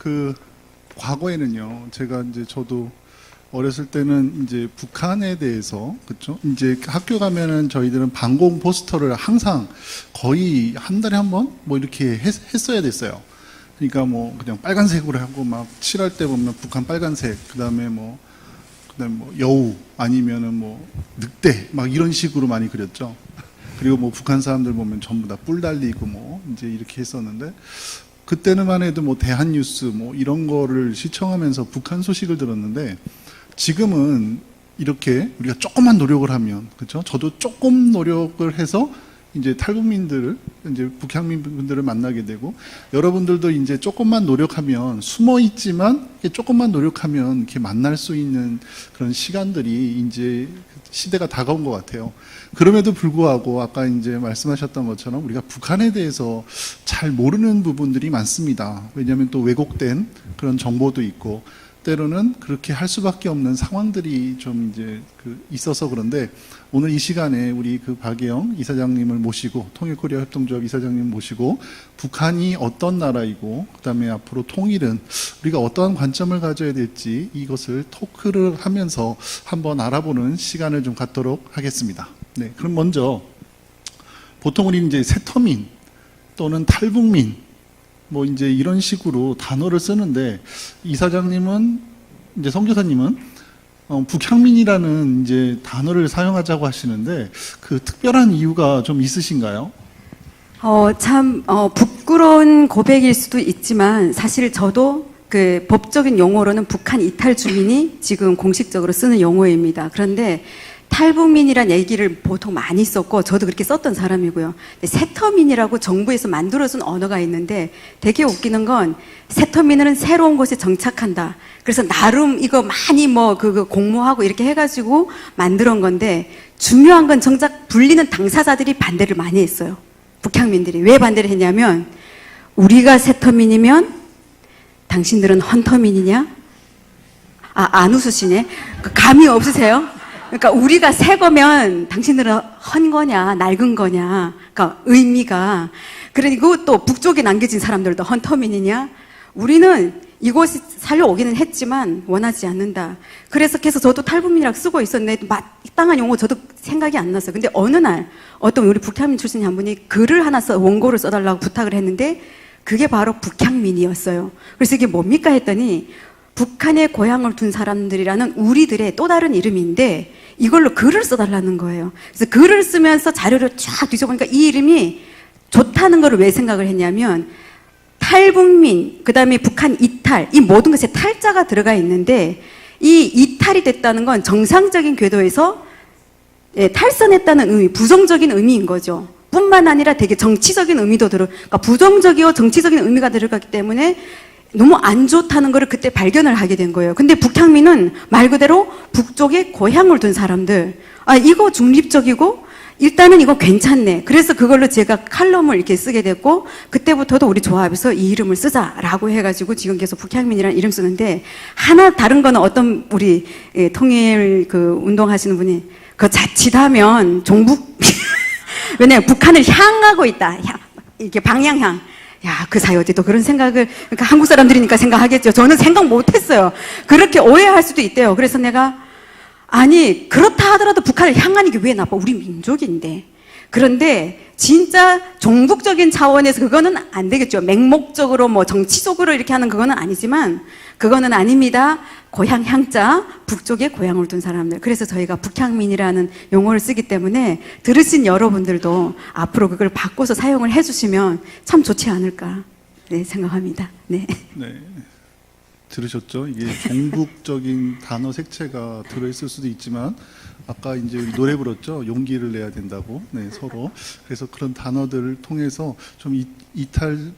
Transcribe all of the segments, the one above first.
그 과거에는요, 제가 이제 저도 어렸을 때는 이제 북한에 대해서, 그쵸? 이제 학교 가면은 저희들은 방공 포스터를 항상 거의 한 달에 한 번 뭐 이렇게 했어야 됐어요. 그러니까 뭐 그냥 빨간색으로 하고 막 칠할 때 보면 북한 빨간색, 그다음에 뭐 여우 아니면은 뭐 늑대 막 이런 식으로 많이 그렸죠. 그리고 뭐 북한 사람들 보면 전부 다 뿔 달리고 뭐 이제 이렇게 했었는데, 그때는만 해도 뭐 대한뉴스 뭐 이런 거를 시청하면서 북한 소식을 들었는데, 지금은 이렇게 우리가 조금만 노력을 하면, 그렇죠? 저도 조금 노력을 해서 이제 탈북민들을, 이제 북향민분들을 만나게 되고, 여러분들도 이제 조금만 노력하면, 숨어 있지만 조금만 노력하면 이렇게 만날 수 있는 그런 시간들이 이제 시대가 다가온 것 같아요. 그럼에도 불구하고 아까 이제 말씀하셨던 것처럼 우리가 북한에 대해서 잘 모르는 부분들이 많습니다. 왜냐하면 또 왜곡된 그런 정보도 있고, 때로는 그렇게 할 수밖에 없는 상황들이 좀 이제 있어서 그런데, 오늘 이 시간에 우리 박예영 이사장님을 모시고, 통일코리아 협동조합 이사장님 모시고, 북한이 어떤 나라이고, 그 다음에 앞으로 통일은 우리가 어떠한 관점을 가져야 될지, 이것을 토크를 하면서 한번 알아보는 시간을 좀 갖도록 하겠습니다. 네, 그럼 먼저 보통 우리 이제 세터민 또는 탈북민 뭐 이제 이런 식으로 단어를 쓰는데, 이사장님은 이제 선교사님은 북향민이라는 이제 단어를 사용하자고 하시는데, 그 특별한 이유가 좀 있으신가요? 부끄러운 고백일 수도 있지만, 사실 저도 그 법적인 용어로는 북한 이탈 주민이 지금 공식적으로 쓰는 용어입니다. 그런데 탈북민이란 얘기를 보통 많이 썼고, 저도 그렇게 썼던 사람이고요. 세터민이라고 정부에서 만들어준 언어가 있는데, 되게 웃기는 건, 세터민은 새로운 곳에 정착한다. 그래서 나름 이거 많이 공모하고 이렇게 해가지고 만들어온 건데, 중요한 건 정작 불리는 당사자들이 반대를 많이 했어요. 북향민들이. 왜 반대를 했냐면, 우리가 세터민이면 당신들은 헌터민이냐? 안 웃으시네. 감이 없으세요? 그러니까 우리가 새 거면 당신들은 헌 거냐, 낡은 거냐, 그러니까 의미가. 그리고 또 북쪽에 남겨진 사람들도 헌터민이냐? 우리는 이곳에 살려오기는 했지만 원하지 않는다. 그래서 계속 저도 탈북민이라고 쓰고 있었는데, 마땅한 용어 저도 생각이 안 났어요. 근데 어느 날 어떤 우리 북향민 출신의 한 분이 글을 하나 원고를 써달라고 부탁을 했는데, 그게 바로 북향민이었어요. 그래서 이게 뭡니까 했더니, 북한에 고향을 둔 사람들이라는 우리들의 또 다른 이름인데, 이걸로 글을 써달라는 거예요. 그래서 글을 쓰면서 자료를 쫙 뒤져보니까 이 이름이 좋다는 걸 왜 생각을 했냐면, 탈북민, 그 다음에 북한 이탈, 이 모든 것에 탈자가 들어가 있는데, 이 이탈이 됐다는 건 정상적인 궤도에서 탈선했다는 의미, 부정적인 의미인 거죠. 뿐만 아니라 되게 정치적인 의미도 그러니까 부정적이고 정치적인 의미가 들어갔기 때문에 너무 안 좋다는 걸 그때 발견을 하게 된 거예요. 근데 북향민은 말 그대로 북쪽에 고향을 둔 사람들. 이거 중립적이고 일단은 이거 괜찮네. 그래서 그걸로 제가 칼럼을 이렇게 쓰게 됐고, 그때부터도 우리 조합에서 이 이름을 쓰자라고 해가지고 지금 계속 북향민이라는 이름 쓰는데, 하나 다른 거는 어떤 우리 통일 운동하시는 분이 자칫하면 종북 왜냐면 북한을 향하고 있다. 이렇게 방향향. 그 사이 어디 또 그런 생각을, 그러니까 한국 사람들이니까 생각하겠죠. 저는 생각 못 했어요. 그렇게 오해할 수도 있대요. 그래서 내가, 그렇다 하더라도 북한을 향하는 게 왜 나빠? 우리 민족인데. 그런데 진짜 종북적인 차원에서 그거는 안 되겠죠. 맹목적으로 정치적으로 이렇게 하는 그거는 아니지만, 그거는 아닙니다. 고향 향자, 북쪽에 고향을 둔 사람들. 그래서 저희가 북향민이라는 용어를 쓰기 때문에 들으신 여러분들도 앞으로 그걸 바꿔서 사용을 해주시면 참 좋지 않을까 생각합니다. 네. 들으셨죠? 이게 종북적인 단어 색채가 들어있을 수도 있지만, 아까 이제 우리 노래 불렀죠? 용기를 내야 된다고. 서로. 그래서 그런 단어들을 통해서 좀 이탈이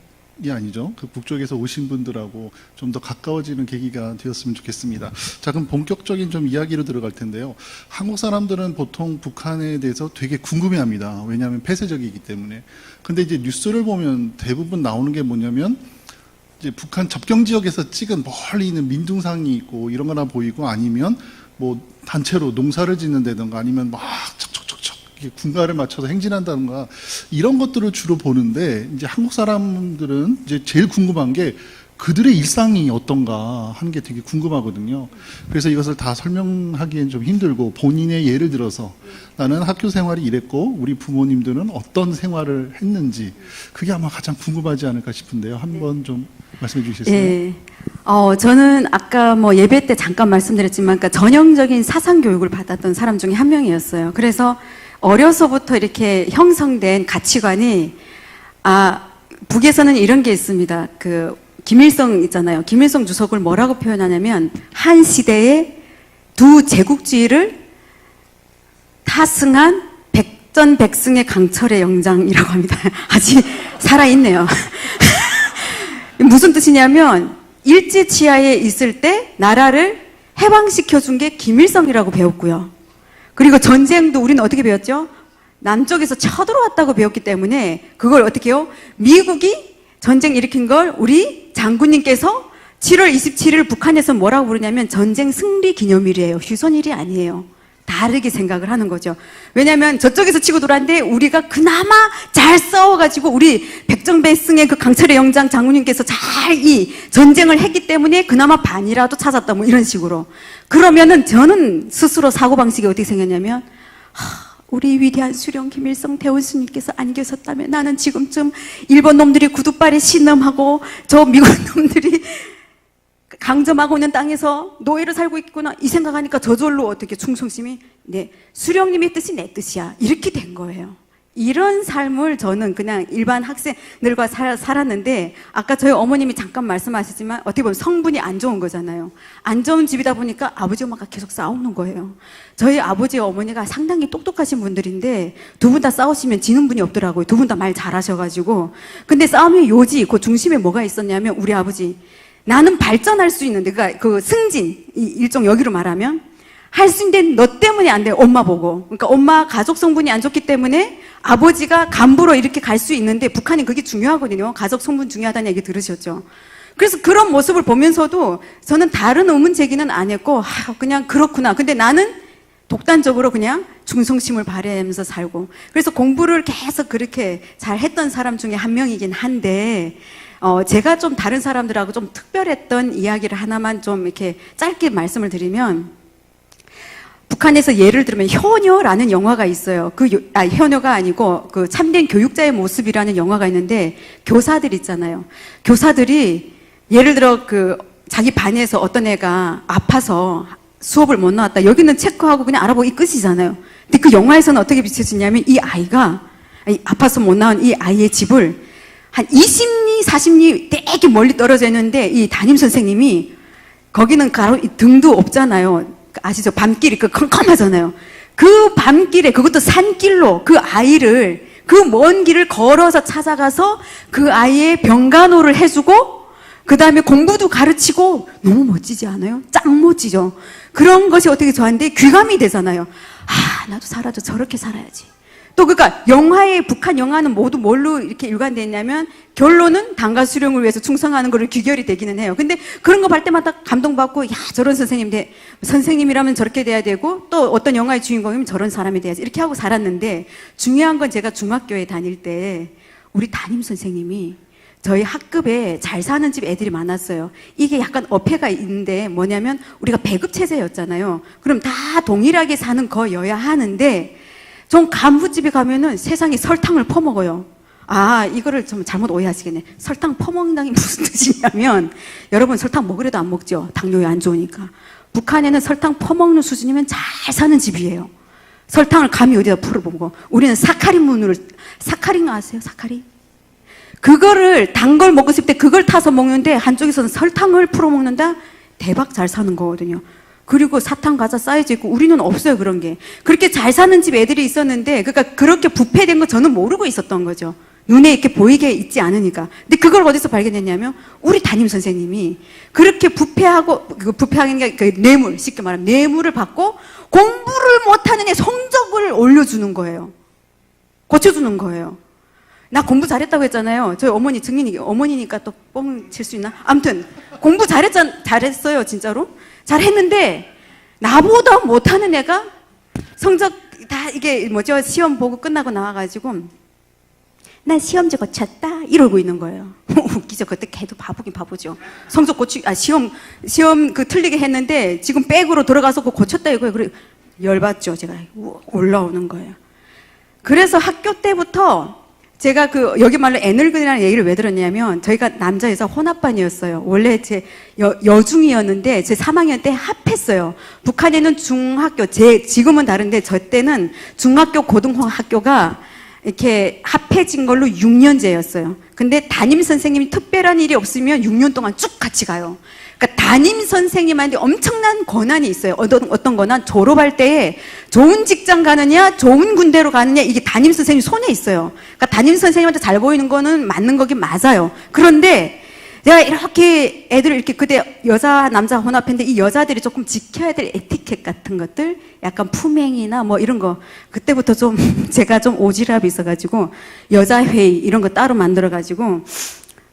아니죠. 북쪽에서 오신 분들하고 좀 더 가까워지는 계기가 되었으면 좋겠습니다. 자, 그럼 본격적인 좀 이야기로 들어갈 텐데요. 한국 사람들은 보통 북한에 대해서 되게 궁금해 합니다. 왜냐하면 폐쇄적이기 때문에. 근데 이제 뉴스를 보면 대부분 나오는 게 뭐냐면, 이제 북한 접경 지역에서 찍은 멀리 있는 민둥상이 있고 이런 거나 보이고, 아니면 단체로 농사를 짓는다든가, 아니면 막 척척척척 군가를 맞춰서 행진한다든가, 이런 것들을 주로 보는데, 이제 한국 사람들은 이제 제일 궁금한 게 그들의 일상이 어떤가 하는 게 되게 궁금하거든요. 그래서 이것을 다 설명하기엔 좀 힘들고 본인의 예를 들어서 나는 학교 생활이 이랬고 우리 부모님들은 어떤 생활을 했는지 그게 아마 가장 궁금하지 않을까 싶은데요. 한번 좀 말씀해 주시겠어요? 예. 저는 아까 뭐 예배 때 잠깐 말씀드렸지만, 그러니까 전형적인 사상 교육을 받았던 사람 중에 한 명이었어요. 그래서 어려서부터 이렇게 형성된 가치관이, 북에서는 이런 게 있습니다. 김일성 있잖아요. 김일성 주석을 뭐라고 표현하냐면, 한 시대의 두 제국주의를 타승한 백전백승의 강철의 영장이라고 합니다. 아직 살아있네요. 무슨 뜻이냐면, 일제치하에 있을 때 나라를 해방시켜준 게 김일성이라고 배웠고요. 그리고 전쟁도 우리는 어떻게 배웠죠? 남쪽에서 쳐들어왔다고 배웠기 때문에 그걸 어떻게 해요? 미국이 전쟁 일으킨 걸 우리 장군님께서 7월 27일 북한에서 뭐라고 부르냐면 전쟁 승리 기념일이에요. 휴전일이 아니에요. 다르게 생각을 하는 거죠. 왜냐하면 저쪽에서 치고 들어왔는데 우리가 그나마 잘 싸워가지고 우리 백전백승의 그 강철의 영장 장군님께서 잘 이 전쟁을 했기 때문에 그나마 반이라도 찾았다 뭐 이런 식으로. 그러면은 저는 스스로 사고방식이 어떻게 생겼냐면, 우리 위대한 수령 김일성 대원수님께서 안 계셨다면 나는 지금쯤 일본 놈들이 구두발에 신음하고 저 미국 놈들이 강점하고 있는 땅에서 노예로 살고 있구나 이 생각하니까 저절로 어떻게 충성심이, 네, 수령님의 뜻이 내 뜻이야 이렇게 된 거예요. 이런 삶을 저는 그냥 일반 학생들과 살았는데, 아까 저희 어머님이 잠깐 말씀하셨지만 어떻게 보면 성분이 안 좋은 거잖아요. 안 좋은 집이다 보니까 아버지 엄마가 계속 싸우는 거예요. 저희 아버지 어머니가 상당히 똑똑하신 분들인데 두 분 다 싸우시면 지는 분이 없더라고요. 두 분 다 말 잘하셔가지고. 근데 싸움의 요지 그 중심에 뭐가 있었냐면, 우리 아버지, 나는 발전할 수 있는데, 그러니까 그 승진, 일종 여기로 말하면 할 수 있는데 너 때문에 안 돼. 엄마 보고. 그러니까 엄마 가족 성분이 안 좋기 때문에 아버지가 간부로 이렇게 갈 수 있는데, 북한이 그게 중요하거든요. 가족 성분 중요하다는 얘기 들으셨죠? 그래서 그런 모습을 보면서도 저는 다른 의문 제기는 안 했고, 그냥 그렇구나. 근데 나는 독단적으로 그냥 충성심을 발휘하면서 살고, 그래서 공부를 계속 그렇게 잘 했던 사람 중에 한 명이긴 한데, 제가 좀 다른 사람들하고 좀 특별했던 이야기를 하나만 좀 이렇게 짧게 말씀을 드리면, 북한에서 예를 들면 효녀라는 영화가 있어요. 효녀가 아니고 그 참된 교육자의 모습이라는 영화가 있는데, 교사들 있잖아요. 교사들이 예를 들어 자기 반에서 어떤 애가 아파서 수업을 못 나왔다. 여기는 체크하고 그냥 알아보고 이 끝이잖아요. 근데 그 영화에서는 어떻게 비춰지냐면, 이 아이가 아파서 못 나온 이 아이의 집을 한 20리, 40리 되게 멀리 떨어져 있는데, 이 담임 선생님이, 거기는 등도 없잖아요. 아시죠? 밤길이 컴컴하잖아요. 그 밤길에, 그것도 산길로 그 아이를, 그 먼 길을 걸어서 찾아가서 그 아이의 병간호를 해주고, 그 다음에 공부도 가르치고, 너무 멋지지 않아요? 짱 멋지죠? 그런 것이 어떻게 저한테 귀감이 되잖아요. 나도 살아도 저렇게 살아야지. 또 그러니까 북한 영화는 모두 뭘로 이렇게 일관되어 있냐면, 결론은 당과 수령을 위해서 충성하는 거를 귀결이 되기는 해요. 근데 그런 거 볼 때마다 감동받고, 저런 선생님이라면 저렇게 돼야 되고, 또 어떤 영화의 주인공이면 저런 사람이 돼야지 이렇게 하고 살았는데, 중요한 건 제가 중학교에 다닐 때 우리 담임 선생님이 저희 학급에 잘 사는 집 애들이 많았어요. 이게 약간 어폐가 있는데 뭐냐면, 우리가 배급 체제였잖아요. 그럼 다 동일하게 사는 거여야 하는데, 좀 간부집에 가면은 세상에 설탕을 퍼먹어요. 이거를 좀 잘못 오해하시겠네. 설탕 퍼먹는다는 게 무슨 뜻이냐면, 여러분 설탕 먹으려도 안 먹죠. 당뇨에 안 좋으니까. 북한에는 설탕 퍼먹는 수준이면 잘 사는 집이에요. 설탕을 감히 어디다 풀어보고. 우리는 사카린 아세요? 사카린? 그거를 단 걸 먹고 싶을 때 그걸 타서 먹는데, 한쪽에서는 설탕을 풀어 먹는다? 대박 잘 사는 거거든요. 그리고 사탕, 과자 쌓여져 있고, 우리는 없어요, 그런 게. 그렇게 잘 사는 집 애들이 있었는데, 그러니까 그렇게 부패된 거 저는 모르고 있었던 거죠. 눈에 이렇게 보이게 있지 않으니까. 근데 그걸 어디서 발견했냐면, 우리 담임 선생님이 그렇게 부패하는 게 뇌물, 쉽게 말하면 뇌물을 받고 공부를 못하는 애 성적을 올려주는 거예요. 고쳐주는 거예요. 나 공부 잘했다고 했잖아요. 저희 어머니 어머니니까 또 뻥 칠 수 있나? 아무튼 공부 잘했어요, 진짜로. 잘했는데 나보다 못하는 애가 성적 다 이게 시험 보고 끝나고 나와가지고 나 시험지 고쳤다 이러고 있는 거예요. 웃기죠. 그때 걔도 바보긴 바보죠. 성적 시험 그 틀리게 했는데 지금 백으로 들어가서 그거 고쳤다 이거예요. 그래 열받죠. 제가 올라오는 거예요. 그래서 학교 때부터 제가 여기 말로 애늙은이라는 얘기를 왜 들었냐면, 저희가 남자 여자 혼합반이었어요. 원래 제 여중이었는데 제 3학년 때 합했어요. 북한에는 중학교, 지금은 다른데 저 때는 중학교 고등학교가 이렇게 합해진 걸로 6년제였어요. 근데 담임 선생님이 특별한 일이 없으면 6년 동안 쭉 같이 가요. 그러니까 담임 선생님한테 엄청난 권한이 있어요. 어떤 권한? 졸업할 때에 좋은 직장 가느냐, 좋은 군대로 가느냐, 이게 담임 선생님 손에 있어요. 그러니까 담임 선생님한테 잘 보이는 거는 맞는 거긴 맞아요. 그런데 제가 이렇게 애들을 이렇게, 그때 여자, 남자 혼합했는데 이 여자들이 조금 지켜야 될 에티켓 같은 것들, 약간 품행이나 뭐 이런 거, 그때부터 좀 제가 좀 오지랖이 있어가지고 여자회의 이런 거 따로 만들어가지고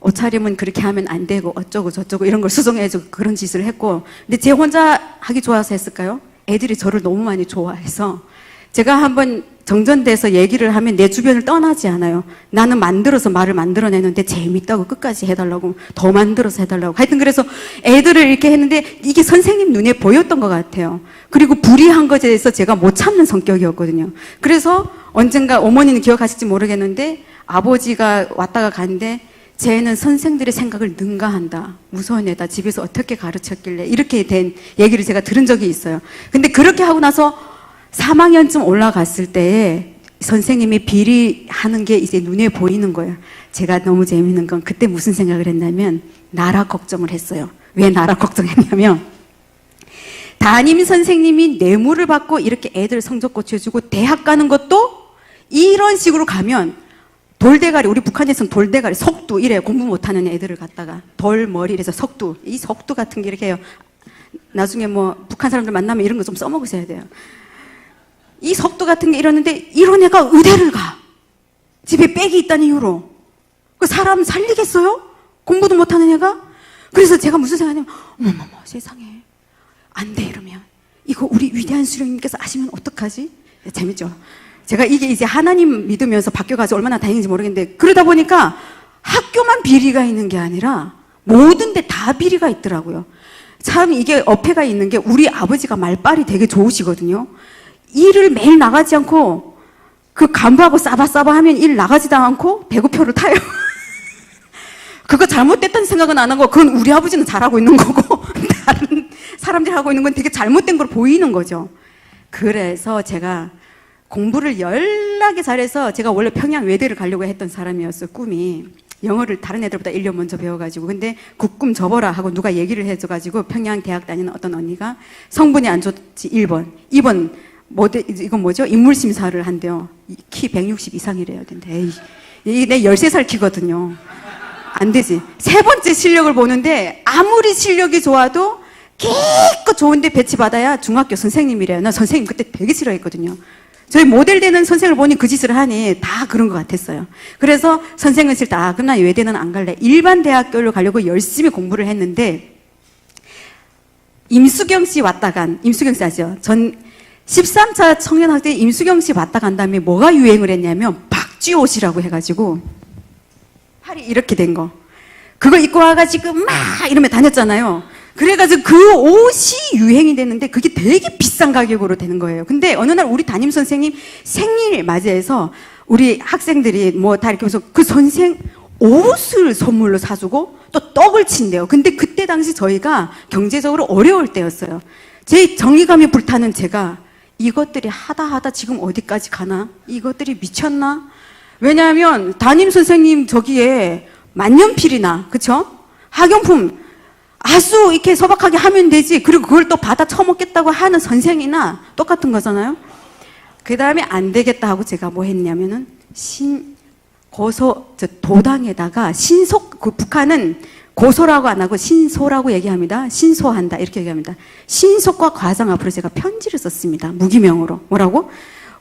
옷차림은 그렇게 하면 안 되고 어쩌고 저쩌고 이런 걸 수정해주고 그런 짓을 했고, 근데 제 혼자 하기 좋아서 했을까요? 애들이 저를 너무 많이 좋아해서 제가 한번 정전돼서 얘기를 하면 내 주변을 떠나지 않아요. 나는 만들어서 말을 만들어내는데 재밌다고 끝까지 해달라고, 더 만들어서 해달라고. 하여튼 그래서 애들을 이렇게 했는데 이게 선생님 눈에 보였던 것 같아요. 그리고 불이한 것에 대해서 제가 못 참는 성격이었거든요. 그래서 언젠가 어머니는 기억하실지 모르겠는데 아버지가 왔다가 갔는데, 쟤는 선생들의 생각을 능가한다, 무서운 애다, 집에서 어떻게 가르쳤길래, 이렇게 된 얘기를 제가 들은 적이 있어요. 근데 그렇게 하고 나서 3학년쯤 올라갔을 때에 선생님이 비리하는 게 이제 눈에 보이는 거예요. 제가 너무 재밌는 건 그때 무슨 생각을 했냐면, 나라 걱정을 했어요. 왜 나라 걱정했냐면, 담임 선생님이 뇌물을 받고 이렇게 애들 성적 고쳐주고 대학 가는 것도 이런 식으로 가면 돌대가리, 우리 북한에서는 돌대가리, 속두 이래요. 공부 못하는 애들을 갖다가 돌머리 이래서 속두, 이 속두 같은 게 이렇게 해요. 나중에 뭐 북한 사람들 만나면 이런 거 좀 써먹으셔야 돼요. 이 속두 같은 게 이러는데 이런 애가 의대를 가. 집에 백이 있다는 이유로. 그 사람 살리겠어요? 공부도 못하는 애가? 그래서 제가 무슨 생각하냐면, 어머머머 세상에 안 돼 이러면 이거 우리 위대한 수령님께서 아시면 어떡하지? 재밌죠? 제가 이게 이제 하나님 믿으면서 바뀌어가지고 얼마나 다행인지 모르겠는데, 그러다 보니까 학교만 비리가 있는 게 아니라 모든 데 다 비리가 있더라고요. 참 이게 어폐가 있는 게, 우리 아버지가 말빨이 되게 좋으시거든요. 일을 매일 나가지 않고 그 간부하고 싸바싸바 하면 일 나가지도 않고 배구표를 타요. 그거 잘못됐다는 생각은 안 하고, 그건 우리 아버지는 잘하고 있는 거고 다른 사람들이 하고 있는 건 되게 잘못된 걸 보이는 거죠. 그래서 제가 공부를 열나게 잘해서, 제가 원래 평양 외대를 가려고 했던 사람이었어요. 꿈이. 영어를 다른 애들보다 1년 먼저 배워가지고. 근데 그 꿈 접어라 하고 누가 얘기를 해줘가지고 평양 대학 다니는 어떤 언니가 성분이 안 좋지 1번, 2번 이건 뭐죠? 인물심사를 한대요. 키 160 이상이래요. 근데 에이, 이게 내 13살 키거든요. 안 되지. 세 번째 실력을 보는데 아무리 실력이 좋아도 기껏 좋은데 배치받아야 중학교 선생님이래요. 나 선생님 그때 되게 싫어했거든요. 저희 모델 되는 선생을 보니 그 짓을 하니 다 그런 것 같았어요. 그래서 선생은 싫다. 그럼 나 외대는 안 갈래. 일반 대학교를 가려고 열심히 공부를 했는데, 임수경 씨 왔다 간, 임수경 씨 아시죠? 전 13차 청년학생 임수경 씨 왔다 간 다음에 뭐가 유행을 했냐면 박쥐옷이라고 해가지고 팔이 이렇게 된 거. 그거 입고 와가지고 막 이러면 다녔잖아요. 그래가지고 그 옷이 유행이 됐는데 그게 되게 비싼 가격으로 되는 거예요. 근데 어느 날 우리 담임 선생님 생일 맞이해서 우리 학생들이 뭐 다 이렇게 해서 그 선생 옷을 선물로 사주고 또 떡을 친대요. 근데 그때 당시 저희가 경제적으로 어려울 때였어요. 제 정의감이 불타는 제가 이것들이 하다 지금 어디까지 가나? 이것들이 미쳤나? 왜냐하면 담임 선생님 저기에 만년필이나, 그쵸? 학용품 아주 이렇게 소박하게 하면 되지. 그리고 그걸 또 받아 처먹겠다고 하는 선생이나 똑같은 거잖아요. 그 다음에 안 되겠다 하고 제가 뭐 했냐면은 도당에다가 그 북한은 고소라고 안 하고 신소라고 얘기합니다. 신소한다 이렇게 얘기합니다. 신소과 과장 앞으로 제가 편지를 썼습니다. 무기명으로. 뭐라고?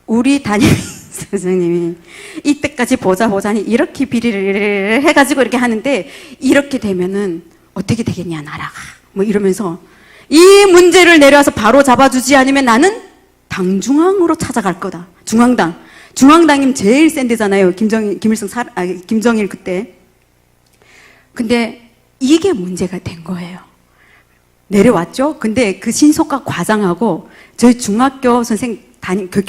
우리 담임 선생님이 이때까지 보자니 이렇게 비리를 해가지고 이렇게 하는데, 이렇게 되면은 어떻게 되겠냐 나라가, 뭐 이러면서 이 문제를 내려와서 바로 잡아주지 않으면 나는 당중앙으로 찾아갈 거다. 중앙당 중앙당이면 제일 센 데잖아요. 김정일 그때. 근데 이게 문제가 된 거예요. 내려왔죠? 근데 그 신속과 과장하고 저희 중학교 그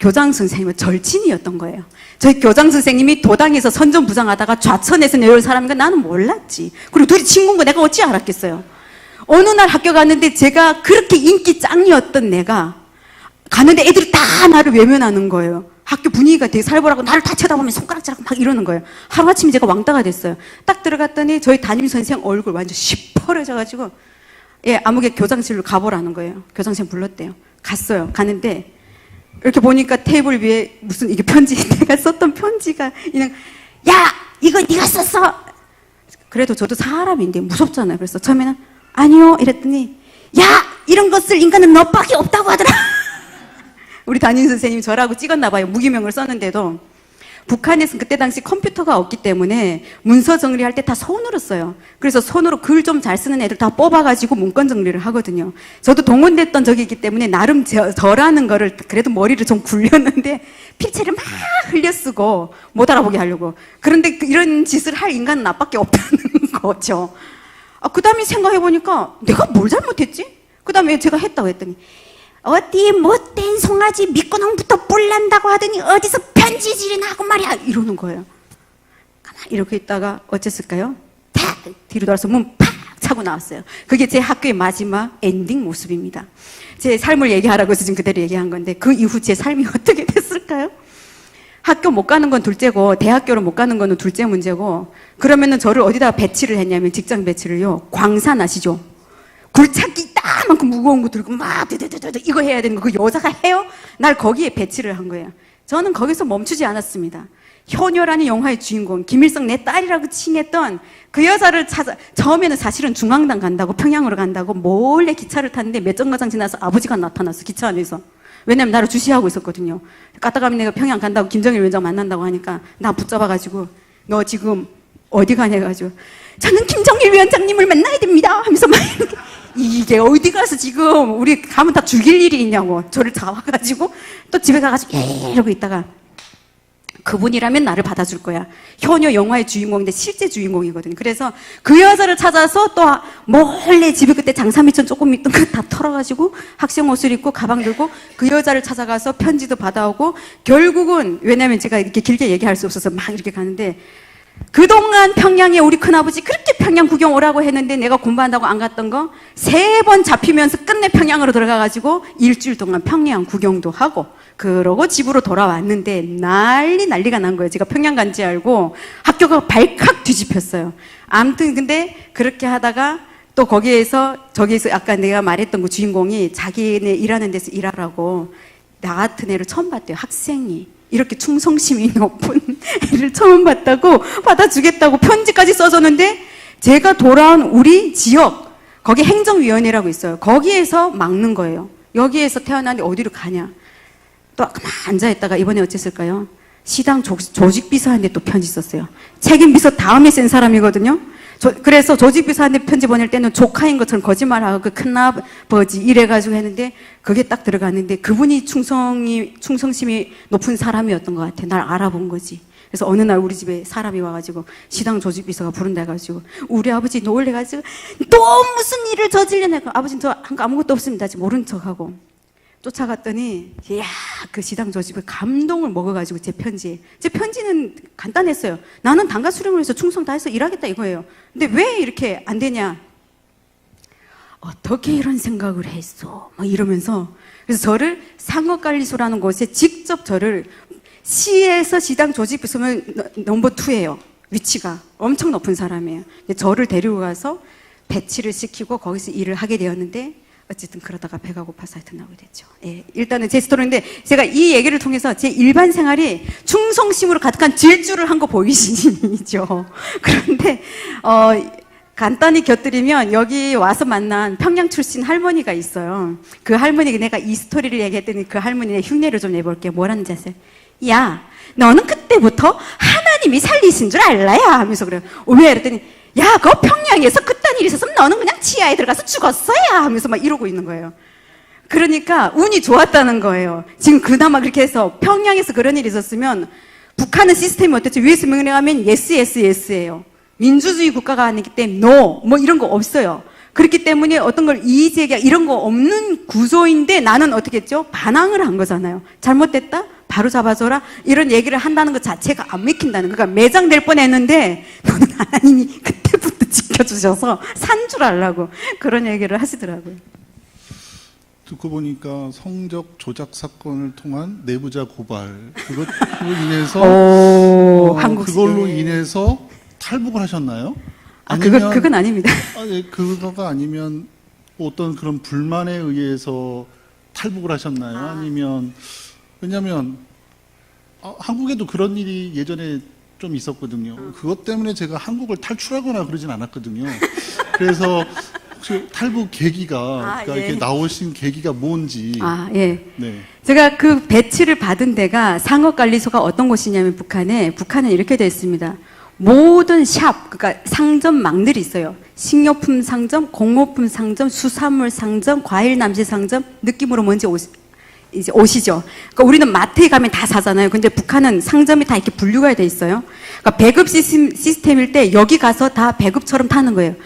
교장 선생님은 절친이었던 거예요. 저희 교장 선생님이 도당에서 선전부장하다가 좌천에서 내려올 사람인가 나는 몰랐지. 그리고 둘이 친구인 거 내가 어찌 알았겠어요. 어느 날 학교 갔는데 제가 그렇게 인기 짱이었던 내가 가는데 애들이 다 나를 외면하는 거예요. 학교 분위기가 되게 살벌하고 나를 다 쳐다보면 손가락질하고 막 이러는 거예요. 하루아침에 제가 왕따가 됐어요. 딱 들어갔더니 저희 담임선생 얼굴 완전 시퍼러져가지고 예, 아무개 교장실로 가보라는 거예요. 교장선생 불렀대요. 갔어요. 가는데 이렇게 보니까 테이블 위에 무슨 이게 편지 내가 썼던 편지가 그냥 야 이거 네가 썼어. 그래도 저도 사람인데 무섭잖아요. 그래서 처음에는 아니요 이랬더니 야 이런 거 쓸 인간은 너밖에 없다고 하더라. 우리 담임 선생님이 저라고 찍었나 봐요. 무기명을 썼는데도. 북한에서는 그때 당시 컴퓨터가 없기 때문에 문서 정리할 때 다 손으로 써요. 그래서 손으로 글 좀 잘 쓰는 애들 다 뽑아가지고 문건 정리를 하거든요. 저도 동원됐던 적이기 때문에 나름 저라는 거를 그래도 머리를 좀 굴렸는데 필체를 막 흘려쓰고 못 알아보게 하려고. 그런데 이런 짓을 할 인간은 나밖에 없다는 거죠. 그 다음에 생각해보니까 내가 뭘 잘못했지? 그 다음에 제가 했다고 했더니 어디 못된 송아지 밑구멍부터 뿔난다고 하더니 어디서 편지질이나 하고 말이야 이러는 거예요. 가만히 이렇게 있다가 어쨌을까요? 탁 뒤로 돌아서 문 팍 차고 나왔어요. 그게 제 학교의 마지막 엔딩 모습입니다. 제 삶을 얘기하라고 해서 지금 그대로 얘기한 건데 그 이후 제 삶이 어떻게 됐을까요? 학교 못 가는 건 둘째고 대학교를 못 가는 건 둘째 문제고 그러면은 저를 어디다 배치를 했냐면 직장 배치를요. 광산 아시죠? 굴착기 이따만큼 무거운 거 들고 막 드드드드 이거 해야 되는 거 그 여자가 해요? 날 거기에 배치를 한 거예요. 저는 거기서 멈추지 않았습니다. 효녀라는 영화의 주인공 김일성 내 딸이라고 칭했던 그 여자를 찾아 처음에는 사실은 중앙당 간다고 평양으로 간다고 몰래 기차를 탔는데 몇 정거장 지나서 아버지가 나타났어. 기차 안에서. 왜냐면 나를 주시하고 있었거든요. 까딱하면 내가 평양 간다고 김정일 위원장 만난다고 하니까 나 붙잡아가지고 너 지금 어디 가냐 해가지고 저는 김정일 위원장님을 만나야 됩니다 하면서 막 이게 어디 가서 지금 우리 가면 다 죽일 일이 있냐고 저를 잡아가지고 또 집에 가가지고 이러고 있다가 그분이라면 나를 받아줄 거야. 효녀 영화의 주인공인데 실제 주인공이거든요. 그래서 그 여자를 찾아서 또 몰래 집에 그때 장사미천 조금 있던 거 다 털어가지고 학생 옷을 입고 가방 들고 그 여자를 찾아가서 편지도 받아오고 결국은 왜냐면 제가 이렇게 길게 얘기할 수 없어서 막 이렇게 가는데 그동안 평양에 우리 큰아버지 그렇게 평양 구경 오라고 했는데 내가 공부한다고 안 갔던 거 3번 잡히면서 끝내 평양으로 들어가가지고 일주일 동안 평양 구경도 하고 그러고 집으로 돌아왔는데 난리가 난 거예요. 제가 평양 간지 알고 학교가 발칵 뒤집혔어요. 아무튼 근데 그렇게 하다가 또 거기에서 저기에서 아까 내가 말했던 그 주인공이 자기네 일하는 데서 일하라고 나 같은 애를 처음 봤대요. 학생이. 이렇게 충성심이 높은 애를 처음 봤다고 받아주겠다고 편지까지 써줬는데 제가 돌아온 우리 지역 거기 행정위원회라고 있어요. 거기에서 막는 거예요. 여기에서 태어났는데 어디로 가냐. 또 가만 앉아있다가 이번에 어쨌을까요? 시당 조직비서한테 또 편지 썼어요. 책임비서 다음에 센 사람이거든요. 그래서 조직비서한테 편지 보낼 때는 조카인 것처럼 거짓말하고 그 큰아버지 이래가지고 했는데 그게 딱 들어갔는데 그분이 충성심이 높은 사람이었던 것 같아. 날 알아본 거지. 그래서 어느 날 우리 집에 사람이 와가지고 시당 조직비서가 부른다 해가지고 우리 아버지 놀래가지고 또 무슨 일을 저질려내. 아버지는 저 한 거 아무것도 없습니다. 아직 모른 척하고 쫓아갔더니 이야 그 시당 조직을 감동을 먹어가지고 제 편지는 간단했어요. 나는 단가 수령을 해서 충성 다해서 일하겠다 이거예요. 근데 왜 이렇게 안 되냐? 어떻게 이런 생각을 했어? 막 이러면서 그래서 저를 상업관리소라는 곳에 직접 저를 시에서 시당 조직비서면 넘버 2예요. 위치가 엄청 높은 사람이에요. 저를 데리고 가서 배치를 시키고 거기서 일을 하게 되었는데 어쨌든 그러다가 배가 고파서 하여튼 나오게 됐죠. 예, 일단은 제 스토리인데 제가 이 얘기를 통해서 제 일반 생활이 충성심으로 가득한 질주를 한 거 보이시죠? 그런데 간단히 곁들이면 여기 와서 만난 평양 출신 할머니가 있어요. 그 할머니가 내가 이 스토리를 얘기했더니 그 할머니의 흉내를 좀 내볼게요. 뭐라는지 아세요? 야, 너는 그때부터 하나님이 살리신 줄 알라야 하면서 그래요. 왜? 이랬더니 야, 그 평양에서 그딴 일이 있었으면 너는 그냥 지하에 들어가서 죽었어야 하면서 막 이러고 있는 거예요. 그러니까 운이 좋았다는 거예요. 지금 그나마 그렇게 해서 평양에서 그런 일이 있었으면 북한은 시스템이 어땠죠? 위에서 명령하면 yes, yes, yes예요. 민주주의 국가가 아니기 때문에 no, 뭐 이런 거 없어요. 그렇기 때문에 어떤 걸 이의제기 이런 거 없는 구조인데 나는 어떻게 했죠? 반항을 한 거잖아요. 잘못됐다? 바로 잡아줘라? 이런 얘기를 한다는 것 자체가 안 믿긴다는 거예요. 그러니까 매장될 뻔했는데 너는 하나님이 그때부터 지켜주셔서 산 줄 알라고 그런 얘기를 하시더라고요. 듣고 보니까 성적 조작 사건을 통한 내부자 고발 그걸로 인해서 한국식. 그걸로 인해서 탈북을 하셨나요? 그건 아닙니다. 그거가 아니면 어떤 그런 불만에 의해서 탈북을 하셨나요? 아니면 왜냐하면 한국에도 그런 일이 예전에 좀 있었거든요. 그것 때문에 제가 한국을 탈출하거나 그러진 않았거든요. 그래서 혹시 탈북 계기가 그러니까 예. 이렇게 나오신 계기가 뭔지. 예. 네. 제가 그 배치를 받은 데가 상업관리소가 어떤 곳이냐면 북한은 이렇게 되어 있습니다. 모든 샵, 그러니까 상점망들이 있어요. 식료품 상점, 공업품 상점, 수산물 상점, 과일 남시 상점, 느낌으로 뭔지 이제 오시죠. 그러니까 우리는 마트에 가면 다 사잖아요. 근데 북한은 상점이 다 이렇게 분류가 돼 있어요. 그러니까 배급 시스템일 때 여기 가서 다 배급처럼 타는 거예요.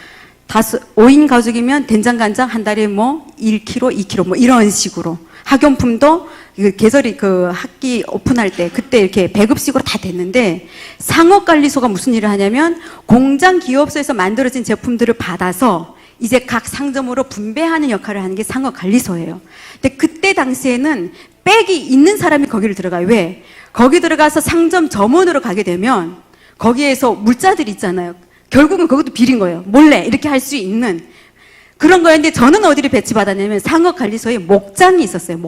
5인 가족이면 된장간장 한 달에 뭐 1kg, 2kg 뭐 이런 식으로. 학용품도 계절이 학기 오픈할 때 그때 이렇게 배급식으로 다 됐는데 상업관리소가 무슨 일을 하냐면 공장 기업소에서 만들어진 제품들을 받아서 이제 각 상점으로 분배하는 역할을 하는 게 상업관리소예요. 근데 그때 당시에는 백이 있는 사람이 거기를 들어가요. 왜? 거기 들어가서 상점 점원으로 가게 되면 거기에서 물자들이 있잖아요. 결국은 그것도 비린 거예요. 몰래 이렇게 할 수 있는 그런 거였는데 저는 어디를 배치받았냐면 상업관리소에 목장이 있었어요.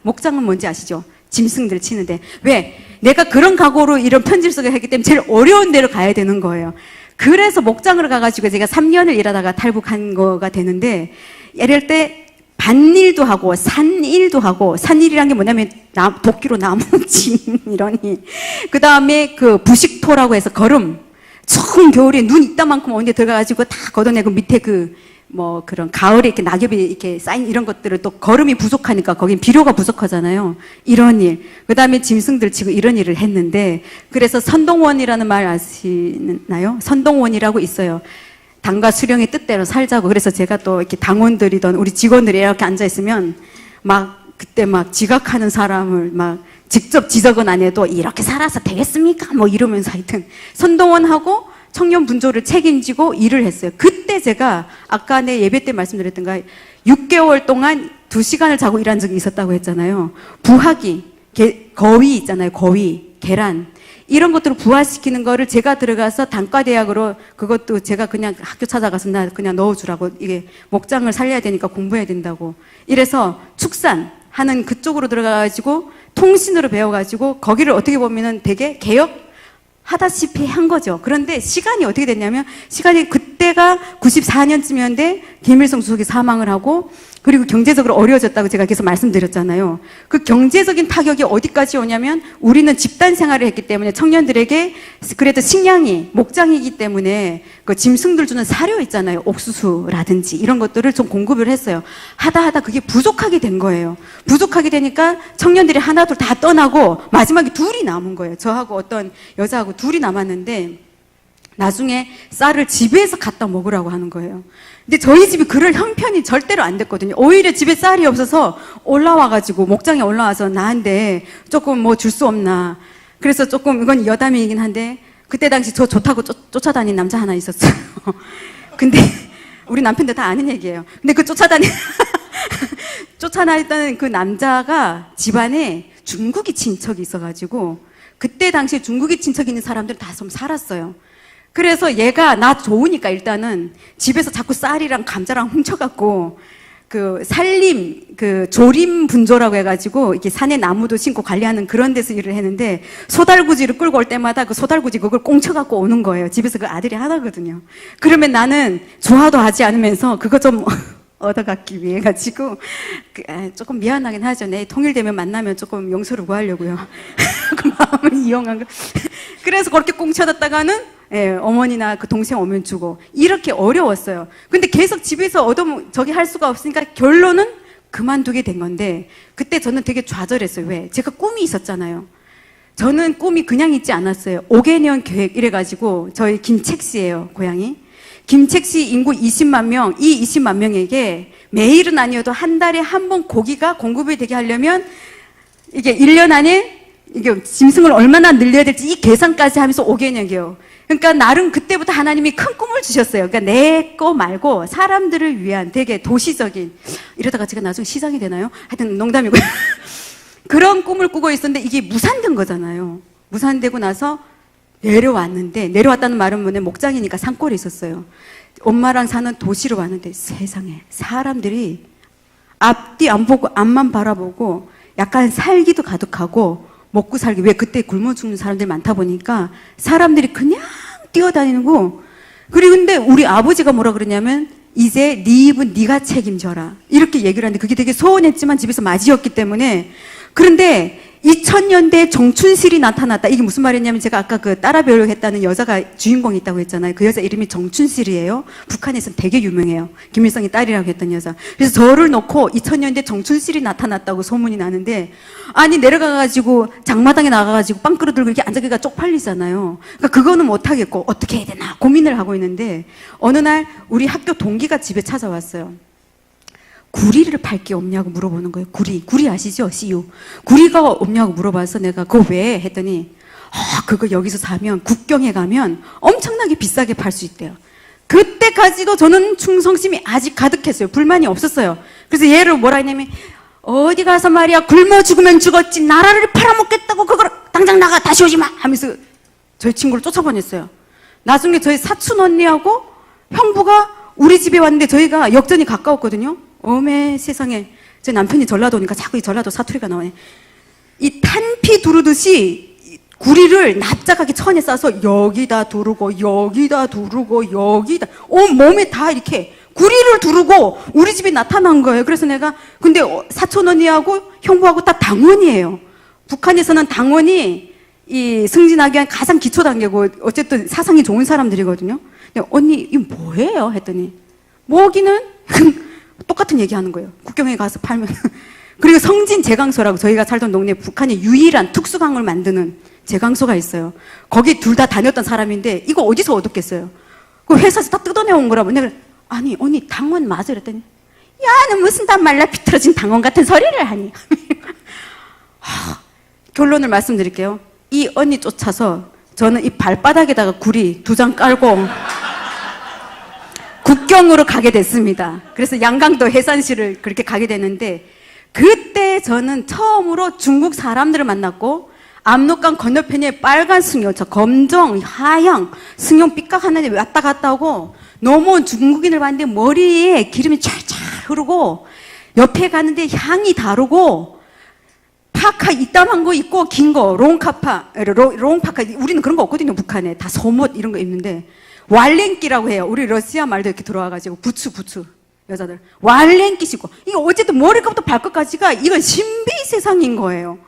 목장은 뭔지 아시죠? 짐승들 치는데. 왜? 내가 그런 각오로 이런 편집석을 했기 때문에 제일 어려운 데로 가야 되는 거예요. 그래서 목장으로 가가지고 제가 3년을 일하다가 탈북한 거가 되는데 이럴 때 밭일도 하고 산일도 하고 산일이란 게 뭐냐면 도끼로 나무 침 이런 일. 그 다음에 부식토라고 해서 거름. 추운 겨울에 눈 이따만큼 온데 들어가가지고 다 걷어내고 밑에 그런 가을에 이렇게 낙엽이 이렇게 쌓인 이런 것들을 또 거름이 부족하니까 거긴 비료가 부족하잖아요. 이런 일. 그 다음에 짐승들 치고 이런 일을 했는데 그래서 선동원이라는 말 아시나요? 선동원이라고 있어요. 당과 수령의 뜻대로 살자고. 그래서 제가 또 이렇게 당원들이던 우리 직원들이 이렇게 앉아있으면 그때 지각하는 사람을 직접 지적은 안 해도 이렇게 살아서 되겠습니까? 뭐 이러면서 하여튼 선동원하고 청년 분조를 책임지고 일을 했어요. 그때 제가 아까 내 예배 때 말씀드렸던가 6개월 동안 2시간을 자고 일한 적이 있었다고 했잖아요. 부화기, 거위 있잖아요. 거위, 계란 이런 것들을 부화시키는 거를 제가 들어가서 단과대학으로 그것도 제가 그냥 학교 찾아가서 나 그냥 넣어주라고 이게 목장을 살려야 되니까 공부해야 된다고 이래서 축산하는 그쪽으로 들어가가지고 통신으로 배워가지고 거기를 어떻게 보면은 되게 개혁하다시피 한 거죠. 그런데 시간이 어떻게 됐냐면 시간이 그때가 94년쯤이었는데 김일성 주석이 사망을 하고 그리고 경제적으로 어려워졌다고 제가 계속 말씀드렸잖아요. 그 경제적인 타격이 어디까지 오냐면 우리는 집단 생활을 했기 때문에 청년들에게 그래도 식량이 목장이기 때문에 그 짐승들 주는 사료 있잖아요. 옥수수라든지 이런 것들을 좀 공급을 했어요. 하다 그게 부족하게 된 거예요. 부족하게 되니까 청년들이 하나 둘 다 떠나고 마지막에 둘이 남은 거예요. 저하고 어떤 여자하고 둘이 남았는데 나중에 쌀을 집에서 갖다 먹으라고 하는 거예요. 근데 저희 집이 그럴 형편이 절대로 안 됐거든요. 오히려 집에 쌀이 없어서 올라와가지고 목장에 올라와서 나한테 조금 뭐 줄 수 없나. 그래서 조금 이건 여담이긴 한데 그때 당시 저 좋다고 쫓아다닌 남자 하나 있었어요. 근데 우리 남편들 다 아는 얘기예요. 근데 그 쫓아다니던 그 남자가 집안에 중국이 친척이 있어가지고 그때 당시에 중국이 친척 있는 사람들 다 좀 살았어요. 그래서 얘가 나 좋으니까 일단은 집에서 자꾸 쌀이랑 감자랑 훔쳐갖고 조림 분조라고 해가지고 이렇게 산에 나무도 심고 관리하는 그런 데서 일을 했는데 소달구지를 끌고 올 때마다 그 소달구지 그걸 꽁쳐갖고 오는 거예요. 집에서 그 아들이 하나거든요. 그러면 나는 좋아도 하지 않으면서 그거 좀 얻어갖기 위해 가지고 조금 미안하긴 하죠. 내 통일되면 만나면 조금 용서를 구하려고요. 그 마음을 이용한 거. 그래서 그렇게 꽁쳐뒀다가는 어머니나 그 동생 오면 주고 이렇게 어려웠어요. 근데 계속 집에서 저기 할 수가 없으니까 결론은 그만두게 된 건데 그때 저는 되게 좌절했어요. 왜? 제가 꿈이 있었잖아요. 저는 꿈이 그냥 있지 않았어요. 5개년 계획 이래가지고 저희 김책시예요, 고향이. 김책시 인구 20만 명, 이 20만 명에게 매일은 아니어도 한 달에 한 번 고기가 공급이 되게 하려면 이게 1년 안에 이게 짐승을 얼마나 늘려야 될지 이 계산까지 하면서 5개년이요. 그러니까 나름 그때부터 하나님이 큰 꿈을 주셨어요. 그러니까 내 거 말고 사람들을 위한 되게 도시적인, 이러다가 제가 나중에 시장이 되나요? 하여튼 농담이고요. 그런 꿈을 꾸고 있었는데 이게 무산된 거잖아요. 무산되고 나서 내려왔는데, 내려왔다는 말은 뭐냐, 목장이니까 산골에 있었어요. 엄마랑 사는 도시로 왔는데 세상에 사람들이 앞뒤 안 보고 앞만 바라보고 약간 살기도 가득하고 먹고 살기, 왜 그때 굶어 죽는 사람들이 많다 보니까 사람들이 그냥 뛰어다니는 거. 그리고 근데 우리 아버지가 뭐라 그러냐면 이제 네 입은 네가 책임져라 이렇게 얘기를 하는데 그게 되게 소원했지만 집에서 맞이였기 때문에. 그런데 2000년대에 정춘실이 나타났다. 이게 무슨 말이냐면 제가 아까 그 따라 배우겠다는 여자가 주인공이 있다고 했잖아요. 그 여자 이름이 정춘실이에요. 북한에서는 되게 유명해요. 김일성이 딸이라고 했던 여자. 그래서 저를 놓고 2000년대 정춘실이 나타났다고 소문이 나는데, 아니 내려가가지고 장마당에 나가가지고 빵그릇 들고 이렇게 앉아기가 쪽팔리잖아요. 그러니까 그거는 못하겠고 어떻게 해야 되나 고민을 하고 있는데 어느 날 우리 학교 동기가 집에 찾아왔어요. 구리를 팔 게 없냐고 물어보는 거예요. 구리 아시죠? CU. 구리가 없냐고 물어봐서 내가 그거 왜? 했더니 그거 여기서 사면 국경에 가면 엄청나게 비싸게 팔 수 있대요. 그때까지도 저는 충성심이 아직 가득했어요. 불만이 없었어요. 그래서 얘를 뭐라 했냐면 어디 가서 말이야 굶어 죽으면 죽었지 나라를 팔아먹겠다고 그걸 당장 나가 다시 오지 마 하면서 저희 친구를 쫓아보냈어요. 나중에 저희 사촌 언니하고 형부가 우리 집에 왔는데 저희가 역전이 가까웠거든요. 어메 세상에. 제 남편이 전라도니까 자꾸 이 전라도 사투리가 나오네. 이 탄피 두르듯이 구리를 납작하게 천에 싸서 여기다 두르고 여기다 두르고 여기다 온 몸에 다 이렇게 구리를 두르고 우리 집에 나타난 거예요. 그래서 내가 근데 사촌 언니하고 형부하고 다 당원이에요. 북한에서는 당원이 이 승진하기 위한 가장 기초 단계고 어쨌든 사상이 좋은 사람들이거든요. 근데 언니 이거 뭐예요? 했더니 뭐기는 똑같은 얘기 하는 거예요. 국경에 가서 팔면. 그리고 성진 제강소라고 저희가 살던 동네에 북한이 유일한 특수강을 만드는 제강소가 있어요. 거기 둘 다 다녔던 사람인데 이거 어디서 얻었겠어요? 그 회사에서 다 뜯어내온 거라고. 내가 아니 언니 당원 맞아 그랬더니 야 너 무슨 다 말라 비틀어진 당원 같은 소리를 하니. 결론을 말씀드릴게요. 이 언니 쫓아서 저는 이 발바닥에다가 구리 2장 깔고 국경으로 가게 됐습니다. 그래서 양강도 해산시를 그렇게 가게 됐는데 그때 저는 처음으로 중국 사람들을 만났고 압록강 건너편에 빨간 승용, 저 검정, 하양, 승용 삐깍 하는데 왔다 갔다 하고 넘어온 중국인을 봤는데 머리에 기름이 찰찰 흐르고 옆에 가는데 향이 다르고 파카 이따만 거 입고 긴 거, 롱파카, 우리는 그런 거 없거든요, 북한에. 다 소못 이런 거 입는데 왈랭끼라고 해요. 우리 러시아 말도 이렇게 들어와가지고 부츠 여자들 왈랭끼 신고 이거 어쨌든 머리부터 발끝까지가 이건 신비 세상인 거예요.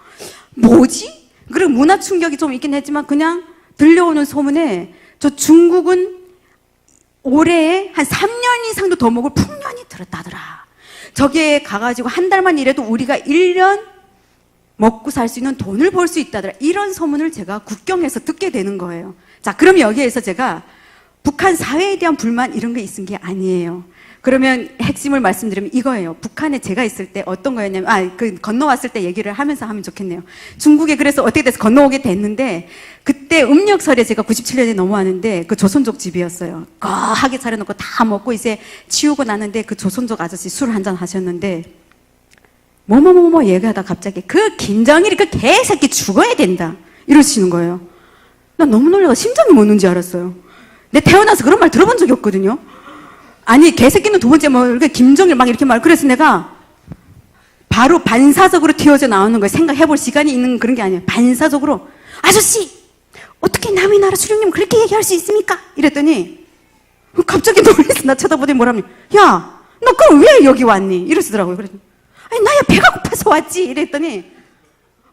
뭐지? 그리고 문화 충격이 좀 있긴 했지만 그냥 들려오는 소문에 저 중국은 올해에 한 3년 이상도 더 먹을 풍년이 들었다더라. 저기에 가가지고 한 달만 일해도 우리가 1년 먹고 살 수 있는 돈을 벌 수 있다더라. 이런 소문을 제가 국경에서 듣게 되는 거예요. 자, 그럼 여기에서 제가 북한 사회에 대한 불만 이런 게 있은 게 아니에요. 그러면 핵심을 말씀드리면 이거예요. 북한에 제가 있을 때 어떤 거였냐면, 건너왔을 때 얘기를 하면서 하면 좋겠네요. 중국에 그래서 어떻게 돼서 건너오게 됐는데, 그때 음력설에 제가 97년에 넘어왔는데, 그 조선족 집이었어요. 거하게 차려놓고 다 먹고 이제 치우고 나는데, 그 조선족 아저씨 술 한잔 하셨는데, 얘기하다 갑자기, 그 김정일이 그 개새끼 죽어야 된다. 이러시는 거예요. 나 너무 놀라서 심장이 멎는 줄 알았어요. 내 태어나서 그런 말 들어본 적이 없거든요. 아니 개새끼는 두 번째 이렇게 김정일 막 이렇게 그래서 내가 바로 반사적으로 튀어져 나오는 거예요. 생각해볼 시간이 있는 그런 게 아니에요. 반사적으로 아저씨 어떻게 남의 나라 수령님 그렇게 얘기할 수 있습니까? 이랬더니 갑자기 놀라서 나 쳐다보더니 뭐라면 야 너 그럼 왜 여기 왔니? 이러시더라고요. 그래서 아니 나야 배가 고파서 왔지. 이랬더니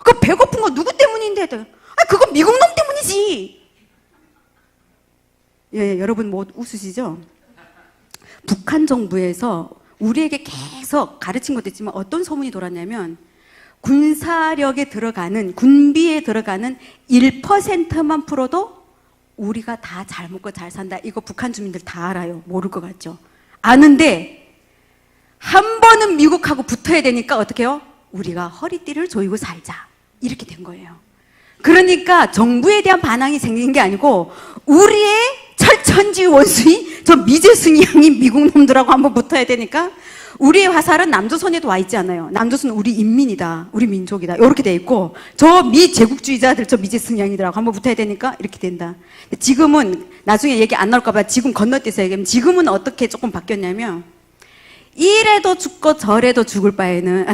그 배고픈 거 누구 때문인데? 그건 미국 놈 때문이지. 예, 여러분 뭐 웃으시죠? 북한 정부에서 우리에게 계속 가서 가르친 것도 있지만 어떤 소문이 돌았냐면 군사력에 들어가는, 군비에 들어가는 1%만 풀어도 우리가 다 잘 먹고 잘 산다. 이거 북한 주민들 다 알아요. 모를 것 같죠? 아는데 한 번은 미국하고 붙어야 되니까 어떻게 해요? 우리가 허리띠를 조이고 살자. 이렇게 된 거예요. 그러니까 정부에 대한 반항이 생긴 게 아니고 우리의 철천지 원수인 저 미제순이 형이 미국 놈들하고 한번 붙어야 되니까 우리의 화살은 남조선에도 와 있지 않아요. 남조선은 우리 인민이다. 우리 민족이다. 이렇게 돼 있고 저 미제국주의자들 저 미제순이 형이들하고 한번 붙어야 되니까 이렇게 된다. 지금은 나중에 얘기 안 나올까 봐 지금 건너뛰어서 얘기하면 지금은 어떻게 조금 바뀌었냐면 이래도 죽고 저래도 죽을 바에는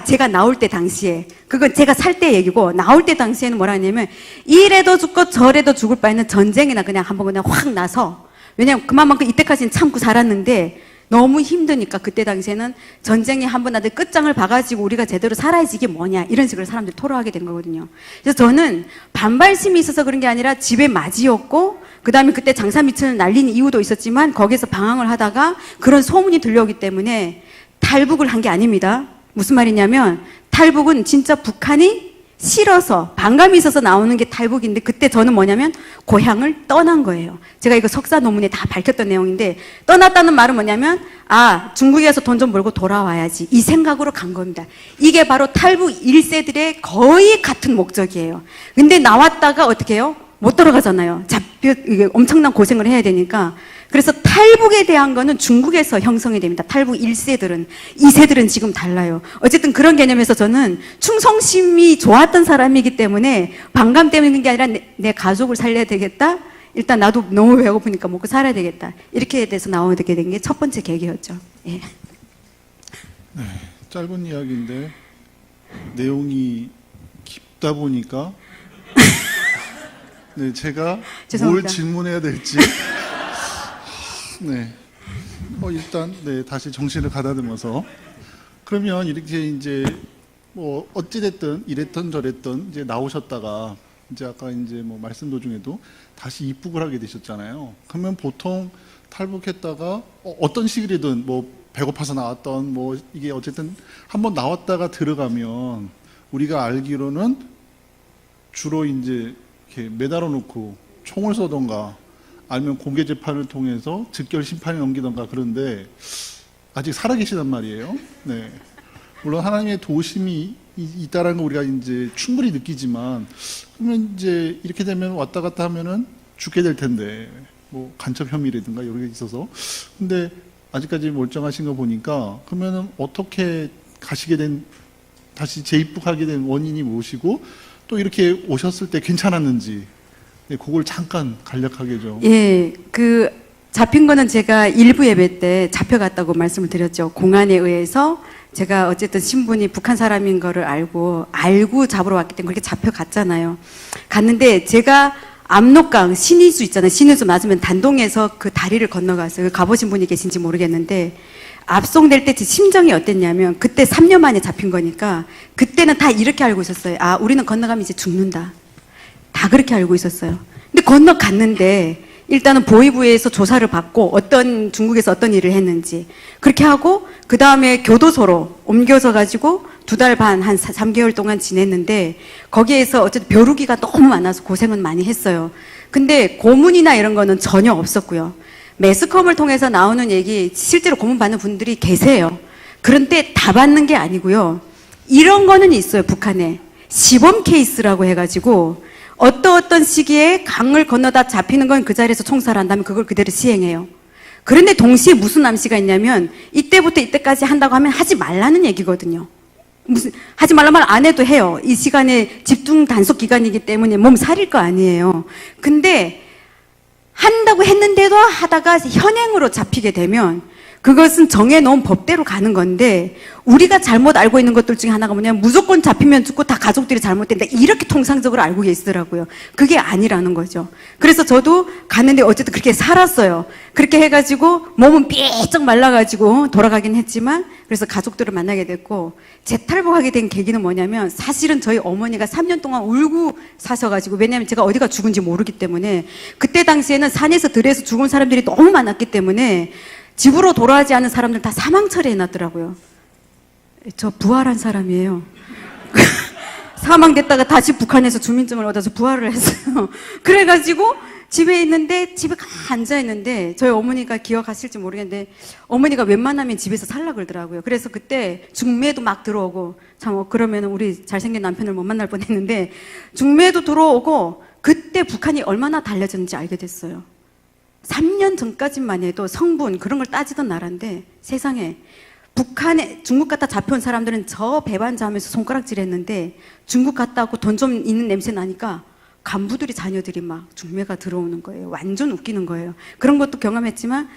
제가 나올 때 당시에 그건 제가 살 때 얘기고 나올 때 당시에는 뭐라 하냐면 이래도 죽고 저래도 죽을 바에는 전쟁이나 그냥 한번 그냥 확 나서 왜냐면 그만큼 이때까지는 참고 살았는데 너무 힘드니까 그때 당시에는 전쟁이 한번 나도 끝장을 봐가지고 우리가 제대로 살아야지 이게 뭐냐 이런 식으로 사람들이 토로하게 된 거거든요. 그래서 저는 반발심이 있어서 그런 게 아니라 집에 맞이였고 그 다음에 그때 장사 미천을 날린 이유도 있었지만 거기서 방황을 하다가 그런 소문이 들려오기 때문에 탈북을 한 게 아닙니다. 무슨 말이냐면 탈북은 진짜 북한이 싫어서 반감이 있어서 나오는 게 탈북인데 그때 저는 뭐냐면 고향을 떠난 거예요. 제가 이거 석사 논문에 다 밝혔던 내용인데 떠났다는 말은 뭐냐면 중국에 가서 돈 좀 벌고 돌아와야지 이 생각으로 간 겁니다. 이게 바로 탈북 1세들의 거의 같은 목적이에요. 근데 나왔다가 어떻게 해요? 못 돌아가잖아요. 이게 엄청난 고생을 해야 되니까. 그래서 탈북에 대한 거는 중국에서 형성이 됩니다. 탈북 1세들은. 2세들은 지금 달라요. 어쨌든 그런 개념에서 저는 충성심이 좋았던 사람이기 때문에 반감 때문인 게 아니라 내 가족을 살려야 되겠다. 일단 나도 너무 배고프니까 먹고 살아야 되겠다. 이렇게 돼서 나오게 된 게 첫 번째 계기였죠. 예. 네, 짧은 이야기인데 내용이 깊다 보니까 네, 제가 뭘 질문해야 될지 네. 일단 네, 다시 정신을 가다듬어서 그러면 이렇게 이제 뭐 어찌됐든 이랬던 저랬던 이제 나오셨다가 이제 아까 이제 뭐 말씀 도중에도 다시 입국을 하게 되셨잖아요. 그러면 보통 탈북했다가 어떤 시기든 뭐 배고파서 나왔던 뭐 이게 어쨌든 한번 나왔다가 들어가면 우리가 알기로는 주로 이제 이렇게 매달아 놓고 총을 쏘던가 아니면 공개 재판을 통해서 즉결 심판에 넘기던가 그런데 아직 살아계시단 말이에요. 네. 물론 하나님의 도우심이 있다라는 거 우리가 이제 충분히 느끼지만 그러면 이제 이렇게 되면 왔다 갔다 하면은 죽게 될 텐데 뭐 간첩 혐의라든가 여러 개 있어서 근데 아직까지 멀쩡하신 거 보니까 그러면은 어떻게 가시게 된 다시 재입국하게 된 원인이 무엇이고 또 이렇게 오셨을 때 괜찮았는지 네, 그걸 잠깐 간략하게 좀. 예, 잡힌 거는 제가 일부 예배 때 잡혀갔다고 말씀을 드렸죠. 공안에 의해서 제가 어쨌든 신분이 북한 사람인 거를 알고 잡으러 왔기 때문에 그렇게 잡혀갔잖아요. 갔는데 제가 압록강 신의수 있잖아요. 신의수 맞으면 단동에서 그 다리를 건너갔어요. 가보신 분이 계신지 모르겠는데 압송될 때 제 심정이 어땠냐면 그때 3년 만에 잡힌 거니까 그때는 다 이렇게 알고 있었어요. 우리는 건너가면 이제 죽는다. 다 그렇게 알고 있었어요. 근데 건너갔는데 일단은 보위부에서 조사를 받고 중국에서 어떤 일을 했는지 그렇게 하고 그 다음에 교도소로 옮겨져 가지고 2달 반, 한 3개월 동안 지냈는데 거기에서 어쨌든 벼루기가 너무 많아서 고생은 많이 했어요. 근데 고문이나 이런 거는 전혀 없었고요. 매스컴을 통해서 나오는 얘기 실제로 고문 받는 분들이 계세요. 그런데 다 받는 게 아니고요. 이런 거는 있어요. 북한에 시범 케이스라고 해가지고 어떤 시기에 강을 건너다 잡히는 건 그 자리에서 총살한다면 그걸 그대로 시행해요. 그런데 동시에 무슨 암시가 있냐면 이때부터 이때까지 한다고 하면 하지 말라는 얘기거든요. 하지 말란 말 안 해도 해요. 이 시간에 집중 단속 기간이기 때문에 몸 살일 거 아니에요. 근데 한다고 했는데도 하다가 현행으로 잡히게 되면 그것은 정해놓은 법대로 가는 건데 우리가 잘못 알고 있는 것들 중에 하나가 뭐냐면 무조건 잡히면 죽고 다 가족들이 잘못된다 이렇게 통상적으로 알고 계시더라고요. 그게 아니라는 거죠. 그래서 저도 갔는데 어쨌든 그렇게 살았어요. 그렇게 해가지고 몸은 삐쩍 말라가지고 돌아가긴 했지만 그래서 가족들을 만나게 됐고 재탈북하게 된 계기는 뭐냐면 사실은 저희 어머니가 3년 동안 울고 사셔가지고 왜냐하면 제가 어디가 죽은지 모르기 때문에 그때 당시에는 산에서 들에서 죽은 사람들이 너무 많았기 때문에 집으로 돌아가지 않은 사람들 다 사망 처리해놨더라고요. 저 부활한 사람이에요. 사망됐다가 다시 북한에서 주민증을 얻어서 부활을 했어요. 그래가지고 집에 있는데, 집에 가만히 앉아있는데, 저희 어머니가 기억하실지 모르겠는데, 어머니가 웬만하면 집에서 살라 그러더라고요. 그래서 그때 중매도 막 들어오고, 참, 그러면 우리 잘생긴 남편을 못 만날 뻔 했는데, 중매도 들어오고, 그때 북한이 얼마나 달라졌는지 알게 됐어요. 3년 전까지만 해도 성분, 그런 걸 따지던 나라인데, 세상에, 북한에, 중국 갔다 잡혀온 사람들은 저 배반자 하면서 손가락질 했는데, 중국 갔다 왔고 돈 좀 있는 냄새 나니까, 간부들이 자녀들이 막 중매가 들어오는 거예요. 완전 웃기는 거예요. 그런 것도 경험했지만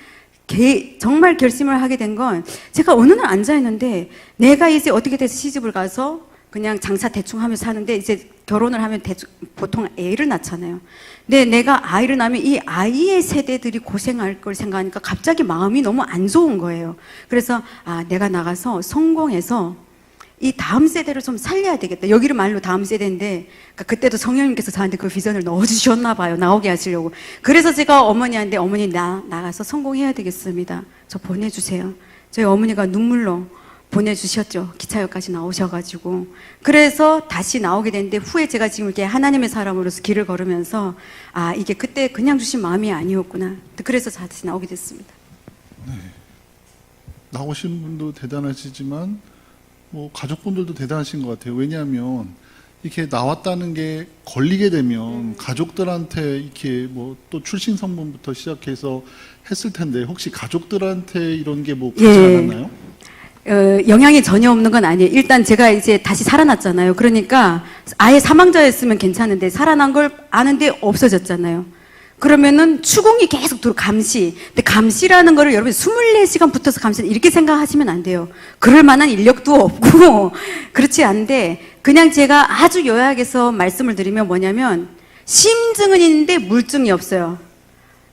정말 결심을 하게 된 건 제가 어느 날 앉아있는데 내가 이제 어떻게 돼서 시집을 가서 그냥 장사 대충 하면서 사는데 이제 결혼을 하면 보통 애를 낳잖아요. 근데 내가 아이를 낳으면 이 아이의 세대들이 고생할 걸 생각하니까 갑자기 마음이 너무 안 좋은 거예요. 그래서 내가 나가서 성공해서 이 다음 세대를 좀 살려야 되겠다. 여기를 말로 다음 세대인데, 그러니까 그때도 성령님께서 저한테 그 비전을 넣어주셨나 봐요. 나오게 하시려고. 그래서 제가 어머니한테, 어머니 나가서 성공해야 되겠습니다. 저 보내주세요. 저희 어머니가 눈물로 보내주셨죠. 기차역까지 나오셔가지고. 그래서 다시 나오게 됐는데, 후에 제가 지금 이렇게 하나님의 사람으로서 길을 걸으면서, 이게 그때 그냥 주신 마음이 아니었구나. 그래서 다시 나오게 됐습니다. 네. 나오신 분도 대단하시지만, 가족분들도 대단하신 것 같아요. 왜냐하면, 이렇게 나왔다는 게 걸리게 되면 가족들한테 이렇게 또 출신 성분부터 시작해서 했을 텐데, 혹시 가족들한테 이런 게 가지 않았나요? 영향이 전혀 없는 건 아니에요. 일단 제가 이제 다시 살아났잖아요. 그러니까 아예 사망자였으면 괜찮은데 살아난 걸 아는데 없어졌잖아요. 그러면은 추궁이 계속 감시. 근데 감시라는 거를 여러분 24시간 붙어서 감시는 이렇게 생각하시면 안 돼요. 그럴 만한 인력도 없고 그렇지 않은데 그냥 제가 아주 요약해서 말씀을 드리면 뭐냐면 심증은 있는데 물증이 없어요.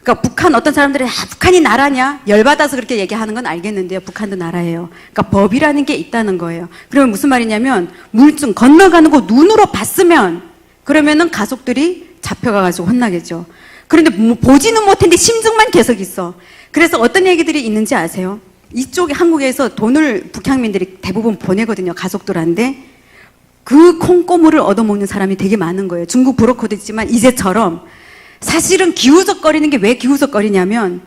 그러니까 북한 어떤 사람들이 북한이 나라냐? 열받아서 그렇게 얘기하는 건 알겠는데요. 북한도 나라예요. 그러니까 법이라는 게 있다는 거예요. 그러면 무슨 말이냐면 물증 건너가는 거 눈으로 봤으면 그러면은 가족들이 잡혀가가지고 혼나겠죠. 그런데 보지는 못했는데 심증만 계속 있어. 그래서 어떤 얘기들이 있는지 아세요? 이쪽에 한국에서 돈을 북향민들이 대부분 보내거든요. 가족들한테. 그 콩고물을 얻어먹는 사람이 되게 많은 거예요. 중국 브로커도 있지만 이제처럼 사실은 기우적거리는 게 왜 기우적거리냐면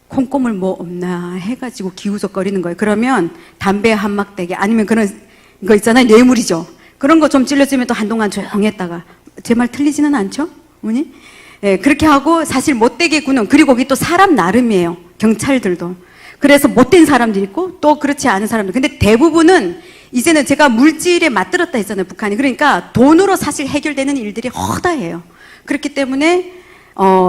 콩고물 뭐 없나 해가지고 기우적거리는 거예요. 그러면 담배 한 막대기 아니면 그런 거 있잖아요. 뇌물이죠. 그런 거 좀 찔러주면 또 한동안 조용했다가 제 말 틀리지는 않죠? 어머니? 예, 그렇게 하고 사실 못되게 구는 그리고 거기 또 사람 나름이에요. 경찰들도. 그래서 못된 사람도 있고 또 그렇지 않은 사람들. 근데 대부분은 이제는 제가 물질에 맞들었다 했잖아요. 북한이. 그러니까 돈으로 사실 해결되는 일들이 허다해요. 그렇기 때문에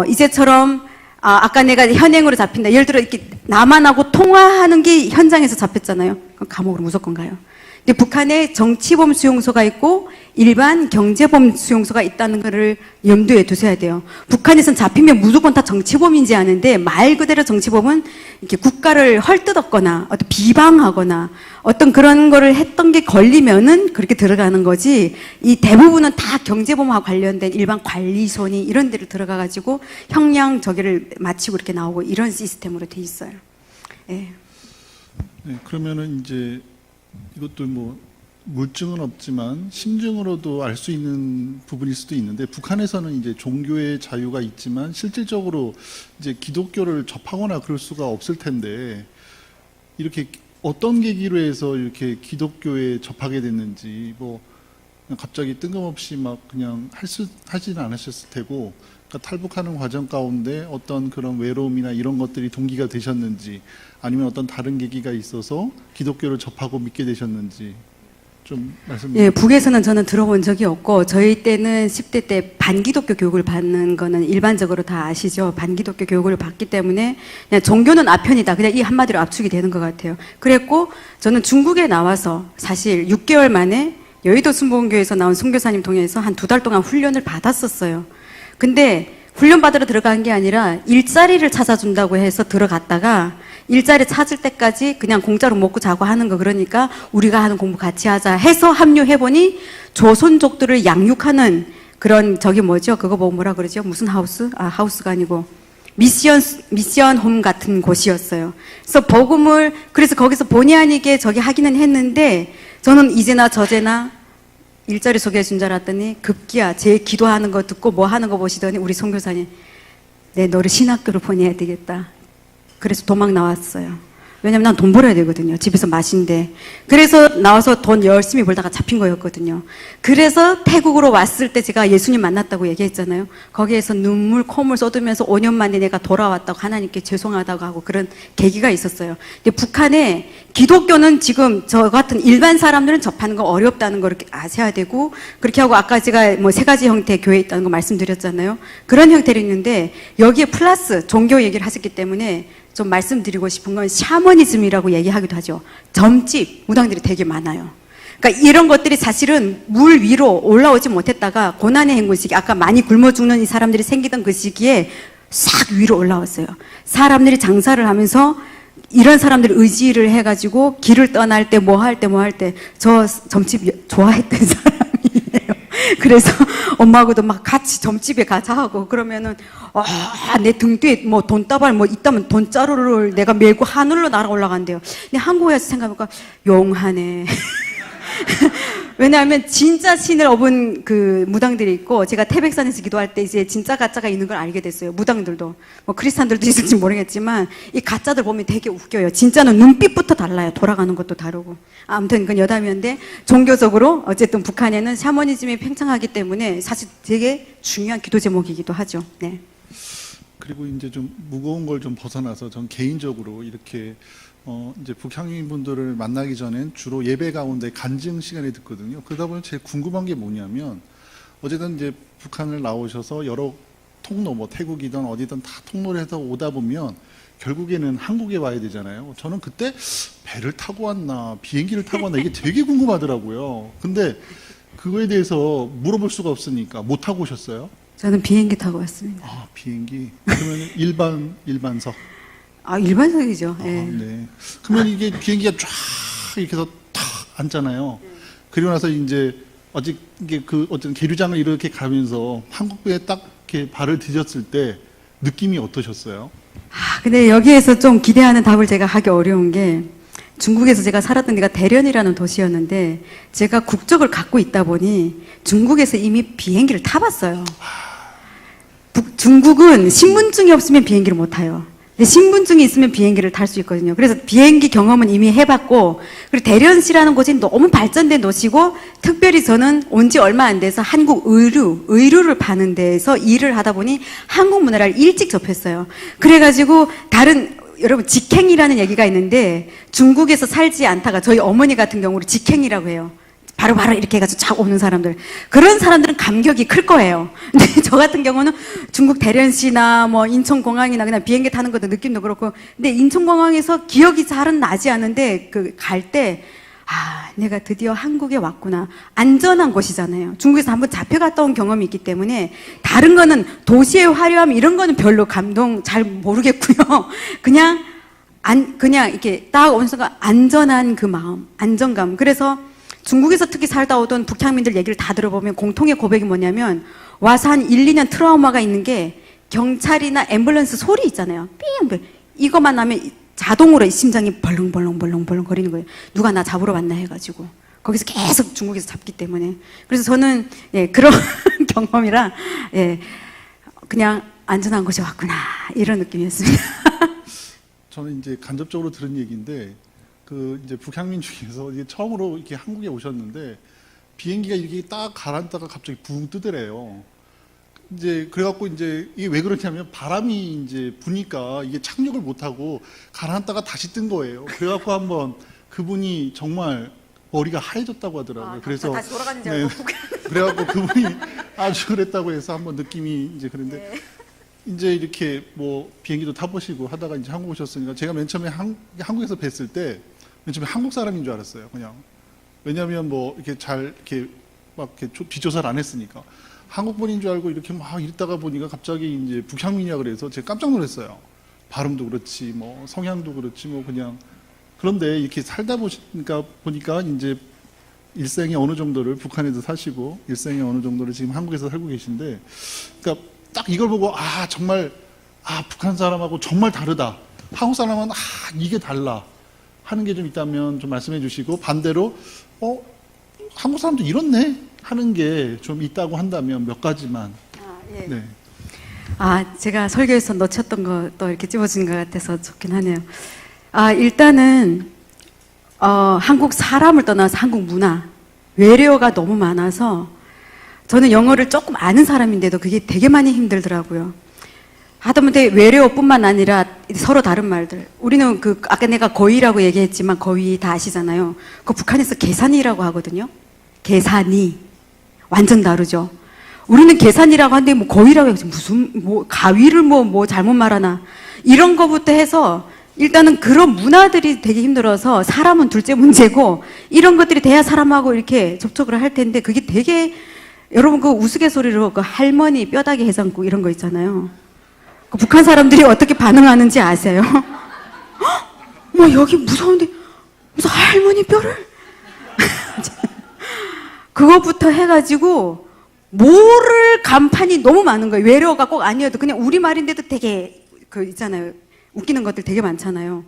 이제처럼 아까 내가 현행으로 잡힌다. 예를 들어 이렇게 남한하고 통화하는 게 현장에서 잡혔잖아요. 그럼 감옥으로 무조건 가요. 근데 북한에 정치범 수용소가 있고 일반 경제범 수용소가 있다는 것을 염두에 두셔야 돼요. 북한에선 잡히면 무조건 다 정치범인지 아는데 말 그대로 정치범은 이렇게 국가를 헐뜯었거나 어떤 비방하거나 어떤 그런 거를 했던 게 걸리면은 그렇게 들어가는 거지. 이 대부분은 다 경제범과 관련된 일반 관리소니 이런 데를 들어가 가지고 형량 저기를 마치고 이렇게 나오고 이런 시스템으로 돼 있어요. 예. 네, 그러면은 이제 이것도 물증은 없지만 심증으로도 알 수 있는 부분일 수도 있는데 북한에서는 이제 종교의 자유가 있지만 실질적으로 이제 기독교를 접하거나 그럴 수가 없을 텐데 이렇게 어떤 계기로 해서 이렇게 기독교에 접하게 됐는지 그냥 갑자기 뜬금없이 그냥 하지는 않으셨을 테고 그러니까 탈북하는 과정 가운데 어떤 그런 외로움이나 이런 것들이 동기가 되셨는지 아니면 어떤 다른 계기가 있어서 기독교를 접하고 믿게 되셨는지 좀 말씀. 예, 북에서는 저는 들어본 적이 없고 저희 때는 10대 때 반기독교 교육을 받는 거는 일반적으로 다 아시죠. 반기독교 교육을 받기 때문에 그냥 종교는 아편이다. 그냥 이 한마디로 압축이 되는 것 같아요. 그랬고 저는 중국에 나와서 사실 6개월 만에 여의도 순복음교회에서 나온 선교사님 통해서 한 2달 동안 훈련을 받았었어요. 근데 훈련 받으러 들어간 게 아니라 일자리를 찾아준다고 해서 들어갔다가 일자리 찾을 때까지 그냥 공짜로 먹고 자고 하는 거 그러니까 우리가 하는 공부 같이 하자 해서 합류해보니 조선족들을 양육하는 그런 저기 뭐죠? 그거 뭐라 그러죠? 무슨 하우스? 하우스가 아니고 미션 홈 같은 곳이었어요. 그래서 거기서 본의 아니게 저기 하기는 했는데, 저는 이제나 저제나 일자리 소개해 준 줄 알았더니, 급기야 제 기도하는 거 듣고 뭐 하는 거 보시더니, 우리 선교사님, 내 너를 신학교로 보내야 되겠다. 그래서 도망 나왔어요. 왜냐면 난 돈 벌어야 되거든요. 집에서 마신데. 그래서 나와서 돈 열심히 벌다가 잡힌 거였거든요. 그래서 태국으로 왔을 때 제가 예수님 만났다고 얘기했잖아요. 거기에서 눈물, 콧물 쏟으면서 5년 만에 내가 돌아왔다고 하나님께 죄송하다고 하고 그런 계기가 있었어요. 근데 북한에 기독교는 지금 저 같은 일반 사람들은 접하는 거 어렵다는 걸 아셔야 되고, 그렇게 하고 아까 제가 뭐 3가지 형태의 교회 있다는 거 말씀드렸잖아요. 그런 형태로 있는데 여기에 플러스 종교 얘기를 하셨기 때문에 좀 말씀드리고 싶은 건 샤머니즘이라고 얘기하기도 하죠. 점집 무당들이 되게 많아요. 그러니까 이런 것들이 사실은 물 위로 올라오지 못했다가 고난의 행군 시기, 아까 많이 굶어 죽는 이 사람들이 생기던 그 시기에 싹 위로 올라왔어요. 사람들이 장사를 하면서 이런 사람들 의지를 해가지고 길을 떠날 때 뭐 할 때 저 점집 좋아했던 사람이에요. 그래서 엄마하고도 막 같이 점집에 가자 하고 그러면은 내 등 뒤에 뭐 돈다발 뭐 있다면 돈자루를 내가 메고 하늘로 날아 올라간대요. 근데 한국에 와서 생각해보니까 용하네. 왜냐하면 진짜 신을 업은 그 무당들이 있고, 제가 태백산에서 기도할 때 이제 진짜 가짜가 있는 걸 알게 됐어요. 무당들도 뭐 크리스찬들도 있을지 모르겠지만 이 가짜들 보면 되게 웃겨요. 진짜는 눈빛부터 달라요. 돌아가는 것도 다르고. 아무튼 그건 여담이었는데, 종교적으로 어쨌든 북한에는 샤머니즘이 팽창하기 때문에 사실 되게 중요한 기도 제목이기도 하죠. 네. 그리고 이제 좀 무거운 걸 좀 벗어나서 전 개인적으로 이렇게 이제 북향인 분들을 만나기 전엔 주로 예배 가운데 간증 시간에 듣거든요. 그러다 보면 제일 궁금한 게 뭐냐면, 어쨌든 이제 북한을 나오셔서 여러 통로, 뭐 태국이든 어디든 다 통로를 해서 오다 보면 결국에는 한국에 와야 되잖아요. 저는 그때 배를 타고 왔나 비행기를 타고 왔나 이게 되게 궁금하더라고요. 근데 그거에 대해서 물어볼 수가 없으니까 못 타고 오셨어요? 저는 비행기 타고 왔습니다. 아, 비행기. 그러면 일반석. 아, 일반석이죠. 아, 네. 네. 그러면 이게 비행기가 쫙 이렇게 해서 탁 앉잖아요. 그리고 나서 이제 아직 이게 그 어떤 계류장을 이렇게 가면서 한국에 딱 이렇게 발을 디뎠을 때 느낌이 어떠셨어요? 근데 여기에서 좀 기대하는 답을 제가 하기 어려운 게, 중국에서 제가 살았던 데가 대련이라는 도시였는데 제가 국적을 갖고 있다 보니 중국에서 이미 비행기를 타봤어요. 중국은 신분증이 없으면 비행기를 못 타요. 근데 신분증이 있으면 비행기를 탈 수 있거든요. 그래서 비행기 경험은 이미 해봤고, 그리고 대련시라는 곳이 너무 발전된 도시고, 특별히 저는 온 지 얼마 안 돼서 한국 의류를 파는 데에서 일을 하다 보니 한국 문화를 일찍 접했어요. 그래가지고 여러분 직행이라는 얘기가 있는데, 중국에서 살지 않다가 저희 어머니 같은 경우로 직행이라고 해요. 바로바로 이렇게 해가지고 쫙 오는 사람들. 그런 사람들은 감격이 클 거예요. 근데 저 같은 경우는 중국 대련시나 뭐 인천공항이나 그냥 비행기 타는 것도 느낌도 그렇고, 근데 인천공항에서 기억이 잘은 나지 않은데 갈 때, 내가 드디어 한국에 왔구나. 안전한 곳이잖아요. 중국에서 한번 잡혀갔다 온 경험이 있기 때문에, 다른 거는 도시의 화려함 이런 거는 별로 감동 잘 모르겠고요. 그냥 이렇게 딱 오는 순간 안전한 그 마음, 안정감. 그래서 중국에서 특히 살다 오던 북향민들 얘기를 다 들어보면 공통의 고백이 뭐냐면, 와서 한 1, 2년 트라우마가 있는 게, 경찰이나 앰뷸런스 소리 있잖아요. 삐용 이것만 나면 자동으로 심장이 벌렁벌렁 거리는 거예요. 누가 나 잡으러 왔나 해가지고. 거기서 계속 중국에서 잡기 때문에. 그래서 저는 그런 경험이라 그냥 안전한 곳에 왔구나 이런 느낌이었습니다. 저는 이제 간접적으로 들은 얘기인데, 이제 북향민 중에서 이게 처음으로 이렇게 한국에 오셨는데 비행기가 이렇게 딱 가라앉다가 갑자기 붕 뜨더래요. 이제 그래갖고 이제 이게 왜 그러냐면, 바람이 이제 부니까 이게 착륙을 못하고 가라앉다가 다시 뜬 거예요. 그래갖고 한번 그분이 정말 머리가 하얘졌다고 하더라고요. 그래서 다시 돌아가는 줄 알고. 그래갖고 그분이 아주 그랬다고 해서 한번 느낌이 이제 그런데. 이제 이렇게 뭐 비행기도 타보시고 하다가 이제 한국 오셨으니까, 제가 맨 처음에 한국에서 뵀을 때 맨 처음에 한국 사람인 줄 알았어요. 그냥. 왜냐하면 뭐 이렇게 이렇게 막 이렇게 뒷조사를 안 했으니까. 한국 분인 줄 알고 이렇게 막 읽다가 보니까 갑자기 이제 북향민이야 그래서 제가 깜짝 놀랐어요. 발음도 그렇지, 뭐 성향도 그렇지, 뭐 그냥. 그런데 이렇게 살다 보니까 이제 일생의 어느 정도를 북한에서 사시고 일생의 어느 정도를 지금 한국에서 살고 계신데, 그러니까 딱 이걸 보고 정말 아, 북한 사람하고 정말 다르다. 한국 사람은 아, 이게 달라. 하는 게 좀 있다면 좀 말씀해 주시고, 반대로 한국 사람도 이렇네 하는 게 좀 있다고 한다면 몇 가지만. 예. 네. 제가 설교에서 놓쳤던 거 또 이렇게 찝어진 것 같아서 좋긴 하네요. 일단은 한국 사람을 떠나서 한국 문화, 외래어가 너무 많아서 저는 영어를 조금 아는 사람인데도 그게 되게 많이 힘들더라고요. 하다못해 외래어뿐만 아니라 서로 다른 말들. 우리는 아까 내가 거위라고 얘기했지만 거위 다 아시잖아요. 그 북한에서 계산이라고 하거든요. 계산이 완전 다르죠. 우리는 계산이라고 하는데 뭐 거위라고 해서 무슨 가위를 뭐 잘못 말하나 이런 거부터 해서 일단은 그런 문화들이 되게 힘들어서 사람은 둘째 문제고 이런 것들이 돼야 사람하고 이렇게 접촉을 할 텐데 그게 되게 여러분 그 우스갯소리로 그 할머니 뼈다귀 해장국 이런 거 있잖아요. 그 북한 사람들이 어떻게 반응하는지 아세요? 뭐 여기 무서운데 무슨 할머니 뼈를 그거부터 해가지고 모를 간판이 너무 많은 거예요. 외래어가 꼭 아니어도 그냥 우리말인데도 되게 있잖아요. 웃기는 것들 되게 많잖아요.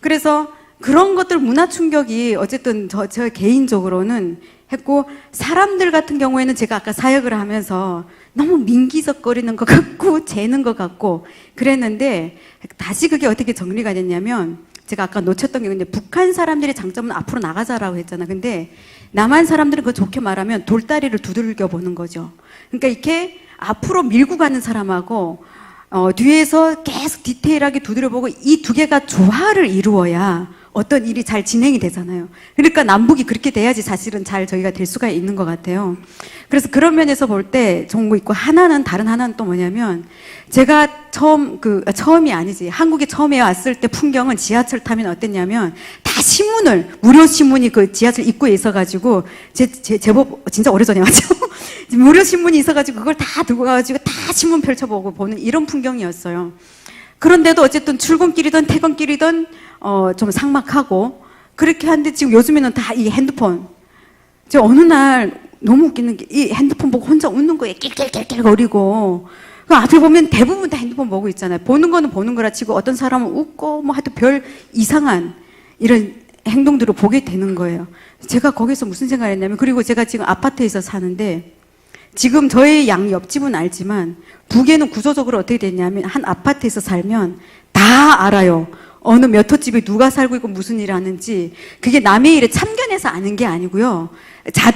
그래서 그런 것들 문화 충격이 어쨌든 저 개인적으로는 했고 사람들 같은 경우에는 제가 아까 사역을 하면서 너무 민기적거리는 것 같고 재는 것 같고 그랬는데 다시 그게 어떻게 정리가 됐냐면 제가 아까 놓쳤던 게 근데 북한 사람들의 장점은 앞으로 나가자라고 했잖아. 근데 남한 사람들은 그거 좋게 말하면 돌다리를 두들겨 보는 거죠. 그러니까 이렇게 앞으로 밀고 가는 사람하고 뒤에서 계속 디테일하게 두드려보고 이 두 개가 조화를 이루어야 어떤 일이 잘 진행이 되잖아요. 그러니까 남북이 그렇게 돼야지 사실은 잘 저희가 될 수가 있는 것 같아요. 그래서 그런 면에서 볼 때 좋은 거 있고 다른 하나는 또 뭐냐면 제가 처음이 아니지. 한국에 처음에 왔을 때 풍경은 지하철 타면 어땠냐면 다 무료 신문이 그 지하철 입구에 있어가지고 제법 진짜 오래전에 왔죠. 무료 신문이 있어가지고 그걸 다 들고 가가지고 다 신문 펼쳐보고 보는 이런 풍경이었어요. 그런데도 어쨌든 출근길이든 퇴근길이든 좀 삭막하고 그렇게 하는데 지금 요즘에는 다 이 핸드폰. 제가 어느 날 너무 웃기는 게 이 핸드폰 보고 혼자 웃는 거예요. 낄낄낄낄 거리고. 그 앞에 보면 대부분 다 핸드폰 보고 있잖아요. 보는 거는 보는 거라 치고 어떤 사람은 웃고 뭐 하여튼 별 이상한 이런 행동들을 보게 되는 거예요. 제가 거기서 무슨 생각을 했냐면 그리고 제가 지금 아파트에서 사는데 지금 저희 양 옆집은 알지만 북에는 구조적으로 어떻게 됐냐면 한 아파트에서 살면 다 알아요. 어느 몇 호집에 누가 살고 있고 무슨 일을 하는지 그게 남의 일에 참견해서 아는 게 아니고요.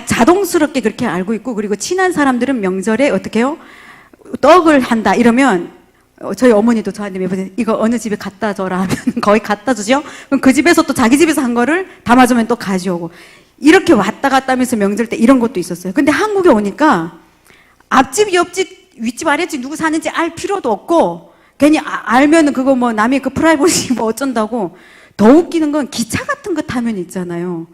자동스럽게 그렇게 알고 있고 그리고 친한 사람들은 명절에 어떻게 해요? 떡을 한다 이러면 저희 어머니도 저한테 매번 이거 어느 집에 갖다 줘라 하면 거의 갖다 주죠. 그럼 그 집에서 또 자기 집에서 한 거를 담아주면 또 가져오고 이렇게 왔다 갔다 하면서 명절 때 이런 것도 있었어요. 근데 한국에 오니까 앞집, 옆집, 윗집, 아랫집 누구 사는지 알 필요도 없고 괜히 알면은 그거 뭐 남의 그 프라이버시 뭐 어쩐다고 더 웃기는 건 기차 같은 거 타면 있잖아요.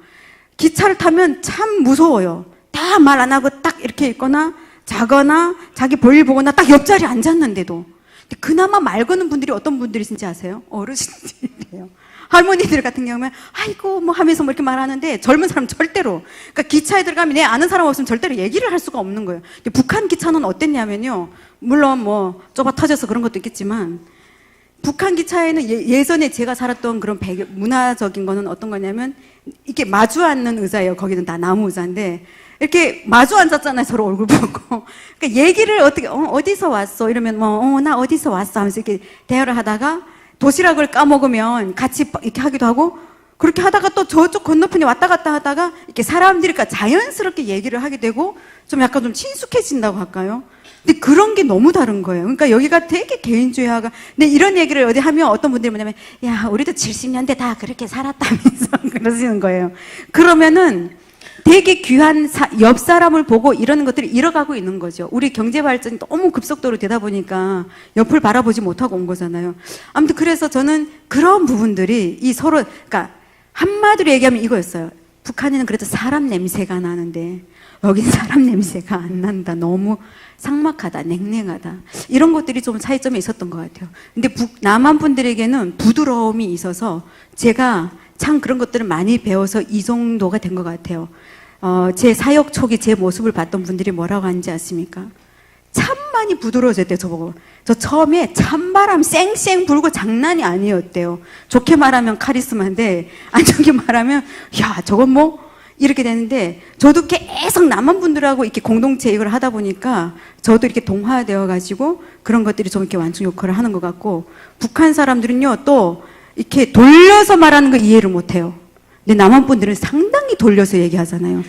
기차를 타면 참 무서워요. 다 말 안 하고 딱 이렇게 있거나 자거나 자기 볼일 보거나 딱 옆자리에 앉았는데도 근데 그나마 말 거는 분들이 어떤 분들이신지 아세요? 어르신들이에요. 할머니들 같은 경우는 아이고 뭐 하면서 뭐 이렇게 말하는데 젊은 사람 절대로 그러니까 기차에 들어가면 내 아는 사람 없으면 절대로 얘기를 할 수가 없는 거예요. 근데 북한 기차는 어땠냐면요. 물론 뭐 좁아 터져서 그런 것도 있겠지만 북한 기차에는 예전에 제가 살았던 그런 문화적인 거는 어떤 거냐면 이렇게 마주 앉는 의자예요. 거기는 다 나무 의자인데 이렇게 마주 앉았잖아요. 서로 얼굴 보고. 그러니까 얘기를 어디서 왔어? 이러면 나 어디서 왔어? 하면서 이렇게 대화를 하다가 도시락을 까먹으면 같이 이렇게 하기도 하고 그렇게 하다가 또 저쪽 건너편에 왔다 갔다 하다가 이렇게 사람들이 자연스럽게 얘기를 하게 되고 좀 약간 좀 친숙해진다고 할까요? 근데 그런 게 너무 다른 거예요. 그러니까 여기가 되게 개인주의화가 근데 이런 얘기를 어디 하면 어떤 분들이 뭐냐면 야 우리도 70년대 다 그렇게 살았다면서 그러시는 거예요. 그러면은 되게 귀한 옆 사람을 보고 이러는 것들이 잃어가고 있는 거죠. 우리 경제 발전이 너무 급속도로 되다 보니까 옆을 바라보지 못하고 온 거잖아요. 아무튼 그래서 저는 그런 부분들이 이 서로 그러니까 한마디로 얘기하면 이거였어요. 북한에는 그래도 사람 냄새가 나는데 여긴 사람 냄새가 안 난다. 너무 삭막하다, 냉랭하다. 이런 것들이 좀 차이점이 있었던 것 같아요. 근데 남한 분들에게는 부드러움이 있어서 제가 참 그런 것들을 많이 배워서 이 정도가 된 것 같아요. 제 사역 초기 제 모습을 봤던 분들이 뭐라고 하는지 아십니까? 참 많이 부드러워졌대요, 저보고. 저 처음에 찬바람 쌩쌩 불고 장난이 아니었대요. 좋게 말하면 카리스마인데 안 좋게 말하면 야 저건 뭐 이렇게 되는데 저도 계속 남한 분들하고 이렇게 공동체 이걸 하다 보니까 저도 이렇게 동화되어 가지고 그런 것들이 좀 이렇게 완충 역할을 하는 것 같고 북한 사람들은요 또 이렇게 돌려서 말하는 거 이해를 못 해요. 근데 남한 분들은 상당히 돌려서 얘기하잖아요.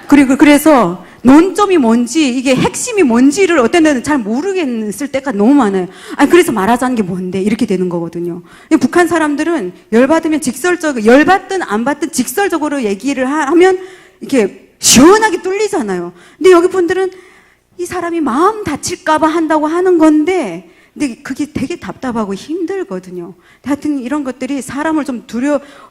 그리고 그래서 논점이 뭔지 이게 핵심이 뭔지를 어떤 데는 잘 모르겠을 때가 너무 많아요. 아니 그래서 말하자는 게 뭔데 이렇게 되는 거거든요. 북한 사람들은 열받으면 직설적으로 열받든 안 받든 직설적으로 얘기를 하면 이렇게 시원하게 뚫리잖아요. 근데 여기 분들은 이 사람이 마음 다칠까봐 한다고 하는 건데 근데 그게 되게 답답하고 힘들거든요. 하여튼 이런 것들이 사람을 좀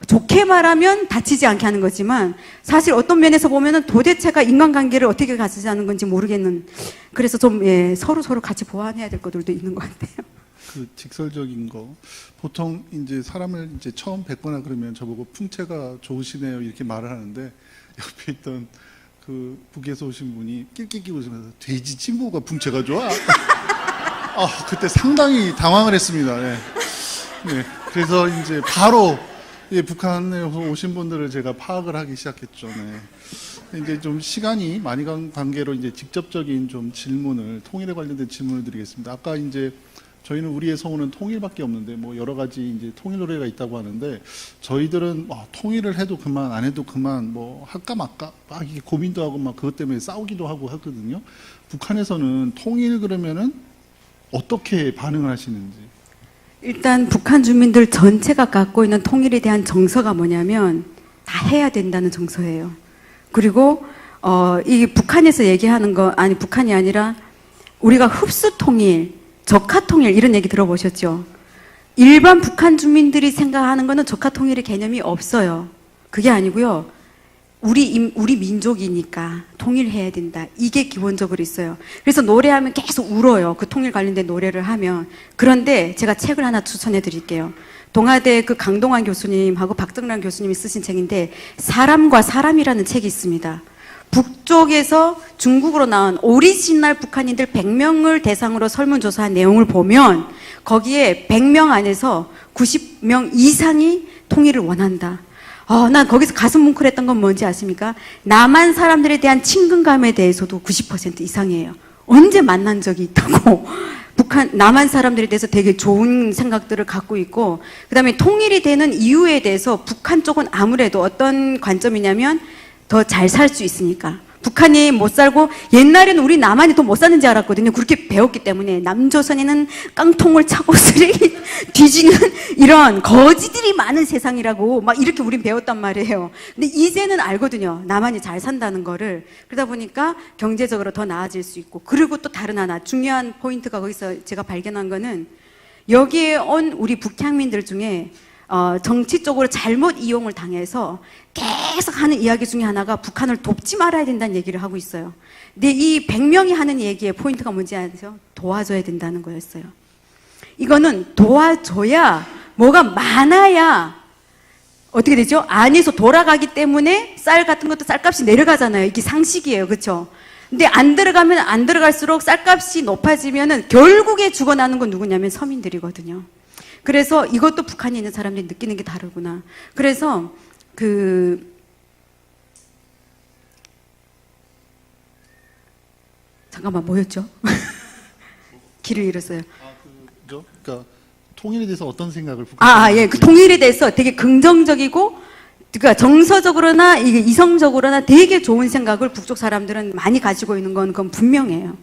좋게 말하면 다치지 않게 하는 거지만 사실 어떤 면에서 보면은 도대체가 인간관계를 어떻게 가지자는 건지 모르겠는 그래서 좀 서로 같이 보완해야 될 것들도 있는 것 같아요. 그 직설적인 거 보통 이제 사람을 이제 처음 뵙거나 그러면 저보고 풍채가 좋으시네요 이렇게 말을 하는데 옆에 있던 그 북에서 오신 분이 낄낄끼 웃으면서 돼지 친구가 풍채가 좋아? 그때 상당히 당황을 했습니다. 네. 네. 그래서 이제 바로 북한에서 오신 분들을 제가 파악을 하기 시작했죠. 네. 이제 좀 시간이 많이 간 관계로 이제 직접적인 좀 질문을 통일에 관련된 질문을 드리겠습니다. 아까 이제 저희는 우리의 성우는 통일밖에 없는데 뭐 여러 가지 이제 통일 노래가 있다고 하는데 저희들은 통일을 해도 그만 안 해도 그만 뭐 할까 말까 막 이게 고민도 하고 막 그것 때문에 싸우기도 하고 하거든요. 북한에서는 통일 그러면은 어떻게 반응을 하시는지? 일단 북한 주민들 전체가 갖고 있는 통일에 대한 정서가 뭐냐면 다 해야 된다는 정서예요. 그리고 이 북한에서 얘기하는 거 아니 북한이 아니라 우리가 흡수 통일, 적화 통일 이런 얘기 들어보셨죠? 일반 북한 주민들이 생각하는 거는 적화 통일의 개념이 없어요. 그게 아니고요. 우리 민족이니까 통일해야 된다. 이게 기본적으로 있어요. 그래서 노래하면 계속 울어요. 그 통일 관련된 노래를 하면. 그런데 제가 책을 하나 추천해 드릴게요. 동아대 그 강동환 교수님하고 박정란 교수님이 쓰신 책인데 사람과 사람이라는 책이 있습니다. 북쪽에서 중국으로 나온 오리지널 북한인들 100명을 대상으로 설문조사한 내용을 보면 거기에 100명 안에서 90명 이상이 통일을 원한다. 난 거기서 가슴 뭉클했던 건 뭔지 아십니까? 남한 사람들에 대한 친근감에 대해서도 90% 이상이에요. 언제 만난 적이 있다고. 남한 사람들에 대해서 되게 좋은 생각들을 갖고 있고, 그 다음에 통일이 되는 이유에 대해서 북한 쪽은 아무래도 어떤 관점이냐면 더 잘 살 수 있으니까. 북한이 못 살고 옛날에는 우리 남한이 더 못 사는지 알았거든요. 그렇게 배웠기 때문에 남조선에는 깡통을 차고 쓰레기 뒤지는 이런 거지들이 많은 세상이라고 막 이렇게 우린 배웠단 말이에요. 근데 이제는 알거든요. 남한이 잘 산다는 거를. 그러다 보니까 경제적으로 더 나아질 수 있고 그리고 또 다른 하나 중요한 포인트가 거기서 제가 발견한 거는 여기에 온 우리 북향민들 중에 정치적으로 잘못 이용을 당해서 계속 하는 이야기 중에 하나가 북한을 돕지 말아야 된다는 얘기를 하고 있어요. 근데 이 100명이 하는 얘기의 포인트가 뭔지 아세요? 도와줘야 된다는 거였어요. 이거는 도와줘야 뭐가 많아야 어떻게 되죠? 안에서 돌아가기 때문에 쌀 같은 것도 쌀값이 내려가잖아요. 이게 상식이에요. 그렇죠? 근데 안 들어가면 안 들어갈수록 쌀값이 높아지면은 결국에 죽어나는 건 누구냐면 서민들이거든요. 그래서 이것도 북한에 있는 사람들이 느끼는 게 다르구나. 그래서 잠깐만 뭐였죠? 길을 잃었어요. 그러니까 통일에 대해서 어떤 생각을 예, 그 통일에 대해서 되게 긍정적이고, 그러니까 정서적으로나 이게 이성적으로나 되게 좋은 생각을 북쪽 사람들은 많이 가지고 있는 그건 분명해요.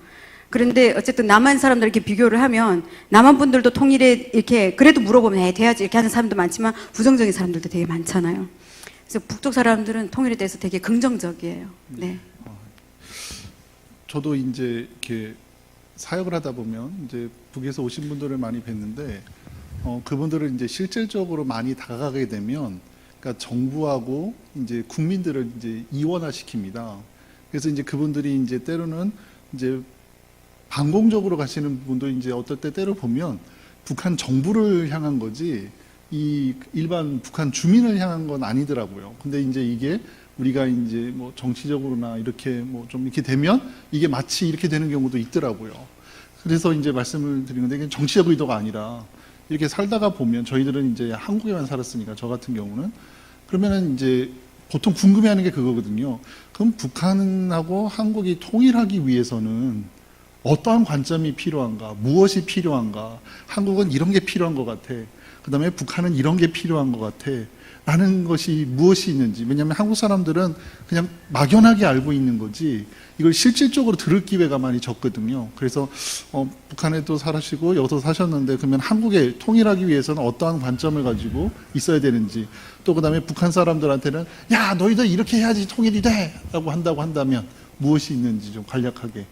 그런데 어쨌든 남한 사람들 이렇게 비교를 하면 남한 분들도 통일에 이렇게 그래도 물어보면 돼야지 이렇게 하는 사람도 많지만 부정적인 사람들도 되게 많잖아요. 그래서 북쪽 사람들은 통일에 대해서 되게 긍정적이에요. 네. 저도 이제 이렇게 사역을 하다 보면 이제 북에서 오신 분들을 많이 뵀는데 그분들을 이제 실질적으로 많이 다가가게 되면 그러니까 정부하고 이제 국민들을 이제 이원화시킵니다. 그래서 이제 그분들이 이제 때로는 이제 반공적으로 가시는 분도 이제 어떨 때 때로 보면 북한 정부를 향한 거지 이 일반 북한 주민을 향한 건 아니더라고요. 근데 이제 이게 우리가 이제 뭐 정치적으로나 이렇게 뭐 좀 이렇게 되면 이게 마치 이렇게 되는 경우도 있더라고요. 그래서 이제 말씀을 드린 건데, 이게 정치적 의도가 아니라, 이렇게 살다가 보면, 저희들은 이제 한국에만 살았으니까, 저 같은 경우는. 그러면은 이제, 보통 궁금해하는 게 그거거든요. 그럼 북한하고 한국이 통일하기 위해서는 어떠한 관점이 필요한가? 무엇이 필요한가? 한국은 이런 게 필요한 것 같아. 그 다음에 북한은 이런 게 필요한 것 같아. 라는 것이 무엇이 있는지. 왜냐하면 한국 사람들은 그냥 막연하게 알고 있는 거지 이걸 실질적으로 들을 기회가 많이 적거든요. 그래서 북한에도 살으시고 여기서 사셨는데 그러면 한국에 통일하기 위해서는 어떠한 관점을 가지고 있어야 되는지, 또 그 다음에 북한 사람들한테는 야 너희들 이렇게 해야지 통일이 돼! 라고 한다고 한다면 무엇이 있는지 좀 간략하게.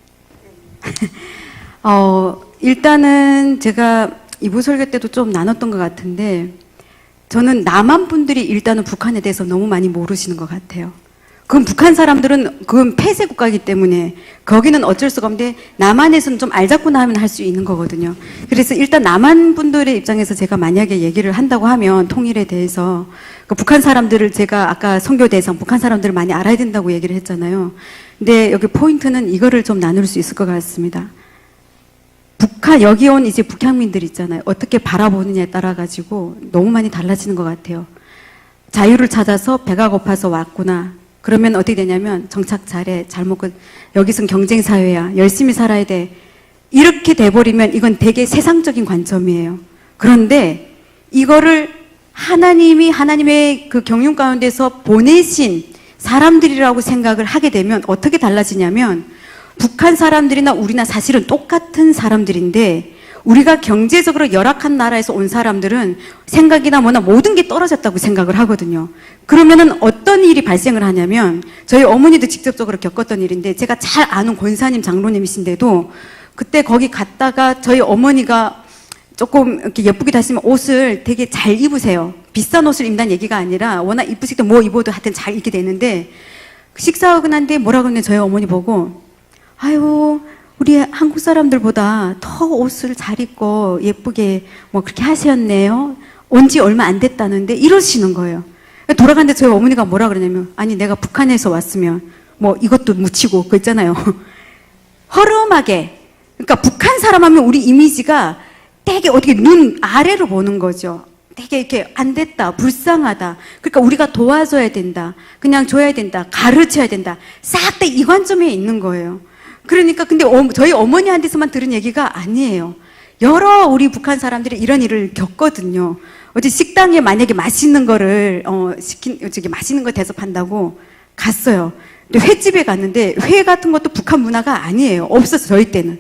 일단은 제가 이부 설교 때도 좀 나눴던 것 같은데, 저는 남한 분들이 일단은 북한에 대해서 너무 많이 모르시는 것 같아요. 그건 북한 사람들은 그건 폐쇄 국가이기 때문에 거기는 어쩔 수가 없는데, 남한에서는 좀 알자꾸나 하면 할 수 있는 거거든요. 그래서 일단 남한 분들의 입장에서 제가 만약에 얘기를 한다고 하면 통일에 대해서, 그 북한 사람들을 제가 아까 선교 대상 북한 사람들을 많이 알아야 된다고 얘기를 했잖아요. 근데 여기 포인트는 이거를 좀 나눌 수 있을 것 같습니다. 북한, 여기 온 이제 북향민들 있잖아요. 어떻게 바라보느냐에 따라 가지고 너무 많이 달라지는 것 같아요. 자유를 찾아서 배가 고파서 왔구나. 그러면 어떻게 되냐면 정착 잘해, 잘 먹고, 여기선 경쟁 사회야, 열심히 살아야 돼. 이렇게 돼버리면 이건 되게 세상적인 관점이에요. 그런데 이거를 하나님이 하나님의 그 경륜 가운데서 보내신 사람들이라고 생각을 하게 되면 어떻게 달라지냐면, 북한 사람들이나 우리나 사실은 똑같은 사람들인데, 우리가 경제적으로 열악한 나라에서 온 사람들은 생각이나 뭐나 모든 게 떨어졌다고 생각을 하거든요. 그러면은 어떤 일이 발생을 하냐면, 저희 어머니도 직접적으로 겪었던 일인데, 제가 잘 아는 권사님 장로님이신데도 그때 거기 갔다가 저희 어머니가 조금 이렇게 예쁘게 하시면 옷을 되게 잘 입으세요. 비싼 옷을 입는다는 얘기가 아니라 워낙 이쁘시게 뭐 입어도 하여튼 잘 입게 되는데, 식사하고 난 뒤에 뭐라 그러냐, 저희 어머니 보고 아유, 우리 한국 사람들보다 더 옷을 잘 입고 예쁘게 뭐 그렇게 하셨네요. 온 지 얼마 안 됐다는데 이러시는 거예요. 돌아갔는데 저희 어머니가 뭐라 그러냐면, 아니 내가 북한에서 왔으면 뭐 이것도 묻히고 그거 있잖아요. 허름하게. 그러니까 북한 사람 하면 우리 이미지가 되게 어떻게 눈 아래로 보는 거죠. 되게 이렇게 안 됐다, 불쌍하다. 그러니까 우리가 도와줘야 된다, 그냥 줘야 된다, 가르쳐야 된다. 싹 다 이 관점에 있는 거예요. 그러니까 근데 저희 어머니한테서만 들은 얘기가 아니에요. 여러 우리 북한 사람들이 이런 일을 겪거든요. 어제 식당에 만약에 맛있는 거를 저기 맛있는 거 대접한다고 갔어요. 근데 횟집에 갔는데 회 같은 것도 북한 문화가 아니에요. 없었어, 저희 때는.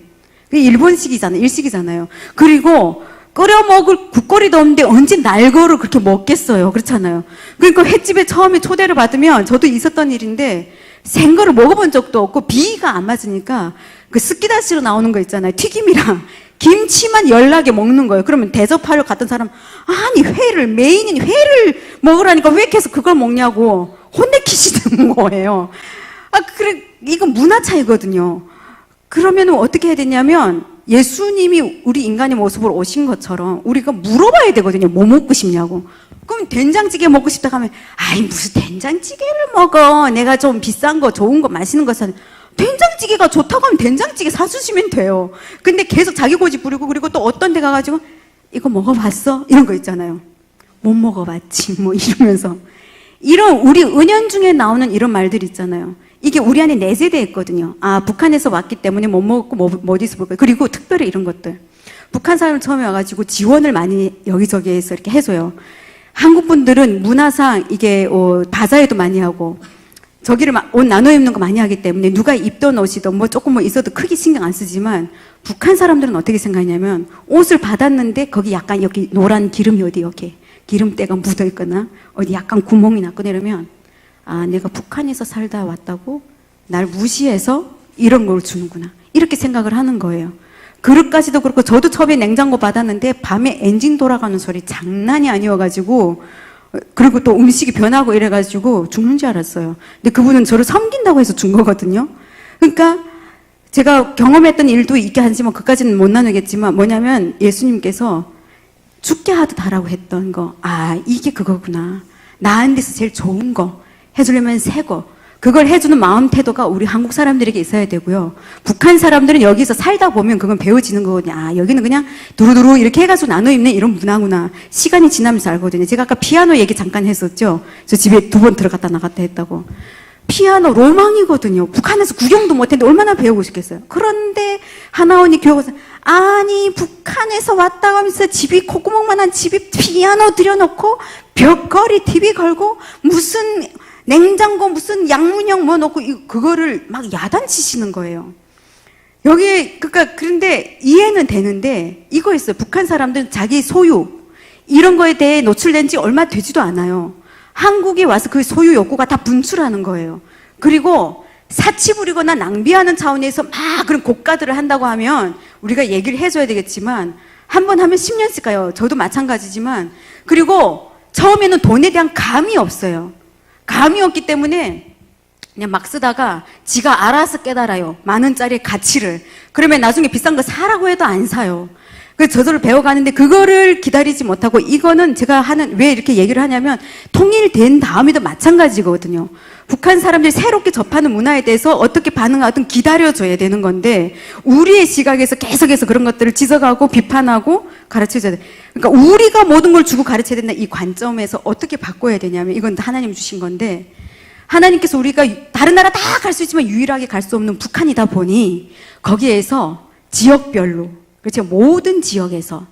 일본식이잖아요, 일식이잖아요. 그리고 끓여 먹을 국거리도 없는데 언제 날거를 그렇게 먹겠어요. 그렇잖아요. 그러니까 횟집에 처음에 초대를 받으면, 저도 있었던 일인데 생거를 먹어본 적도 없고 비위가 안 맞으니까 그 스키다시로 나오는 거 있잖아요. 튀김이랑 김치만 열나게 먹는 거예요. 그러면 대접하러 갔던 사람, 아니 회를, 메인인 회를 먹으라니까 왜 계속 그걸 먹냐고 혼내키시는 거예요. 그래, 이건 문화 차이거든요. 그러면 어떻게 해야 되냐면, 예수님이 우리 인간의 모습으로 오신 것처럼 우리가 물어봐야 되거든요. 뭐 먹고 싶냐고. 그럼 된장찌개 먹고 싶다 하면, 아이 무슨 된장찌개를 먹어, 내가 좀 비싼 거 좋은 거 맛있는 거 사. 된장찌개가 좋다고 하면 된장찌개 사주시면 돼요. 근데 계속 자기 고집 부리고, 그리고 또 어떤 데 가가지고 이거 먹어봤어? 이런 거 있잖아요. 못 먹어봤지 뭐 이러면서. 이런 우리 은연중에 나오는 이런 말들 있잖아요. 이게 우리 안에 내재되어 있거든요. 아, 북한에서 왔기 때문에 못 먹고 뭐 어디서 볼 거예요. 그리고 특별히 이런 것들. 북한 사람 처음에 와가지고 지원을 많이 여기저기에서 이렇게 해줘요. 한국 분들은 문화상 이게 다자회도 많이 하고, 저기를 옷 나눠 입는 거 많이 하기 때문에 누가 입던 옷이든 뭐 조금 뭐 있어도 크게 신경 안 쓰지만, 북한 사람들은 어떻게 생각하냐면, 옷을 받았는데 거기 약간 여기 노란 기름이 어디 이렇게 기름때가 묻어 있거나 어디 약간 구멍이 났거나 이러면, 아, 내가 북한에서 살다 왔다고 날 무시해서 이런 걸 주는구나, 이렇게 생각을 하는 거예요. 그릇까지도 그렇고, 저도 처음에 냉장고 받았는데 밤에 엔진 돌아가는 소리 장난이 아니어가지고, 그리고 또 음식이 변하고 이래가지고 죽는 줄 알았어요. 근데 그분은 저를 섬긴다고 해서 준 거거든요. 그러니까 제가 경험했던 일도 있게 하지만 그까지는 못 나누겠지만, 뭐냐면 예수님께서 죽게 하듯 하라고 했던 거, 아, 이게 그거구나. 나은 데서 제일 좋은 거 해주려면 새 거. 그걸 해주는 마음 태도가 우리 한국 사람들에게 있어야 되고요. 북한 사람들은 여기서 살다 보면 그건 배워지는 거거든요. 아, 여기는 그냥 두루두루 이렇게 해가지고 나눠 입는 이런 문화구나. 시간이 지나면서 알거든요. 제가 아까 피아노 얘기 잠깐 했었죠. 저 집에 2번 들어갔다 나갔다 했다고. 피아노 로망이거든요. 북한에서 구경도 못했는데 얼마나 배우고 싶겠어요. 그런데 하나원이 교육에서 아니 북한에서 왔다 가면서 집이 콧구멍만한 집이 피아노 들여놓고 벽걸이 TV 걸고 무슨 냉장고 무슨 양문형 뭐 놓고 그거를 막 야단치시는 거예요. 여기 그러니까 그런데 이해는 되는데 이거 있어요. 북한 사람들은 자기 소유 이런 거에 대해 노출된 지 얼마 되지도 않아요. 한국에 와서 그 소유 욕구가 다 분출하는 거예요. 그리고 사치 부리거나 낭비하는 차원에서 막 그런 고가들을 한다고 하면 우리가 얘기를 해줘야 되겠지만 한 번 하면 10년씩 가요. 저도 마찬가지지만 그리고 처음에는 돈에 대한 감이 없어요. 감이 없기 때문에 그냥 막 쓰다가 지가 알아서 깨달아요. 만 원짜리의 가치를. 그러면 나중에 비싼 거 사라고 해도 안 사요. 그래서 저절로 배워가는데 그거를 기다리지 못하고 이거는 제가 왜 이렇게 얘기를 하냐면 통일된 다음에도 마찬가지거든요. 북한 사람들이 새롭게 접하는 문화에 대해서 어떻게 반응하든 기다려줘야 되는 건데 우리의 시각에서 계속해서 그런 것들을 지적하고 비판하고 가르쳐줘야 돼. 그러니까 우리가 모든 걸 주고 가르쳐야 된다 이 관점에서 어떻게 바꿔야 되냐면 이건 하나님 주신 건데 하나님께서 우리가 다른 나라 다 갈 수 있지만 유일하게 갈 수 없는 북한이다 보니 거기에서 지역별로 그렇죠. 모든 지역에서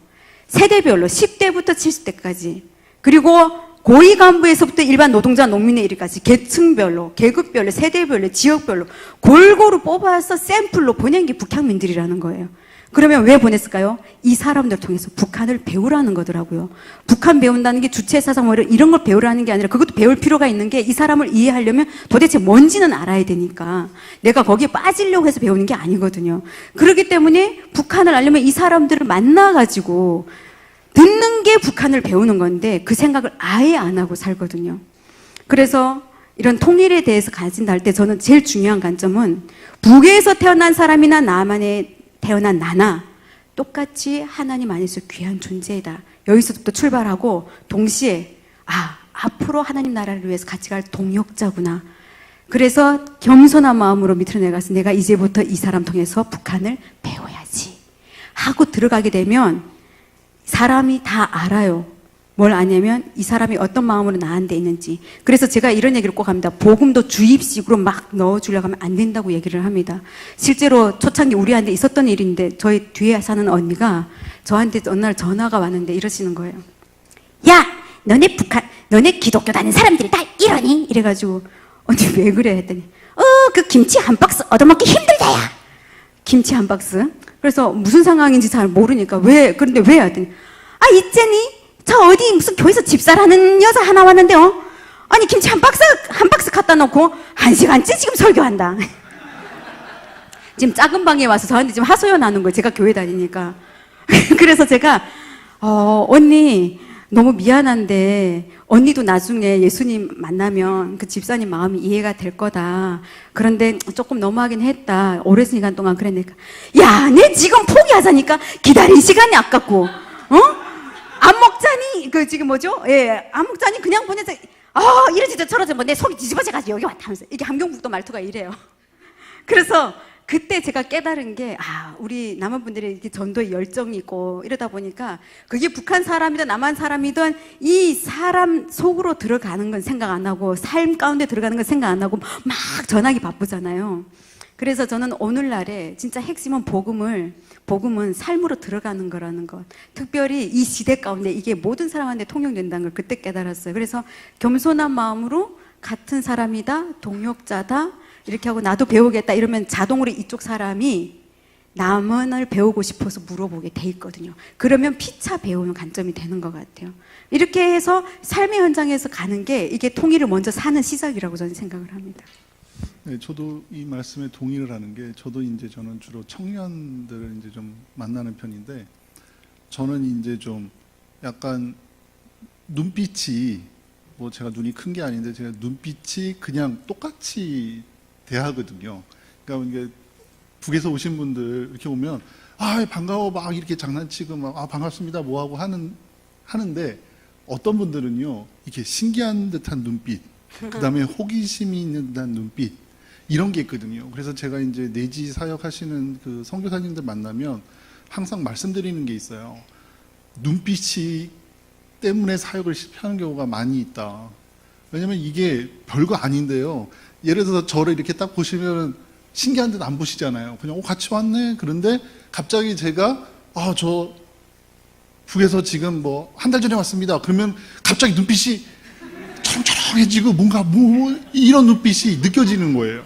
세대별로 10대부터 70대까지 그리고 고위 간부에서부터 일반 노동자 농민에 이르기까지 계층별로 계급별로 세대별로 지역별로 골고루 뽑아서 샘플로 보낸 게 북향민들이라는 거예요. 그러면 왜 보냈을까요? 이 사람들 통해서 북한을 배우라는 거더라고요. 북한 배운다는 게 주체사상 뭐 이런 걸 배우라는 게 아니라 그것도 배울 필요가 있는 게 이 사람을 이해하려면 도대체 뭔지는 알아야 되니까 내가 거기에 빠지려고 해서 배우는 게 아니거든요. 그렇기 때문에 북한을 알려면 이 사람들을 만나가지고 듣는 게 북한을 배우는 건데 그 생각을 아예 안 하고 살거든요. 그래서 이런 통일에 대해서 가진다 할 때 저는 제일 중요한 관점은 북에서 태어난 사람이나 남한에 태어난 나나 똑같이 하나님 안에서 귀한 존재이다. 여기서부터 출발하고 동시에 앞으로 하나님 나라를 위해서 같이 갈 동역자구나. 그래서 겸손한 마음으로 밑으로 내려가서 내가 이제부터 이 사람 통해서 북한을 배워야지 하고 들어가게 되면 사람이 다 알아요. 뭘 아냐면 이 사람이 어떤 마음으로 나한테 있는지. 그래서 제가 이런 얘기를 꼭 합니다. 복음도 주입식으로 막 넣어주려고 하면 안 된다고 얘기를 합니다. 실제로 초창기 우리한테 있었던 일인데 저희 뒤에 사는 언니가 저한테 어느 날 전화가 왔는데 이러시는 거예요. 야! 너네 기독교 다니는 사람들이 다 이러니? 이래가지고 언니 왜 그래? 했더니 그 김치 한 박스 얻어먹기 힘들다야. 김치 한 박스? 그래서 무슨 상황인지 잘 모르니까 그런데 왜? 했더니 있잖니? 저 어디 무슨 교회에서 집사라는 여자 하나 왔는데 아니 김치 한 박스 갖다 놓고 1시간째 지금 설교한다. 지금 작은 방에 와서 저한테 지금 하소연하는 거예요. 제가 교회 다니니까. 그래서 제가 언니 너무 미안한데 언니도 나중에 예수님 만나면 그 집사님 마음이 이해가 될 거다. 그런데 조금 너무하긴 했다. 오랜 시간 동안 그랬으니까 야, 내 지금 포기하자니까 기다린 시간이 아깝고 안 먹자니 지금 뭐죠? 예, 안 먹자니 그냥 보내자. 이러지 저러지 뭐 내 속이 뒤집어져가지고 여기 왔다 하면서 이게 함경북도 말투가 이래요. 그래서 그때 제가 깨달은 게 우리 남한 분들이 이렇게 전도에 열정이 있고 이러다 보니까 그게 북한 사람이든 남한 사람이든 이 사람 속으로 들어가는 건 생각 안 하고 삶 가운데 들어가는 건 생각 안 하고 막 전하기 바쁘잖아요. 그래서 저는 오늘날에 진짜 핵심은 복음은 삶으로 들어가는 거라는 것. 특별히 이 시대 가운데 이게 모든 사람한테 통용된다는 걸 그때 깨달았어요. 그래서 겸손한 마음으로 같은 사람이다, 동역자다, 이렇게 하고 나도 배우겠다 이러면 자동으로 이쪽 사람이 남을 배우고 싶어서 물어보게 돼 있거든요. 그러면 피차 배우는 관점이 되는 것 같아요. 이렇게 해서 삶의 현장에서 가는 게 이게 통일을 먼저 사는 시작이라고 저는 생각을 합니다. 네, 저도 이 말씀에 동의를 하는 게 저는 주로 청년들을 이제 좀 만나는 편인데 저는 이제 좀 약간 눈빛이 뭐 제가 눈이 큰 게 아닌데 제가 눈빛이 그냥 똑같이 대하거든요. 그러니까 이게 북에서 오신 분들 이렇게 오면 반가워 막 이렇게 장난치고 막 반갑습니다 뭐 하고 하는데 어떤 분들은요 이렇게 신기한 듯한 눈빛 그다음에 호기심이 있는 듯한 눈빛, 이런 게 있거든요. 그래서 제가 이제 내지 사역하시는 그 선교사님들 만나면 항상 말씀드리는 게 있어요. 눈빛이 때문에 사역을 실패하는 경우가 많이 있다. 왜냐면 이게 별거 아닌데요. 예를 들어서 저를 이렇게 딱 보시면 신기한 듯 안 보시잖아요. 그냥 같이 왔네. 그런데 갑자기 제가 저 북에서 지금 뭐 한 달 전에 왔습니다. 그러면 갑자기 눈빛이 초롱초롱해지고 뭔가 이런 눈빛이 느껴지는 거예요.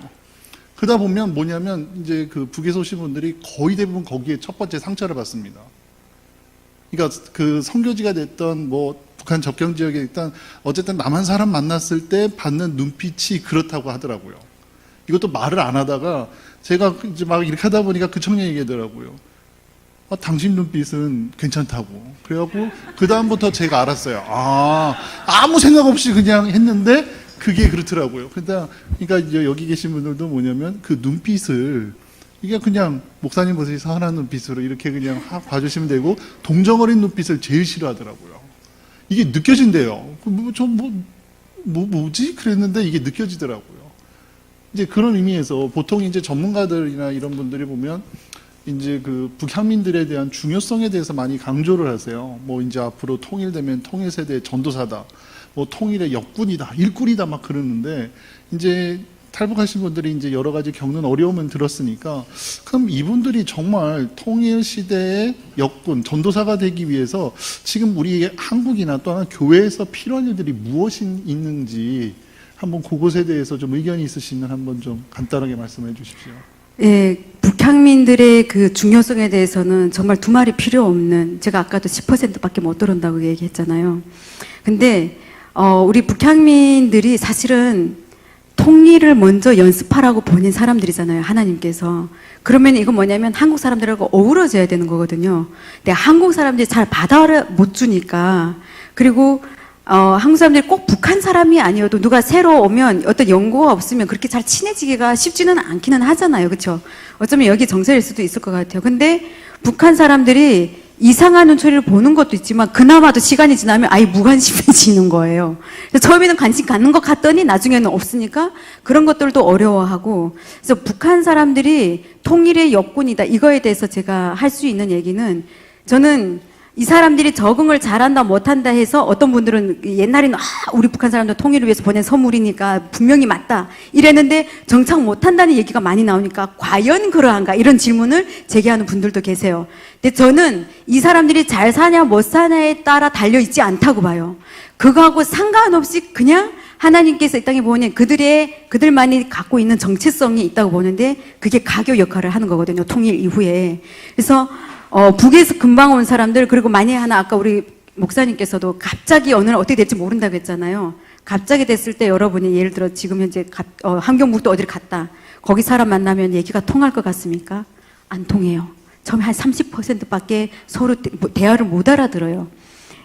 그러다 보면 뭐냐면 이제 그 북에서 오신 분들이 거의 대부분 거기에 첫 번째 상처를 받습니다. 그러니까 그 선교지가 됐던 뭐 북한 접경 지역에 일단 어쨌든 남한 사람 만났을 때 받는 눈빛이 그렇다고 하더라고요. 이것도 말을 안 하다가 제가 이제 막 이렇게 하다 보니까 그 청년이 얘기하더라고요. 당신 눈빛은 괜찮다고. 그래갖고 그 다음부터 제가 알았어요. 아무 생각 없이 그냥 했는데 그게 그렇더라고요. 그러니까 이제 여기 계신 분들도 뭐냐면 그 눈빛을 이게 그냥 목사님 보세요. 선한 눈빛으로 이렇게 그냥 봐주시면 되고 동정어린 눈빛을 제일 싫어하더라고요. 이게 느껴진대요. 뭐지? 그랬는데 이게 느껴지더라고요. 이제 그런 의미에서 보통 이제 전문가들이나 이런 분들이 보면 이제 그 북향민들에 대한 중요성에 대해서 많이 강조를 하세요. 뭐 이제 앞으로 통일되면 통일세대 전도사다. 뭐 통일의 역군이다. 일꾼이다. 막 그러는데 이제 탈북하신 분들이 이제 여러 가지 겪는 어려움은 들었으니까 그럼 이분들이 정말 통일 시대의 역군, 전도사가 되기 위해서 지금 우리 한국이나 또는 교회에서 필요한 일들이 무엇이 있는지 한번 그것에 대해서 좀 의견이 있으시면 한번 좀 간단하게 말씀해 주십시오. 예, 북향민들의 그 중요성에 대해서는 정말 두 말이 필요 없는, 제가 아까도 10%밖에 못 들은다고 얘기했잖아요. 근데 우리 북향민들이 사실은 통일을 먼저 연습하라고 보낸 사람들이잖아요, 하나님께서. 그러면 이건 뭐냐면 한국 사람들하고 어우러져야 되는 거거든요. 근데 한국 사람들이 잘 받아 못 주니까, 그리고 한국 사람들이 꼭 북한 사람이 아니어도 누가 새로 오면 어떤 연고가 없으면 그렇게 잘 친해지기가 쉽지는 않기는 하잖아요. 그렇죠? 어쩌면 여기 정서일 수도 있을 것 같아요. 근데 북한 사람들이 이상한 눈초리를 보는 것도 있지만 그나마도 시간이 지나면 아예 무관심해지는 거예요. 처음에는 관심 갖는 것 같더니 나중에는 없으니까 그런 것들도 어려워하고, 그래서 북한 사람들이 통일의 역군이다, 이거에 대해서 제가 할 수 있는 얘기는, 저는 이 사람들이 적응을 잘한다 못한다 해서 어떤 분들은 옛날에는 우리 북한 사람들 통일을 위해서 보낸 선물이니까 분명히 맞다 이랬는데 정착 못한다는 얘기가 많이 나오니까 과연 그러한가, 이런 질문을 제기하는 분들도 계세요. 근데 저는 이 사람들이 잘 사냐 못 사냐에 따라 달려있지 않다고 봐요. 그거하고 상관없이 그냥 하나님께서 이 땅에 보낸 그들만이 갖고 있는 정체성이 있다고 보는데, 그게 가교 역할을 하는 거거든요, 통일 이후에. 그래서 북에서 금방 온 사람들, 그리고 만약에 하나, 아까 우리 목사님께서도 갑자기 어느 날 어떻게 될지 모른다고 했잖아요. 갑자기 됐을 때 여러분이 예를 들어 지금 현재 함경북도 어디를 갔다. 거기 사람 만나면 얘기가 통할 것 같습니까? 안 통해요. 처음에 한 30%밖에 서로 대화를 못 알아들어요.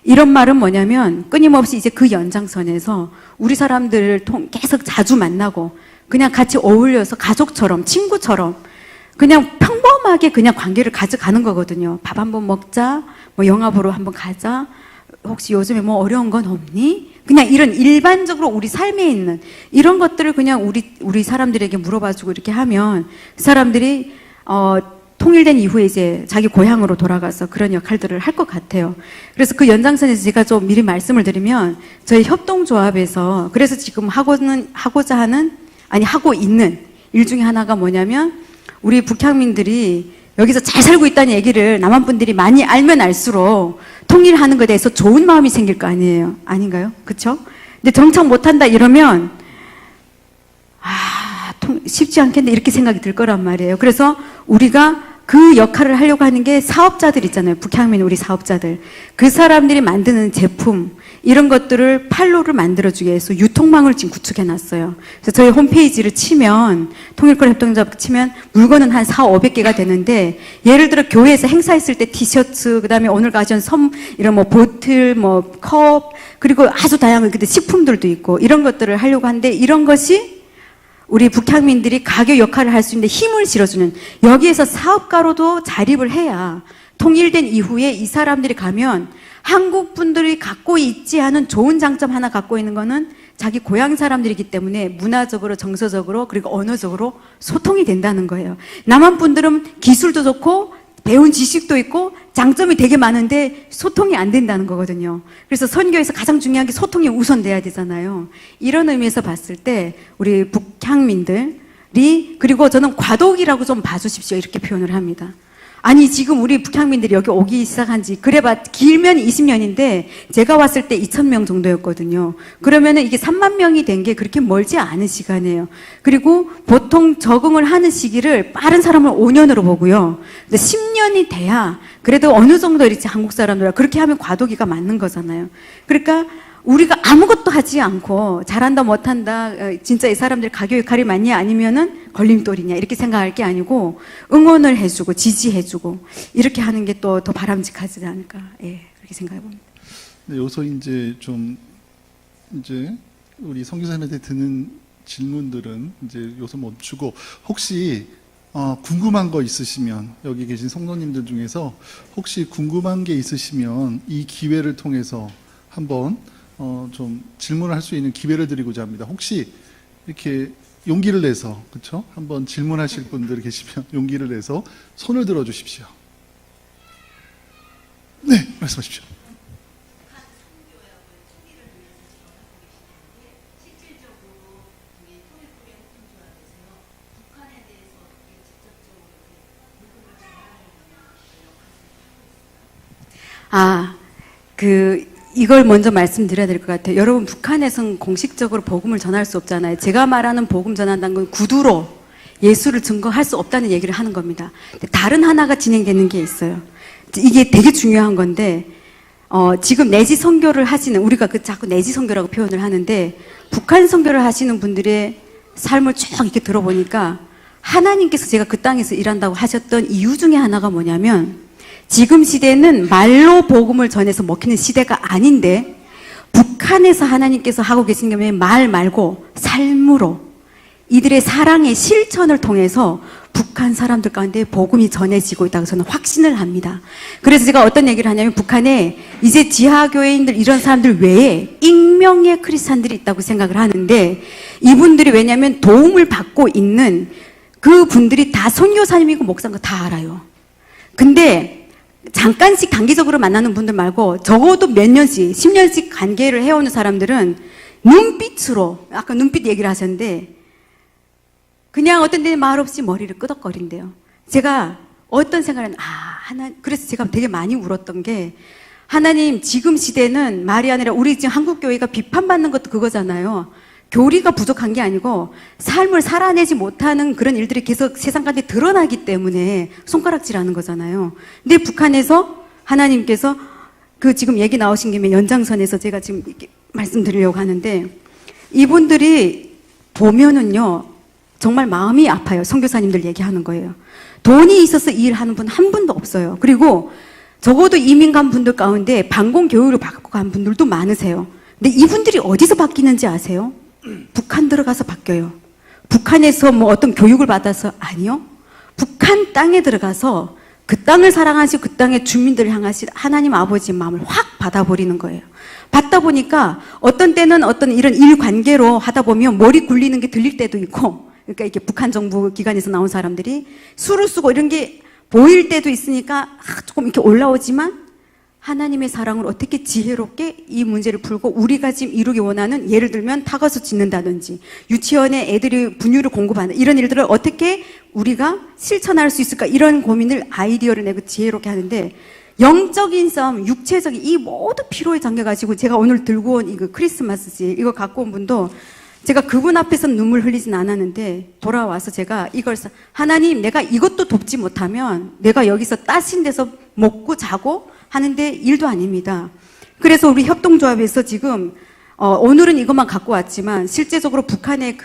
이런 말은 뭐냐면 끊임없이 이제 그 연장선에서 우리 사람들을 계속 자주 만나고 그냥 같이 어울려서 가족처럼, 친구처럼 그냥 평범하게 그냥 관계를 가져가는 거거든요. 밥 한번 먹자, 뭐 영화 보러 한번 가자, 혹시 요즘에 뭐 어려운 건 없니? 그냥 이런 일반적으로 우리 삶에 있는 이런 것들을 그냥 우리 사람들에게 물어봐주고 이렇게 하면 그 사람들이 통일된 이후에 이제 자기 고향으로 돌아가서 그런 역할들을 할 것 같아요. 그래서 그 연장선에서 제가 좀 미리 말씀을 드리면, 저희 협동조합에서 그래서 지금 하고 있는 일 중에 하나가 뭐냐면, 우리 북향민들이 여기서 잘 살고 있다는 얘기를 남한 분들이 많이 알면 알수록 통일하는 것에 대해서 좋은 마음이 생길 거 아니에요? 아닌가요? 그렇죠? 근데 정착 못한다 이러면 쉽지 않겠네 이렇게 생각이 들 거란 말이에요. 그래서 우리가 그 역할을 하려고 하는 게 사업자들 있잖아요. 북향민 우리 사업자들. 그 사람들이 만드는 제품, 이런 것들을 판로를 만들어주기 위해서 유통망을 지금 구축해놨어요. 그래서 저희 홈페이지를 치면, 통일권 협동조합 치면 물건은 한 400~500개가 되는데, 예를 들어 교회에서 행사했을 때 티셔츠, 그 다음에 오늘 가져온 이런 뭐 보틀, 뭐 컵, 그리고 아주 다양한 근데 식품들도 있고, 이런 것들을 하려고 하는데, 이런 것이 우리 북향민들이 가교 역할을 할 수 있는데 힘을 실어주는, 여기에서 사업가로도 자립을 해야 통일된 이후에 이 사람들이 가면 한국 분들이 갖고 있지 않은 좋은 장점 하나 갖고 있는 거는 자기 고향 사람들이기 때문에 문화적으로, 정서적으로, 그리고 언어적으로 소통이 된다는 거예요. 남한 분들은 기술도 좋고 배운 지식도 있고 장점이 되게 많은데 소통이 안 된다는 거거든요. 그래서 선교에서 가장 중요한 게 소통이 우선돼야 되잖아요. 이런 의미에서 봤을 때 우리 북향민들이, 그리고 저는 과도기라고 좀 봐주십시오, 이렇게 표현을 합니다. 아니 지금 우리 북향민들이 여기 오기 시작한 지 그래봐 길면 20년인데 제가 왔을 때 2,000명 정도였거든요. 그러면은 이게 3만 명이 된 게 그렇게 멀지 않은 시간이에요. 그리고 보통 적응을 하는 시기를 빠른 사람을 5년으로 보고요. 근데 10년이 돼야 그래도 어느 정도 이렇지, 한국 사람들 그렇게 하면 과도기가 맞는 거잖아요. 그러니까 우리가 아무것도 하지 않고 잘한다 못한다, 진짜 이 사람들 가교 역할이 맞냐 아니면은 걸림돌이냐 이렇게 생각할 게 아니고 응원을 해주고 지지해주고 이렇게 하는 게 또 더 바람직하지 않을까, 예, 그렇게 생각해 봅니다. 네, 여기서 이제 우리 선교사님한테 드는 질문들은 이제 여기서 멈추고, 혹시 궁금한 거 있으시면, 여기 계신 성도님들 중에서 혹시 궁금한 게 있으시면 이 기회를 통해서 한번 좀 질문을 할 수 있는 기회를 드리고자 합니다. 혹시 이렇게 용기를 내서, 그렇죠? 한번 질문하실 분들 계시면 용기를 내서 손을 들어 주십시오. 네, 말씀하십시오. 이걸 먼저 말씀드려야 될 것 같아요. 여러분, 북한에서는 공식적으로 복음을 전할 수 없잖아요. 제가 말하는 복음 전한다는 건 구두로 예수를 증거할 수 없다는 얘기를 하는 겁니다. 다른 하나가 진행되는 게 있어요. 이게 되게 중요한 건데, 지금 내지 선교를 하시는, 우리가 자꾸 내지 선교라고 표현을 하는데, 북한 선교를 하시는 분들의 삶을 쭉 이렇게 들어보니까 하나님께서 제가 그 땅에서 일한다고 하셨던 이유 중에 하나가 뭐냐면, 지금 시대는 말로 복음을 전해서 먹히는 시대가 아닌데 북한에서 하나님께서 하고 계신 게 말 말고 삶으로, 이들의 사랑의 실천을 통해서 북한 사람들 가운데 복음이 전해지고 있다고 저는 확신을 합니다. 그래서 제가 어떤 얘기를 하냐면, 북한에 이제 지하교회인들 이런 사람들 외에 익명의 크리스찬들이 있다고 생각을 하는데, 이분들이 왜냐하면 도움을 받고 있는 그 분들이 다 선교사님이고 목사인 거 다 알아요. 근데 잠깐씩 단기적으로 만나는 분들 말고 적어도 몇 년씩, 10년씩 관계를 해오는 사람들은 눈빛으로, 아까 눈빛 얘기를 하셨는데, 그냥 어떤 데는 말없이 머리를 끄덕거린대요. 제가 어떤 생각을 그래서 제가 되게 많이 울었던 게, 하나님, 지금 시대는 말이 아니라 우리 지금 한국교회가 비판받는 것도 그거잖아요. 교리가 부족한 게 아니고 삶을 살아내지 못하는 그런 일들이 계속 세상 가운데 드러나기 때문에 손가락질하는 거잖아요. 근데 북한에서 하나님께서 지금 얘기 나오신 김에 연장선에서 제가 지금 이렇게 말씀드리려고 하는데, 이분들이 보면은요 정말 마음이 아파요. 선교사님들 얘기하는 거예요. 돈이 있어서 일하는 분 한 분도 없어요. 그리고 적어도 이민 간 분들 가운데 반공 교육을 받고 간 분들도 많으세요. 근데 이분들이 어디서 바뀌는지 아세요? 북한 들어가서 바뀌어요. 북한에서 뭐 어떤 교육을 받아서, 아니요. 북한 땅에 들어가서 그 땅을 사랑하시고 그 땅의 주민들을 향하신 하나님 아버지의 마음을 확 받아버리는 거예요. 받다 보니까 어떤 때는 어떤 이런 일 관계로 하다 보면 머리 굴리는 게 들릴 때도 있고, 그러니까 이게 북한 정부 기관에서 나온 사람들이 술을 쓰고 이런 게 보일 때도 있으니까 조금 이렇게 올라오지만, 하나님의 사랑을 어떻게 지혜롭게 이 문제를 풀고 우리가 지금 이루기 원하는, 예를 들면 타가수 짓는다든지 유치원에 애들이 분유를 공급하는 이런 일들을 어떻게 우리가 실천할 수 있을까, 이런 고민을 아이디어를 내고 지혜롭게 하는데, 영적인 싸움, 육체적인 이 모두 피로에 잠겨가지고, 제가 오늘 들고 온 이거 크리스마스지 이거 갖고 온 분도 제가 그분 앞에서 눈물 흘리진 않았는데, 돌아와서 제가 이걸 하나님, 내가 이것도 돕지 못하면 내가 여기서 따신 데서 먹고 자고 하는데 일도 아닙니다. 그래서 우리 협동조합에서 지금 오늘은 이것만 갖고 왔지만 실제적으로 북한의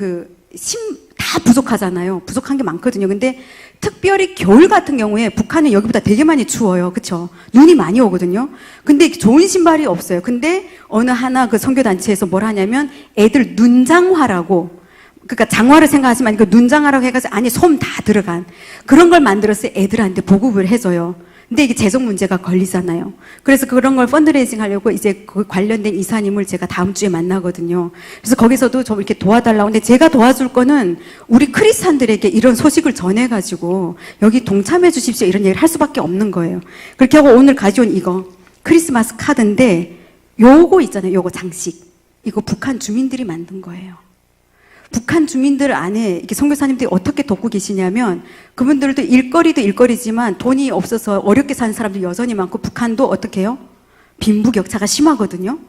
다 부족하잖아요. 부족한 게 많거든요. 근데 특별히 겨울 같은 경우에 북한은 여기보다 되게 많이 추워요. 그쵸? 눈이 많이 오거든요. 근데 좋은 신발이 없어요. 근데 어느 하나 선교단체에서 뭘 하냐면 애들 눈장화라고, 그러니까 장화를 생각하지 말고 눈장화라고 해가지고 안에 솜 다 들어간 그런 걸 만들어서 애들한테 보급을 해줘요. 근데 이게 재정 문제가 걸리잖아요. 그래서 그런 걸 펀드레이징 하려고 이제 그 관련된 이사님을 제가 다음 주에 만나거든요. 그래서 거기서도 좀 이렇게 도와달라고. 근데 제가 도와줄 거는 우리 크리스찬들에게 이런 소식을 전해가지고 여기 동참해 주십시오 이런 얘기를 할 수밖에 없는 거예요. 그렇게 하고 오늘 가져온 이거 크리스마스 카드인데 요거 있잖아요. 요거 장식. 이거 북한 주민들이 만든 거예요. 북한 주민들 안에 이렇게 선교사님들이 어떻게 돕고 계시냐면 그분들도 일거리도 일거리지만 돈이 없어서 어렵게 사는 사람들이 여전히 많고 북한도 어떻게 해요? 빈부격차가 심하거든요.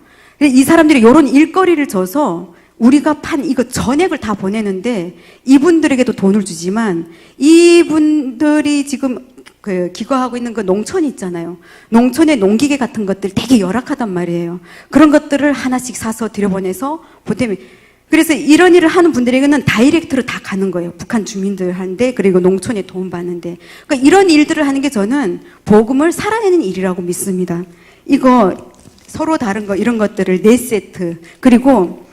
이 사람들이 이런 일거리를 줘서 우리가 판 이거 전액을 다 보내는데 이분들에게도 돈을 주지만 이분들이 지금 그 기거하고 있는 그 농촌이 있잖아요. 농촌의 농기계 같은 것들 되게 열악하단 말이에요. 그런 것들을 하나씩 사서 들여보내서 보태면 그래서 이런 일을 하는 분들에게는 다이렉트로 다 가는 거예요. 북한 주민들한테 그리고 농촌에 도움받는데. 그러니까 이런 일들을 하는 게 저는 복음을 살아내는 일이라고 믿습니다. 이거 서로 다른 거 이런 것들을 4세트 그리고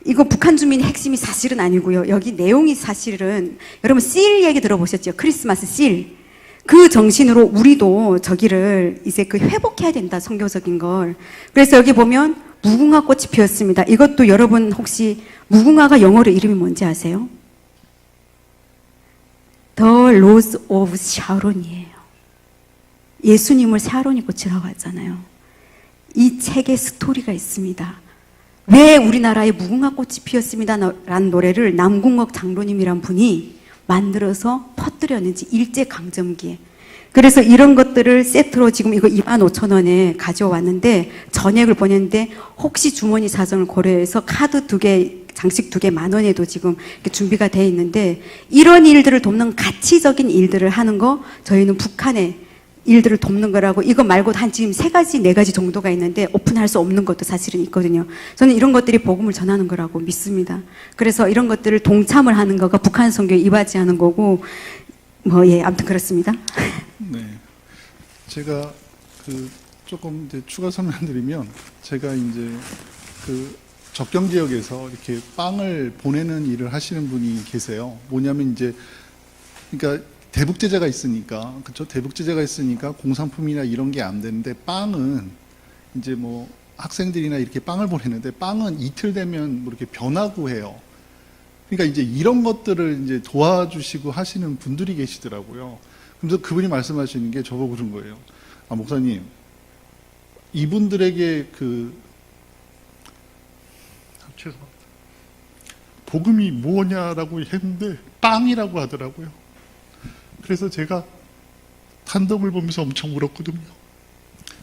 이거 북한 주민의 핵심이 사실은 아니고요. 여기 내용이 사실은 여러분 씰 얘기 들어보셨죠? 크리스마스 씰. 그 정신으로 우리도 저기를 이제 그 회복해야 된다. 선교적인 걸. 그래서 여기 보면 무궁화 꽃이 피었습니다. 이것도 여러분 혹시 무궁화가 영어로 이름이 뭔지 아세요? The Rose of Sharon이에요. 예수님을 샤론이 꽃이라고 하잖아요. 이 책에 스토리가 있습니다. 왜 우리나라에 무궁화 꽃이 피었습니다 라는 노래를 남궁옥 장로님이란 분이 만들어서 퍼뜨렸는지 일제강점기에. 그래서 이런 것들을 세트로 지금 이거 25,000원에 가져왔는데 전액을 보냈는데 혹시 주머니 사정을 고려해서 카드 2개, 장식 2개 10,000원에도 지금 이렇게 준비가 되어 있는데 이런 일들을 돕는 가치적인 일들을 하는 거 저희는 북한의 일들을 돕는 거라고 이거 말고 한 지금 3가지, 4가지 정도가 있는데 오픈할 수 없는 것도 사실은 있거든요. 저는 이런 것들이 복음을 전하는 거라고 믿습니다. 그래서 이런 것들을 동참을 하는 거가 북한 선교에 이바지하는 거고 아무튼 그렇습니다. 네. 제가 조금 이제 추가 설명드리면 제가 이제 접경 지역에서 이렇게 빵을 보내는 일을 하시는 분이 계세요. 뭐냐면 이제 그러니까 대북제재가 있으니까, 그렇죠? 대북제재가 있으니까 공산품이나 이런 게 안 되는데 빵은 이제 뭐 학생들이나 이렇게 빵을 보내는데 빵은 이틀 되면 뭐 이렇게 변하고 해요. 그러니까 이제 이런 것들을 이제 도와주시고 하시는 분들이 계시더라고요. 그래서 그분이 말씀하시는 게 저보고 그런 거예요. 아, 목사님, 이분들에게 죄송합니다. 복음이 뭐냐라고 했는데 빵이라고 하더라고요. 그래서 제가 탄덤을 보면서 엄청 울었거든요.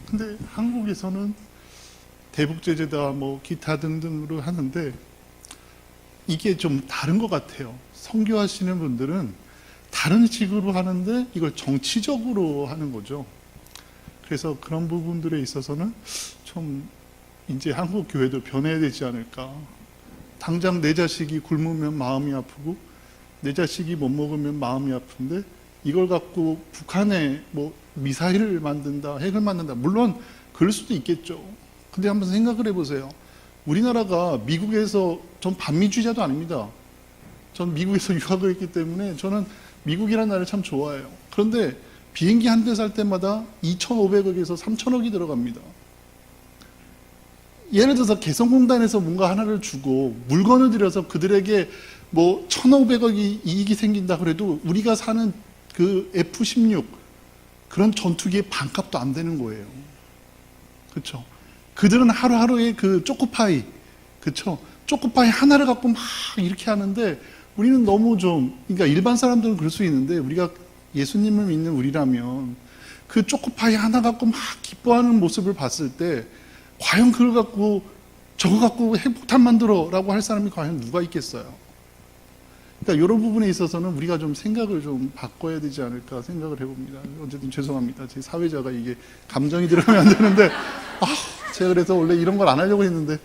근데 한국에서는 대북제재다 뭐 기타 등등으로 하는데 이게 좀 다른 것 같아요. 선교하시는 분들은 다른 식으로 하는데 이걸 정치적으로 하는 거죠. 그래서 그런 부분들에 있어서는 좀 이제 한국 교회도 변해야 되지 않을까. 당장 내 자식이 굶으면 마음이 아프고 내 자식이 못 먹으면 마음이 아픈데 이걸 갖고 북한에 뭐 미사일을 만든다, 핵을 만든다. 물론 그럴 수도 있겠죠. 근데 한번 생각을 해보세요. 우리나라가 미국에서, 전 반미주의자도 아닙니다. 전 미국에서 유학을 했기 때문에 저는 미국이라는 나라를 참 좋아해요. 그런데 비행기 한 대 살 때마다 2,500억에서 3,000억이 들어갑니다. 예를 들어서 개성공단에서 뭔가 하나를 주고 물건을 들여서 그들에게 뭐 1,500억이 이익이 생긴다 그래도 우리가 사는 그 F-16 그런 전투기의 반값도 안 되는 거예요. 그렇죠? 그들은 하루하루의 그 초코파이, 그렇죠? 초코파이 하나를 갖고 막 이렇게 하는데 우리는 너무 좀, 그러니까 일반 사람들은 그럴 수 있는데 우리가 예수님을 믿는 우리라면 그 초코파이 하나 갖고 막 기뻐하는 모습을 봤을 때 과연 그걸 갖고 저거 갖고 핵폭탄 만들어라고 할 사람이 과연 누가 있겠어요? 그러니까 이런 부분에 있어서는 우리가 좀 생각을 좀 바꿔야 되지 않을까 생각을 해봅니다. 어쨌든 죄송합니다. 제 사회자가 이게 감정이 들어가면 안 되는데 제가 그래서 원래 이런 걸 안 하려고 했는데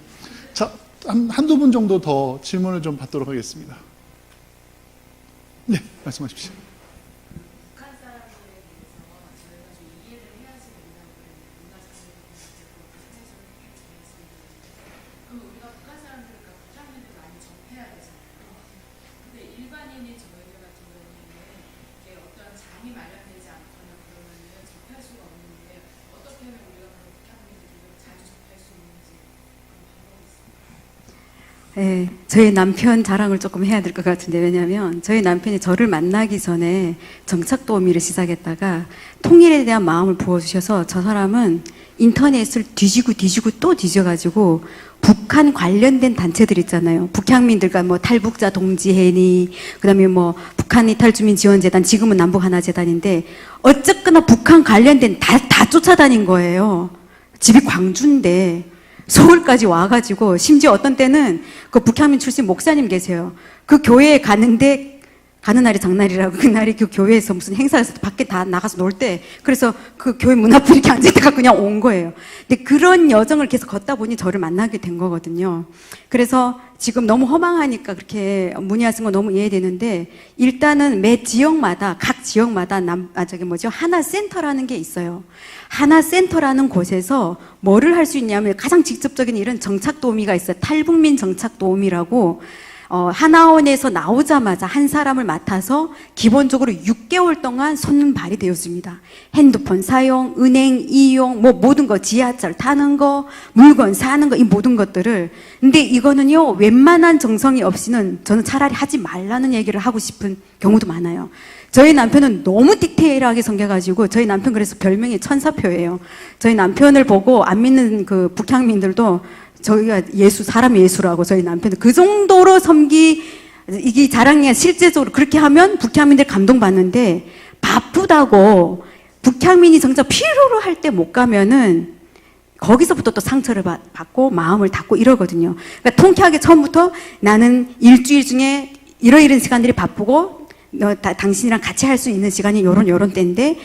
자, 한두 분 정도 더 질문을 좀 받도록 하겠습니다. 네, 말씀하십시오. 북한 사람들에 대해서 저희가 좀 이해를 해야지 된다고 그랬는데 그럼 우리가 북한 사람들과 북한인들 많이 접해야 되잖아요. 근데 일반인이 저희들 같은 경우에는 이게 어떤 장이 마련되지 않거나 그러면은 접할 접할 수가 없는데 어떻게 하면 우리가 그런 북한민들을 자주 접할 수 있는지 그런 방법이 있습니다. 네, 저희 남편 자랑을 조금 해야 될 것 같은데, 왜냐하면 저희 남편이 저를 만나기 전에 정착도우미를 시작했다가 통일에 대한 마음을 부어주셔서 저 사람은 인터넷을 뒤지고 또 뒤져가지고 북한 관련된 단체들 있잖아요. 북향민들과 뭐 탈북자 동지회니, 그다음에 뭐 북한 이탈주민 지원재단, 지금은 남북하나재단인데 어쨌거나 북한 관련된 다 쫓아다닌 거예요. 집이 광주인데 서울까지 와가지고, 심지어 어떤 때는 그 북향민 출신 목사님 계세요. 그 교회에 가는데, 가는 날이 장날이라고, 그날이 그 교회에서 무슨 행사에서 밖에 다 나가서 놀 때, 그래서 그 교회 문 앞에 이렇게 앉아있다가 그냥 온 거예요. 근데 그런 여정을 계속 걷다 보니 저를 만나게 된 거거든요. 그래서 지금 너무 허망하니까 그렇게 문의하신 거 너무 이해되는데, 일단은 매 지역마다, 각 지역마다 하나 센터라는 게 있어요. 하나 센터라는 곳에서 뭐를 할 수 있냐면 가장 직접적인 일은 정착 도우미가 있어요. 탈북민 정착 도우미라고 하나원에서 나오자마자 한 사람을 맡아서 기본적으로 6개월 동안 손발이 되었습니다. 핸드폰 사용, 은행 이용, 뭐 모든 거, 지하철 타는 거, 물건 사는 거, 이 모든 것들을. 근데 이거는요, 웬만한 정성이 없이는 저는 차라리 하지 말라는 얘기를 하고 싶은 경우도 많아요. 저희 남편은 너무 디테일하게 섬겨가지고, 저희 남편 그래서 별명이 천사표예요. 저희 남편을 보고 안 믿는 그 북향민들도 저희가 사람 예수라고, 저희 남편은 그 정도로 이게 자랑이 실제적으로 그렇게 하면 북향민들 감동받는데, 바쁘다고 북향민이 정작 필요로 할 때 못 가면은 거기서부터 또 상처를 받고 마음을 닫고 이러거든요. 그러니까 통쾌하게 처음부터 나는 일주일 중에 이런 시간들이 바쁘고 당신이랑 같이 할 수 있는 시간이 요런 때인데,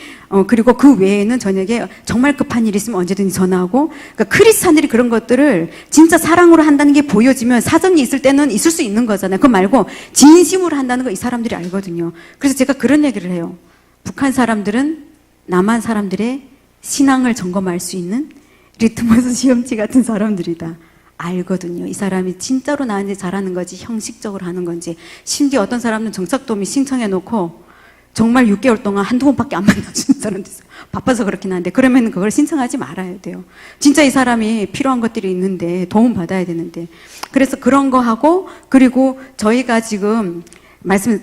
그리고 그 외에는 저녁에 정말 급한 일 있으면 언제든지 전화하고, 그러니까 크리스찬들이 그런 것들을 진짜 사랑으로 한다는 게 보여지면 사정이 있을 때는 있을 수 있는 거잖아요. 그거 말고 진심으로 한다는 거 이 사람들이 알거든요. 그래서 제가 그런 얘기를 해요. 북한 사람들은 남한 사람들의 신앙을 점검할 수 있는 리트머스 시험지 같은 사람들이다. 알거든요. 이 사람이 진짜로 나한테 잘하는 건지 형식적으로 하는 건지. 심지어 어떤 사람은 정착도우미 신청해 놓고 정말 6개월 동안 한두 번밖에 안 만나주는 사람도 있어요. 바빠서 그렇긴 한데, 그러면 그걸 신청하지 말아야 돼요. 진짜 이 사람이 필요한 것들이 있는데 도움 받아야 되는데. 그래서 그런 거 하고, 그리고 저희가 지금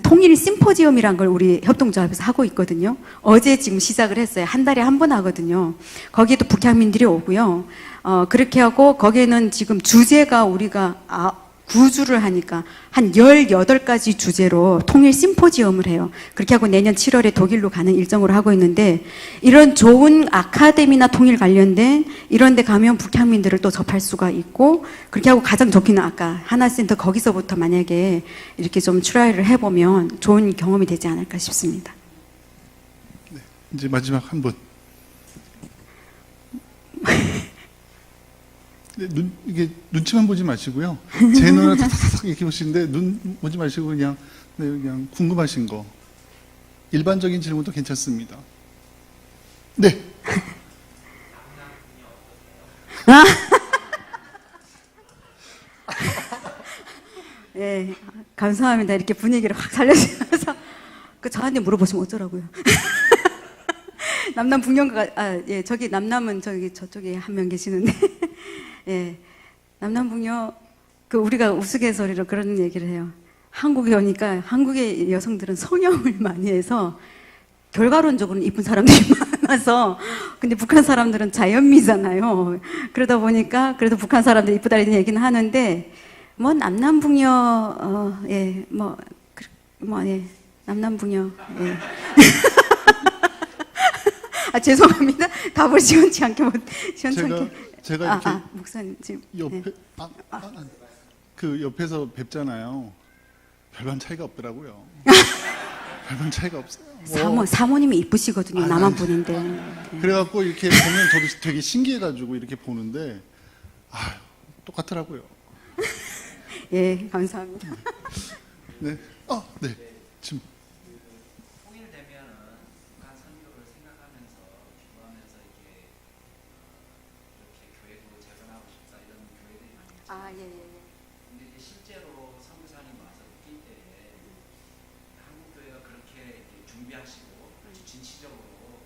통일 심포지엄이란 걸 우리 협동조합에서 하고 있거든요. 어제 지금 시작을 했어요. 한 달에 한 번 하거든요. 거기에도 북향민들이 오고요. 그렇게 하고, 거기에는 지금 주제가 우리가 9주를 하니까 한 18가지 주제로 통일 심포지엄을 해요. 그렇게 하고 내년 7월에 독일로 가는 일정으로 하고 있는데, 이런 좋은 아카데미나 통일 관련된 이런 데 가면 북향민들을 또 접할 수가 있고, 그렇게 하고 가장 좋기는 아까 하나센터 거기서부터 만약에 이렇게 좀 트라이를 해보면 좋은 경험이 되지 않을까 싶습니다. 네, 이제 마지막 한 분. 이게 눈치만 보지 마시고요. 제 눈을 탁탁탁 이렇게 보시는데 눈 보지 마시고 그냥 궁금하신 거. 일반적인 질문도 괜찮습니다. 네. 네, 감사합니다. 이렇게 분위기를 확 살려주셔서. 저한테 물어보시면 어쩌라고요. 남남 북녀가, 예, 저기 남남은 저쪽에 한 명 계시는데. 예, 남남 북녀, 우리가 우스갯소리로 그런 얘기를 해요. 한국에 오니까 한국의 여성들은 성형을 많이 해서 결과론적으로는 이쁜 사람들이 많아서, 근데 북한 사람들은 자연미잖아요. 그러다 보니까 그래도 북한 사람들이 이쁘다 이런 얘기는 하는데, 뭐 남남북녀, 예, 예, 남남북녀, 예. 죄송합니다. 답을 시원치 않게 제가 이렇게 목사님 지금 옆에 네. 그 옆에서 뵙잖아요. 별반 차이가 없더라고요. 별반 차이가 없어요. 사모님이 이쁘시거든요. 남한 분인데. 네. 그래갖고 이렇게 보면 저도 되게 신기해가지고 이렇게 보는데 똑같더라고요. 예, 감사합니다. 네, 네, 지금. 통일되면은 북한 선교를 생각하면서 기도하면서 이렇게 교회도 재건하고 싶다 이런 교회들이 많이 있잖아요. 예. 근데 이제 실제로 선교사님 와서 느낄 때 한국 교회가 그렇게 이렇게 준비하시고 진취적으로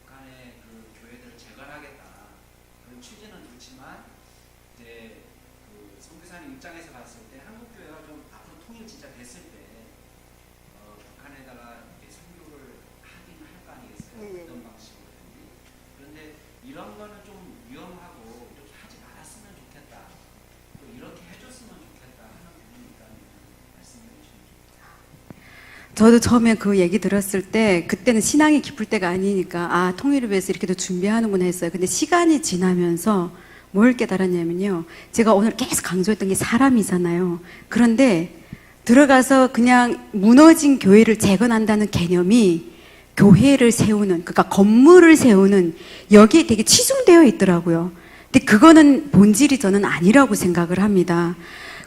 북한에 북한의 그 교회들을 재건하겠다 그런 취지는 좋지만 이제 그 선교사님 입장에서 봤을 때 한국 교회가 좀 앞으로 통일 진짜 됐을 때 북한에다가 이렇게 선교를 하긴 할 거 아니겠어요? 어떤 방식으로든지. 그런데 이런 거는 좀 위험하고 이렇게 하지 말았으면 좋겠다. 또 이렇게 해줬으면 좋겠다 하는 부분이 있다면 말씀해 주시면 좋겠다. 저도 처음에 그 얘기 들었을 때 그때는 신앙이 깊을 때가 아니니까 아 통일을 위해서 이렇게도 준비하는구나 했어요. 근데 시간이 지나면서 뭘 깨달았냐면요. 제가 오늘 계속 강조했던 게 사람이잖아요. 그런데 들어가서 그냥 무너진 교회를 재건한다는 개념이 교회를 세우는, 그러니까 건물을 세우는 여기에 되게 치중되어 있더라고요. 근데 그거는 본질이 저는 아니라고 생각을 합니다.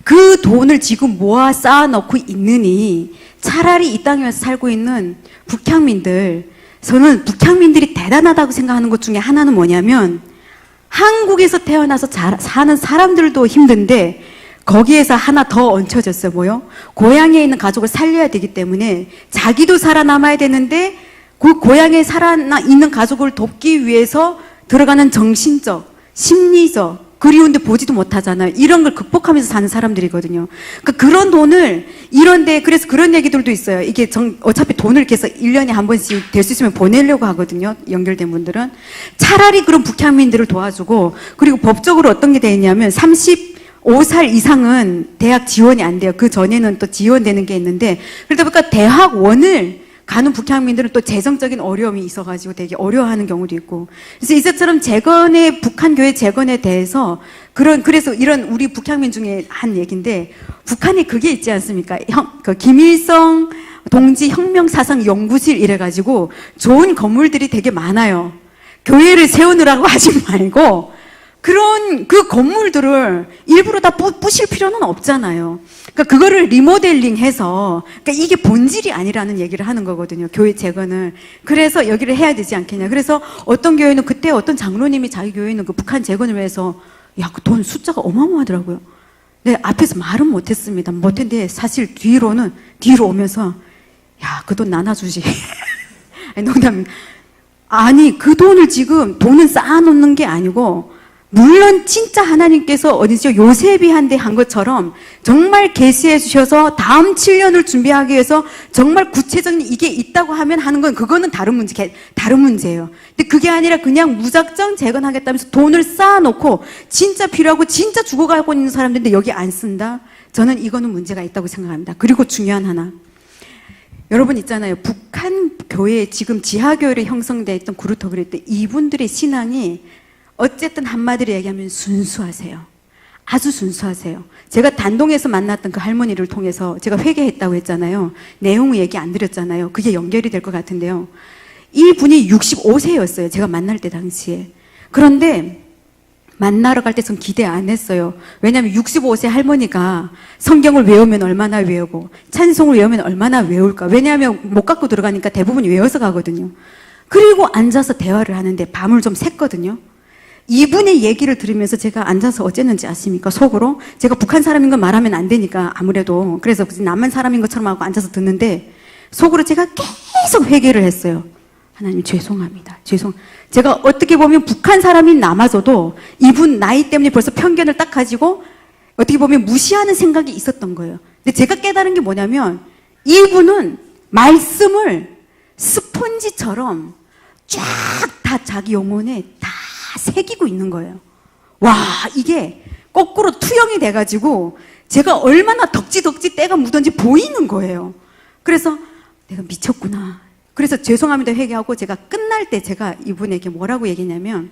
그 돈을 지금 모아 쌓아놓고 있느니 차라리 이 땅에 와서 살고 있는 북향민들, 저는 북향민들이 대단하다고 생각하는 것 중에 하나는 뭐냐면 한국에서 태어나서 사는 사람들도 힘든데 거기에서 하나 더 얹혀졌어요. 뭐요? 고향에 있는 가족을 살려야 되기 때문에 자기도 살아남아야 되는데 그 고향에 살아있는 가족을 돕기 위해서 들어가는 정신적, 심리적, 그리운데 보지도 못하잖아요. 이런 걸 극복하면서 사는 사람들이거든요. 그러니까 그런 돈을 이런데, 그래서 그런 얘기들도 있어요. 이게 어차피 돈을 이렇게 해서 1년에 한 번씩 될 수 있으면 보내려고 하거든요. 연결된 분들은. 차라리 그런 북향민들을 도와주고, 그리고 법적으로 어떤 게 돼 있냐면 35살 이상은 대학 지원이 안 돼요. 그 전에는 또 지원되는 게 있는데, 그러다 보니까 대학원을 가는 북향민들은 또 재정적인 어려움이 있어가지고 되게 어려워하는 경우도 있고. 그래서 이제처럼 북한 교회 재건에 대해서 그래서 이런 우리 북향민 중에 한 얘기인데, 북한에 그게 있지 않습니까? 김일성 동지 혁명사상 연구실 이래가지고 좋은 건물들이 되게 많아요. 교회를 세우느라고 하지 말고, 그 건물들을 일부러 다 부실 필요는 없잖아요. 그러니까 그거를 리모델링해서, 그러니까 이게 본질이 아니라는 얘기를 하는 거거든요. 교회 재건을. 그래서 여기를 해야 되지 않겠냐. 그래서 어떤 교회는 그때 어떤 장로님이 자기 교회에 있는 그 북한 재건을 위해서 야, 그 돈 숫자가 어마어마하더라고요. 네, 앞에서 말은 못했습니다. 못했는데 사실 뒤로 오면서 야, 그 돈 나눠주지. 아니, 농담. 아니, 그 돈을 지금 돈은 쌓아놓는 게 아니고 물론 진짜 하나님께서 어디죠? 요셉이 한 것처럼 정말 계시해 주셔서 다음 7년을 준비하기 위해서 정말 구체적인 이게 있다고 하면 하는 건 그거는 다른 문제예요. 근데 그게 아니라 그냥 무작정 재건하겠다면서 돈을 쌓아놓고 진짜 필요하고 진짜 죽어가고 있는 사람들인데 여기 안 쓴다? 저는 이거는 문제가 있다고 생각합니다. 그리고 중요한 하나. 여러분 있잖아요. 북한 교회에 지금 지하교회로 형성되어 있던 구루터 그랬대. 이분들의 신앙이 어쨌든 한마디로 얘기하면 순수하세요. 아주 순수하세요. 제가 단동에서 만났던 그 할머니를 통해서 제가 회개했다고 했잖아요. 내용을 얘기 안 드렸잖아요. 그게 연결이 될 것 같은데요. 이분이 65세였어요. 제가 만날 때 당시에. 그런데 만나러 갈 때 전 기대 안 했어요. 왜냐하면 65세 할머니가 성경을 외우면 얼마나 외우고 찬송을 외우면 얼마나 외울까. 왜냐하면 못 갖고 들어가니까 대부분 외워서 가거든요. 그리고 앉아서 대화를 하는데 밤을 좀 샜거든요. 이분의 얘기를 들으면서 제가 앉아서 어쨌는지 아십니까? 속으로. 제가 북한 사람인 건 말하면 안 되니까 아무래도. 그래서 남한 사람인 것처럼 하고 앉아서 듣는데 속으로 제가 계속 회개를 했어요. 하나님 죄송합니다. 제가 어떻게 보면 북한 사람인 남아서도 이분 나이 때문에 벌써 편견을 딱 가지고 어떻게 보면 무시하는 생각이 있었던 거예요. 근데 제가 깨달은 게 뭐냐면 이분은 말씀을 스폰지처럼 쫙 다 자기 영혼에 다 새기고 있는 거예요. 와, 이게 거꾸로 투영이 돼가지고 제가 얼마나 덕지덕지 때가 묻은지 보이는 거예요. 그래서 내가 미쳤구나. 그래서 죄송합니다 회개하고 제가 끝날 때 제가 이분에게 뭐라고 얘기했냐면,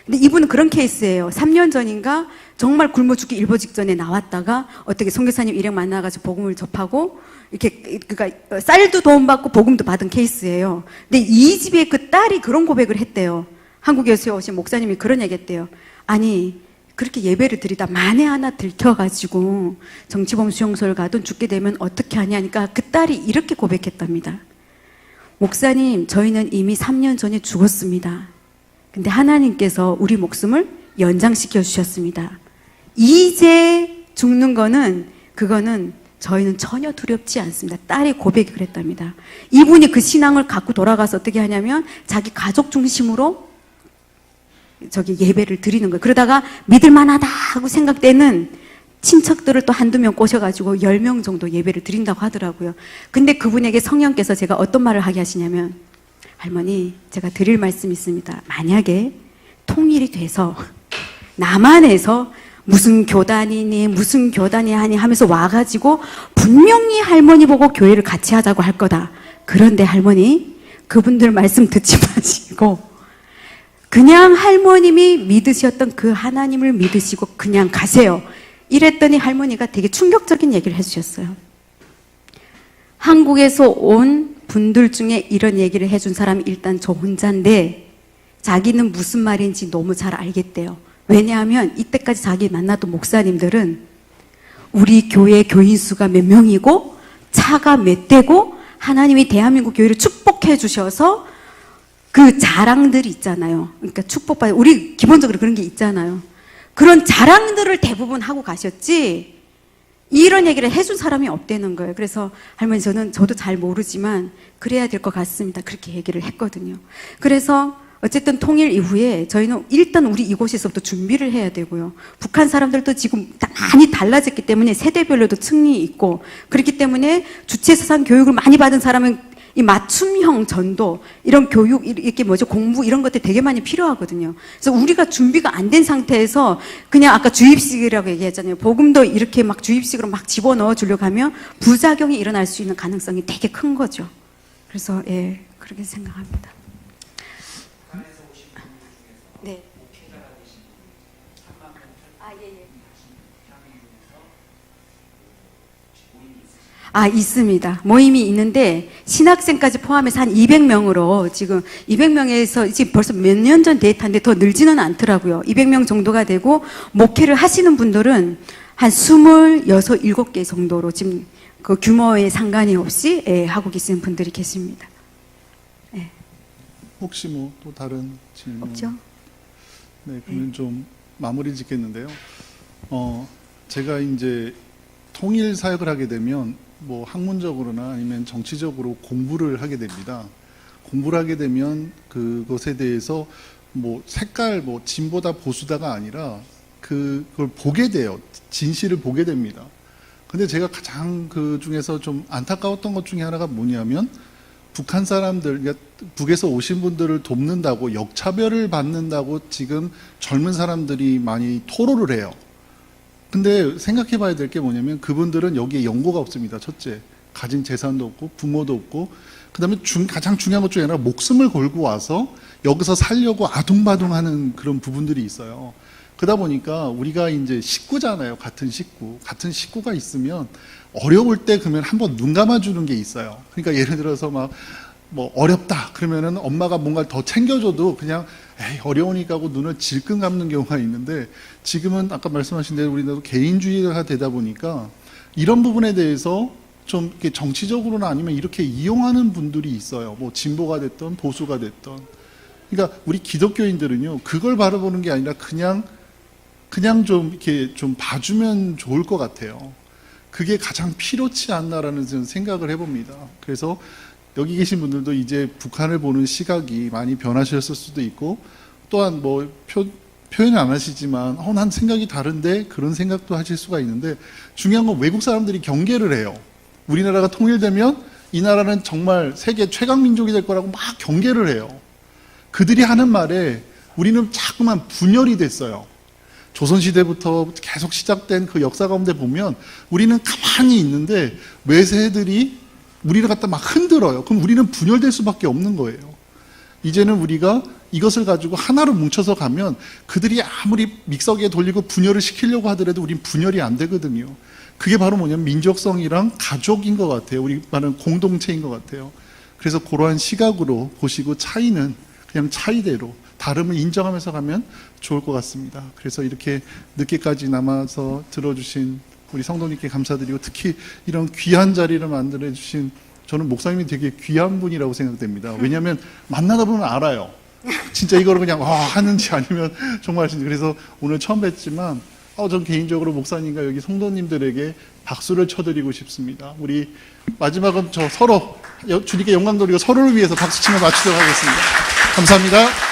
근데 이분은 그런 케이스예요. 3년 전인가 정말 굶어 죽기 일보 직전에 나왔다가 어떻게 선교사님 일행 만나가지고 복음을 접하고 이렇게 그러니까 쌀도 도움받고 복음도 받은 케이스예요. 근데 이 집에 그 딸이 그런 고백을 했대요. 한국에서 오신 목사님이 그런 얘기 했대요. 아니 그렇게 예배를 드리다 만에 하나 들켜가지고 정치범 수용소를 가든 죽게 되면 어떻게 하냐니까 그 딸이 이렇게 고백했답니다. 목사님, 저희는 이미 3년 전에 죽었습니다. 근데 하나님께서 우리 목숨을 연장시켜 주셨습니다. 이제 죽는 거는 그거는 저희는 전혀 두렵지 않습니다. 딸의 고백이 그랬답니다. 이분이 그 신앙을 갖고 돌아가서 어떻게 하냐면 자기 가족 중심으로 저기 예배를 드리는 거예요. 그러다가 믿을만하다 하고 생각되는 친척들을 또 한두 명 꼬셔가지고 10명 정도 예배를 드린다고 하더라고요. 근데 그분에게 성령께서 제가 어떤 말을 하게 하시냐면, 할머니, 제가 드릴 말씀이 있습니다. 만약에 통일이 돼서 남한에서 무슨 교단이니 무슨 교단이 하니 하면서 와가지고 분명히 할머니 보고 교회를 같이 하자고 할 거다. 그런데 할머니, 그분들 말씀 듣지 마시고 그냥 할머님이 믿으셨던 그 하나님을 믿으시고 그냥 가세요. 이랬더니 할머니가 되게 충격적인 얘기를 해주셨어요. 한국에서 온 분들 중에 이런 얘기를 해준 사람이 일단 저 혼자인데 자기는 무슨 말인지 너무 잘 알겠대요. 왜냐하면 이때까지 자기 만났던 목사님들은 우리 교회 교인 수가 몇 명이고 차가 몇 대고 하나님이 대한민국 교회를 축복해 주셔서 그 자랑들이 있잖아요. 그러니까 축복받아, 우리 기본적으로 그런 게 있잖아요. 그런 자랑들을 대부분 하고 가셨지 이런 얘기를 해준 사람이 없다는 거예요. 그래서 할머니, 저도 잘 모르지만 그래야 될 것 같습니다. 그렇게 얘기를 했거든요. 그래서 어쨌든 통일 이후에 저희는 일단 우리 이곳에서부터 준비를 해야 되고요. 북한 사람들도 지금 많이 달라졌기 때문에 세대별로도 층이 있고, 그렇기 때문에 주체사상 교육을 많이 받은 사람은 이 맞춤형 전도, 이런 교육, 이렇게 공부 이런 것들 되게 많이 필요하거든요. 그래서 우리가 준비가 안 된 상태에서 그냥 아까 주입식이라고 얘기했잖아요. 복음도 이렇게 막 주입식으로 막 집어넣어 주려고 하면 부작용이 일어날 수 있는 가능성이 되게 큰 거죠. 그래서 예, 그렇게 생각합니다. 네. 있습니다. 모임이 있는데 신학생까지 포함해서 한 200명으로 지금 200명에서 지금 벌써 몇 년 전 데이터인데 더 늘지는 않더라고요. 200명 정도가 되고 목회를 하시는 분들은 한 26, 7개 정도로 지금 그 규모에 상관이 없이 하고 계시는 분들이 계십니다. 혹시 뭐 또 다른 질문? 없죠? 네, 그러면 좀 마무리 짓겠는데요. 제가 이제 통일 사역을 하게 되면 뭐 학문적으로나 아니면 정치적으로 공부를 하게 됩니다. 공부를 하게 되면 그것에 대해서 뭐 색깔, 뭐 진보다 보수다가 아니라 그걸 보게 돼요. 진실을 보게 됩니다. 근데 제가 가장 그 중에서 좀 안타까웠던 것 중에 하나가 뭐냐면 북한 사람들, 그러니까 북에서 오신 분들을 돕는다고 역차별을 받는다고 지금 젊은 사람들이 많이 토로를 해요. 근데 생각해 봐야 될 게 뭐냐면 그분들은 여기에 연고가 없습니다. 첫째, 가진 재산도 없고 부모도 없고, 그 다음에 가장 중요한 것 중에 하나 목숨을 걸고 와서 여기서 살려고 아둥바둥하는 그런 부분들이 있어요. 그러다 보니까 우리가 이제 식구잖아요. 같은 식구가 있으면 어려울 때 그러면 한번 눈 감아주는 게 있어요. 그러니까 예를 들어서 막 뭐 어렵다 그러면은 엄마가 뭔가 더 챙겨줘도 그냥 에이 어려우니까 하고 눈을 질끈 감는 경우가 있는데, 지금은 아까 말씀하신 대로 우리나라도 개인주의가 되다 보니까 이런 부분에 대해서 좀 이렇게 정치적으로나 아니면 이렇게 이용하는 분들이 있어요. 뭐 진보가 됐던 보수가 됐던. 그러니까 우리 기독교인들은요 그걸 바라보는 게 아니라 그냥 좀 이렇게 좀 봐주면 좋을 것 같아요. 그게 가장 필요치 않나라는 생각을 해봅니다. 그래서 여기 계신 분들도 이제 북한을 보는 시각이 많이 변하셨을 수도 있고, 또한 뭐 표현을 안 하시지만 난 생각이 다른데 그런 생각도 하실 수가 있는데, 중요한 건 외국 사람들이 경계를 해요. 우리나라가 통일되면 이 나라는 정말 세계 최강 민족이 될 거라고 막 경계를 해요. 그들이 하는 말에 우리는 자꾸만 분열이 됐어요. 조선시대부터 계속 시작된 그 역사 가운데 보면 우리는 가만히 있는데 외세들이 우리를 갖다 막 흔들어요. 그럼 우리는 분열될 수밖에 없는 거예요. 이제는 우리가 이것을 가지고 하나로 뭉쳐서 가면 그들이 아무리 믹서기에 돌리고 분열을 시키려고 하더라도 우린 분열이 안 되거든요. 그게 바로 뭐냐면 민족성이랑 가족인 것 같아요. 우리 말하는 공동체인 것 같아요. 그래서 그러한 시각으로 보시고 차이는 그냥 차이대로 다름을 인정하면서 가면 좋을 것 같습니다. 그래서 이렇게 늦게까지 남아서 들어주신 우리 성도님께 감사드리고, 특히 이런 귀한 자리를 만들어 주신 저는 목사님이 되게 귀한 분이라고 생각됩니다. 왜냐하면 만나다 보면 알아요. 진짜 이거를 그냥 하는지 아니면 정말 진짜. 그래서 오늘 처음 뵀지만 전 개인적으로 목사님과 여기 성도님들에게 박수를 쳐드리고 싶습니다. 우리 마지막은 저 서로 주님께 영광 돌리고 서로를 위해서 박수치며 마치도록 하겠습니다. 감사합니다.